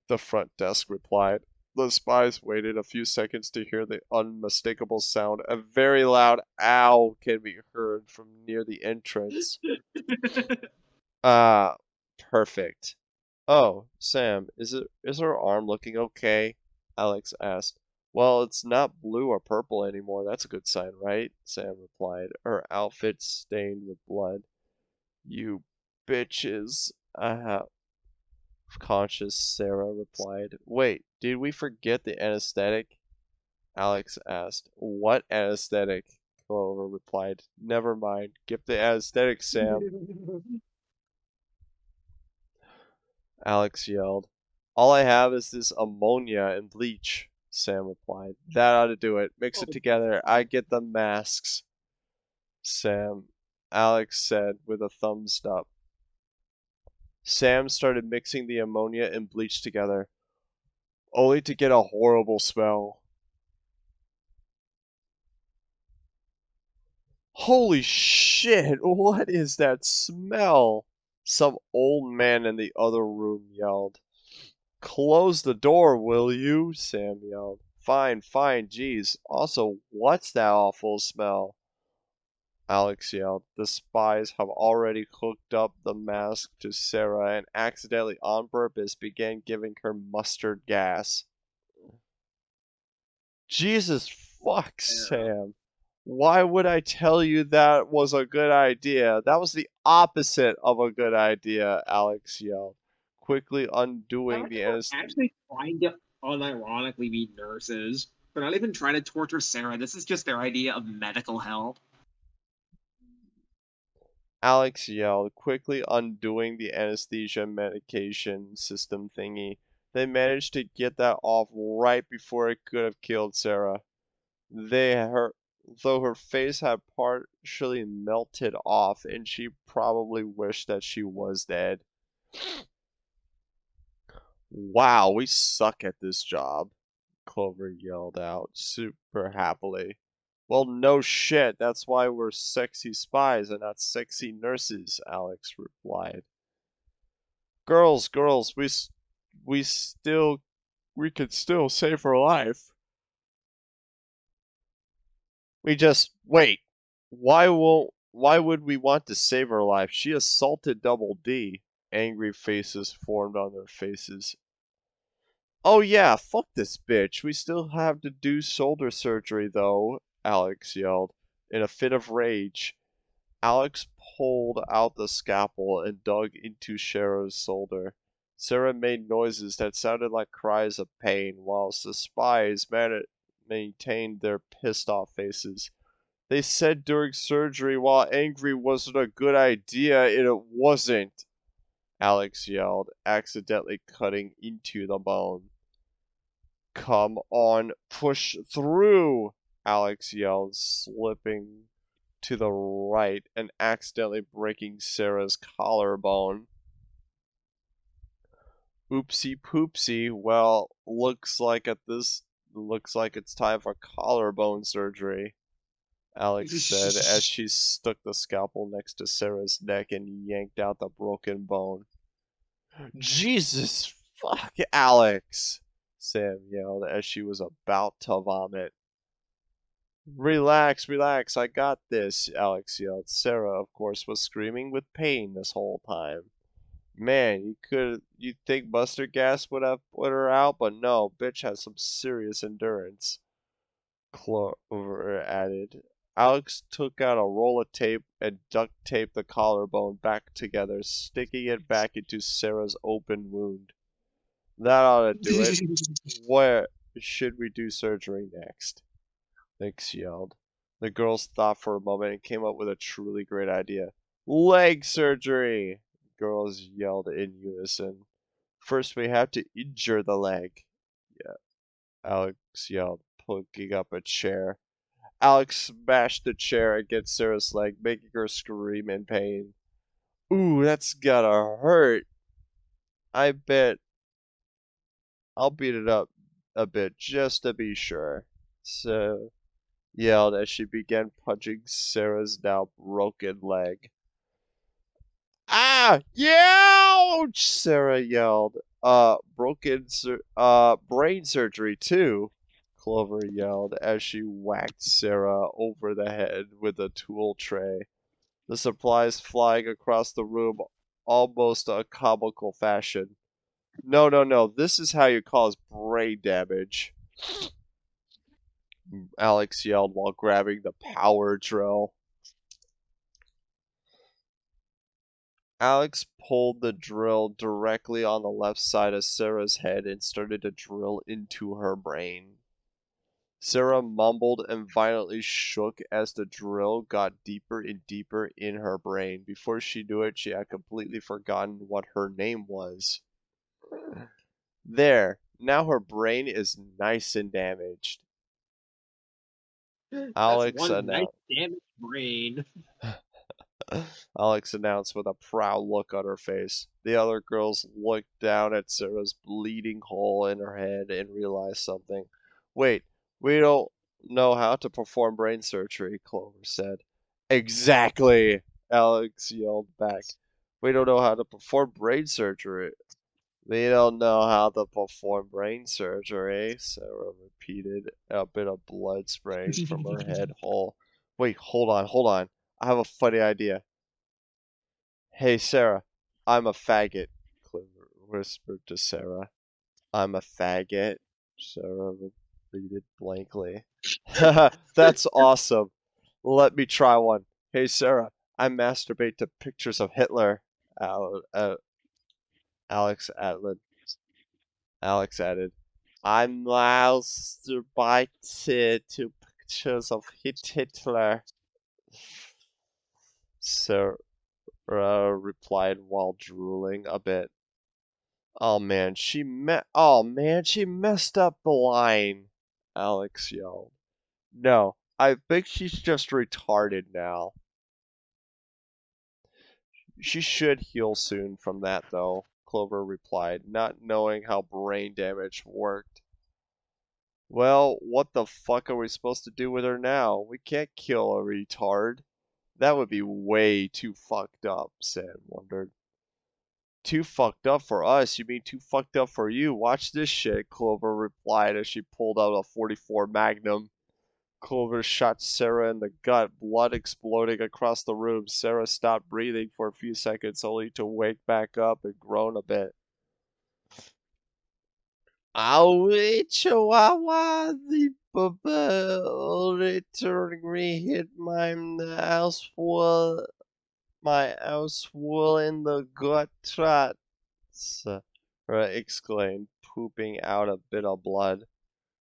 the front desk replied. The spies waited a few seconds to hear the unmistakable sound. A very loud ow can be heard from near the entrance. Ah, perfect. Oh, Sam, is her arm looking okay? Alex asked. Well, it's not blue or purple anymore. That's a good sign, right? Sam replied, her outfit stained with blood. You bitches, conscious Sarah replied. Wait, did we forget the anesthetic? Alex asked. What anesthetic? Clover replied. Never mind. Get the anesthetic, Sam. Alex yelled. All I have is this ammonia and bleach, Sam replied. That ought to do it. Mix it together. I get the masks, Sam. Alex said with a thumbs up. Sam started mixing the ammonia and bleach together, only to get a horrible smell. Holy shit, what is that smell? Some old man in the other room yelled. Close the door, will you? Sam yelled. Fine, fine, geez. Also, what's that awful smell? Alex yelled. The spies have already hooked up the mask to Sarah and accidentally on purpose began giving her mustard gas. Jesus fuck, Sam. Why would I tell you that was a good idea? That was the opposite of a good idea, Alex yelled, quickly I undoing like the how we're anesthesia. actually trying to unironically be nurses. They're not even trying to torture Sarah. This is just their idea of medical help. Alex yelled, quickly undoing the anesthesia medication system thingy. They managed to get that off right before it could have killed Sarah. Though her face had partially melted off, and she probably wished that she was dead. Wow, we suck at this job, Clover yelled out, super happily. Well, no shit, that's why we're sexy spies and not sexy nurses, Alex replied. Girls, we could still save her life. Wait. Why would we want to save her life? She assaulted Double D. Angry faces formed on their faces. Oh yeah, fuck this bitch. We still have to do shoulder surgery though, Alex yelled. In a fit of rage, Alex pulled out the scalpel and dug into Sarah's shoulder. Sarah made noises that sounded like cries of pain, whilst the spies maintained their pissed off faces. They said during surgery while angry wasn't a good idea, and it wasn't, Alex yelled, accidentally cutting into the bone. Come on, push through, Alex yelled, slipping to the right and accidentally breaking Sarah's collarbone. Oopsie poopsie. Well, looks like it's time for collarbone surgery. Alex said as she stuck the scalpel next to Sarah's neck and yanked out the broken bone. Jesus fuck, Alex! Sam yelled as she was about to vomit. Relax, relax, I got this, Alex yelled. Sarah, of course, was screaming with pain this whole time. Man, you'd think mustard gas would have put her out, but no, bitch has some serious endurance. Clover added. Alex took out a roll of tape and duct taped the collarbone back together, sticking it back into Sarah's open wound. That ought to do it. Where should we do surgery next? Nix yelled. The girls thought for a moment and came up with a truly great idea. Leg surgery! Girls yelled in unison. First we have to injure the leg. Yeah, Alex yelled, picking up a chair. Alex smashed the chair against Sarah's leg, making her scream in pain. Ooh, that's gotta hurt. I bet I'll beat it up a bit just to be sure. So yelled as she began punching Sarah's now broken leg. Ah! Ouch! Sarah yelled. Brain surgery too, Clover yelled as she whacked Sarah over the head with a tool tray. The supplies flying across the room almost a comical fashion. No, no, no, this is how you cause brain damage, Alex yelled while grabbing the power drill. Alex pulled the drill directly on the left side of Sarah's head and started to drill into her brain. Sarah mumbled and violently shook as the drill got deeper and deeper in her brain. Before she knew it, she had completely forgotten what her name was. There, now her brain is nice and damaged. That's Alex one nice announced. damaged brain. Alex announced with a proud look on her face. The other girls looked down at Sarah's bleeding hole in her head and realized something. Wait, we don't know how to perform brain surgery, Clover said. Exactly, Alex yelled back. We don't know how to perform brain surgery. We don't know how to perform brain surgery, Sarah repeated, a bit of blood spraying from her head hole. Wait, hold on. I have a funny idea. Hey, Sarah, I'm a faggot, Clover whispered to Sarah. I'm a faggot, Sarah repeated blankly. That's awesome. Let me try one. Hey, Sarah, I masturbate to pictures of Hitler, Alex added. Alex added. I masturbate to pictures of Hitler, Sarah replied while drooling a bit. Oh man, she messed up the line, Alex yelled. No, I think she's just retarded now. She should heal soon from that though, Clover replied, not knowing how brain damage worked. Well, what the fuck are we supposed to do with her now? We can't kill a retard. That would be way too fucked up, Sam wondered. Too fucked up for us? You mean too fucked up for you? Watch this shit, Clover replied as she pulled out a .44 Magnum. Clover shot Sarah in the gut, blood exploding across the room. Sarah stopped breathing for a few seconds, only to wake back up and groan a bit. Owie, Chihuahua, the returning me hit my house wall in the gut trot, Sarah exclaimed, pooping out a bit of blood.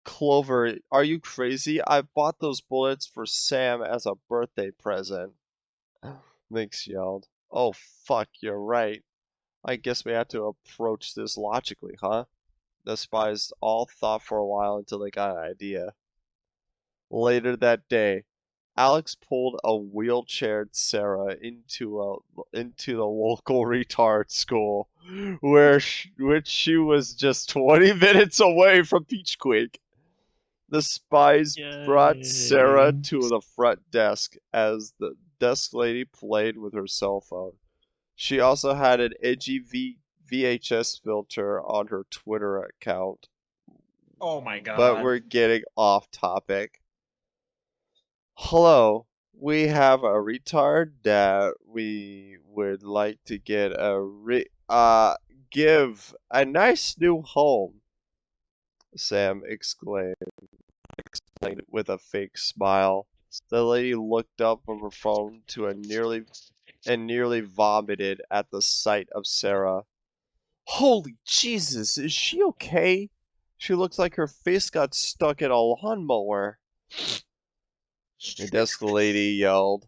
Clover, are you crazy? I bought those bullets for Sam as a birthday present, Mix yelled. Oh fuck, you're right. I guess we have to approach this logically, huh? The spies all thought for a while until they got an idea. Later that day, Alex pulled a wheelchaired Sarah into the local retard school, which she was just 20 minutes away from Peach Quake. The spies brought Sarah Yay. to the front desk as the desk lady played with her cell phone. She also had an edgy VHS filter on her Twitter account. Oh my But god. we're getting off topic. Hello, we have a retard that we would like to get give a nice new home, Sam exclaimed with a fake smile. The lady looked up from her phone to a nearly vomited at the sight of Sarah. Holy Jesus, is she okay? She looks like her face got stuck in a lawnmower. The desk lady yelled.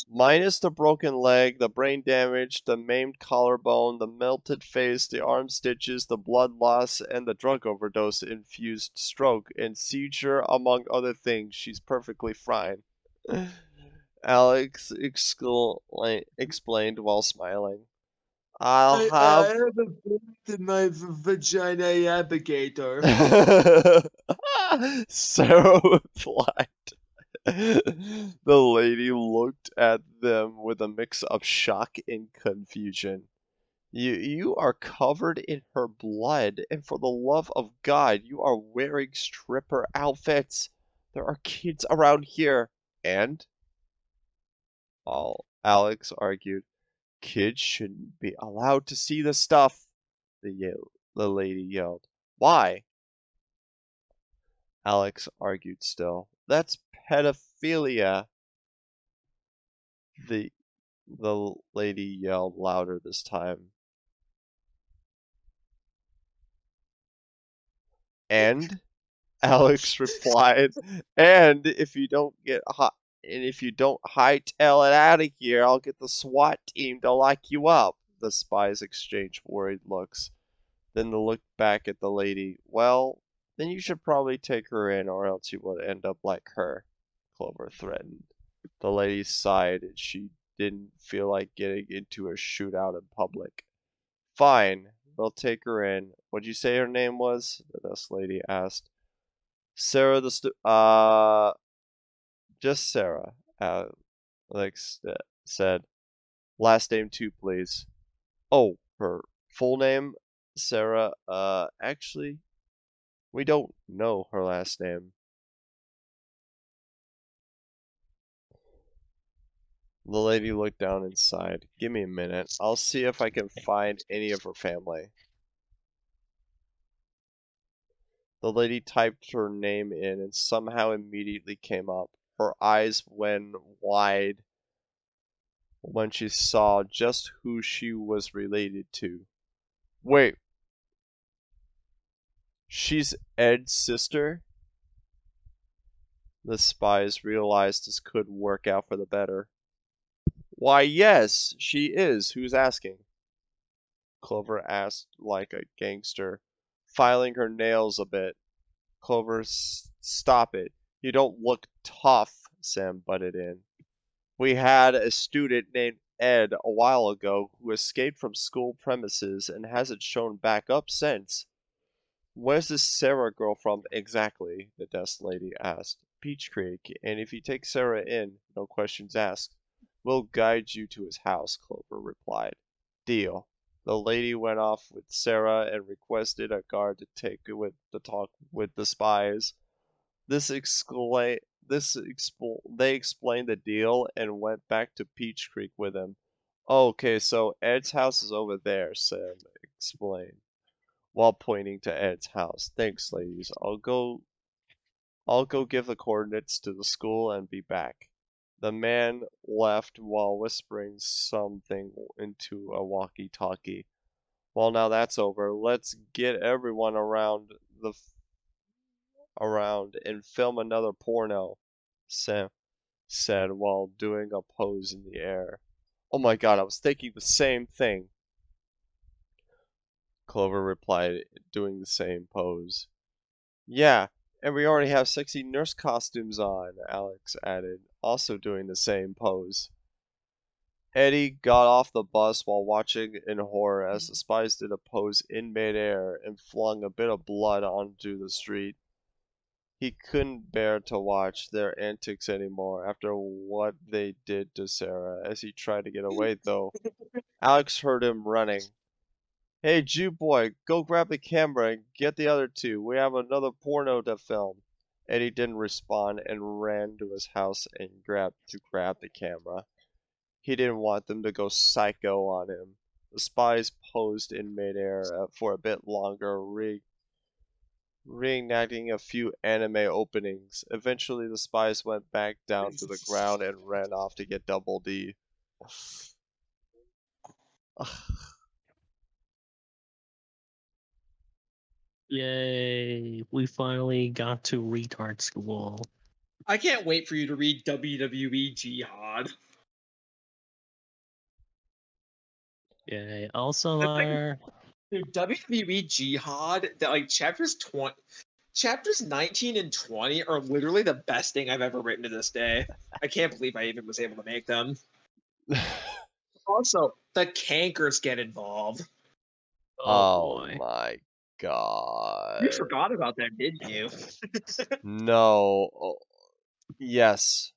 Minus the broken leg, the brain damage, the maimed collarbone, the melted face, the arm stitches, the blood loss, and the drug overdose infused stroke and seizure, among other things, she's perfectly fine. Alex explained while smiling. I'll I have. have a bullet in my vagina, Abigator. Sarah replied. The lady looked at them with a mix of shock and confusion. You are covered in her blood, and for the love of God, you are wearing stripper outfits. There are kids around here. And? Alex argued. Kids shouldn't be allowed to see the stuff, the lady yelled. Why? Alex argued still. That's pedophilia. The the lady yelled louder this time. And Alex replied, and if you don't hightail it out of here, I'll get the SWAT team to lock you up. The spies exchanged worried looks. Then they looked back at the lady. Well, then you should probably take her in, or else you will end up like her, Clover threatened. The lady sighed, and she didn't feel like getting into a shootout in public. Fine, they'll take her in. What'd you say her name was? The desk lady asked. Sarah just Sarah, Alex said. Last name too, please. Oh, her full name? Sarah, actually, we don't know her last name. The lady looked down and sighed. Give me a minute. I'll see if I can find any of her family. The lady typed her name in and somehow immediately came up. Her eyes went wide when she saw just who she was related to. Wait, she's Ed's sister? The spies realized this could work out for the better. Why, yes, she is. Who's asking? Clover asked like a gangster, filing her nails a bit. Clover, stop it. You don't look tough, Sam butted in. We had a student named Ed a while ago who escaped from school premises and hasn't shown back up since. Where's this Sarah girl from exactly? The desk lady asked. Peach Creek, and if you take Sarah in, no questions asked. We'll guide you to his house, Clover replied. Deal. The lady went off with Sarah and requested a guard to talk with the spies. They explained the deal and went back to Peach Creek with him. Okay, so Ed's house is over there, Sam explained, while pointing to Ed's house. Thanks, ladies. I'll go give the coordinates to the school and be back. The man left while whispering something into a walkie-talkie. Well, now that's over. Let's get everyone around and film another porno, Sam said while doing a pose in the air. Oh my god, I was thinking the same thing, Clover replied, doing the same pose. Yeah, and we already have sexy nurse costumes on, Alex added, also doing the same pose. Eddie got off the bus while watching in horror as the spies did a pose in midair and flung a bit of blood onto the street. He couldn't bear to watch their antics anymore after what they did to Sarah. As he tried to get away, though, Alex heard him running. Hey, Jew boy, go grab the camera and get the other two. We have another porno to film. Eddie didn't respond and ran to his house and grab the camera. He didn't want them to go psycho on him. The spies posed in midair for a bit longer, reenacting a few anime openings. Eventually, the spies went back down to the ground and ran off to get Double D. Yay! We finally got to retard school. I can't wait for you to read WWE Jihad. Yay! Also, That's like- there. Dude, WWE Jihad, that like chapters 19 and 20 are literally the best thing I've ever written to this day. I can't believe I even was able to make them. Also, the cankers get involved. Oh Boy. my god. You forgot about that, didn't you? No. Oh, yes.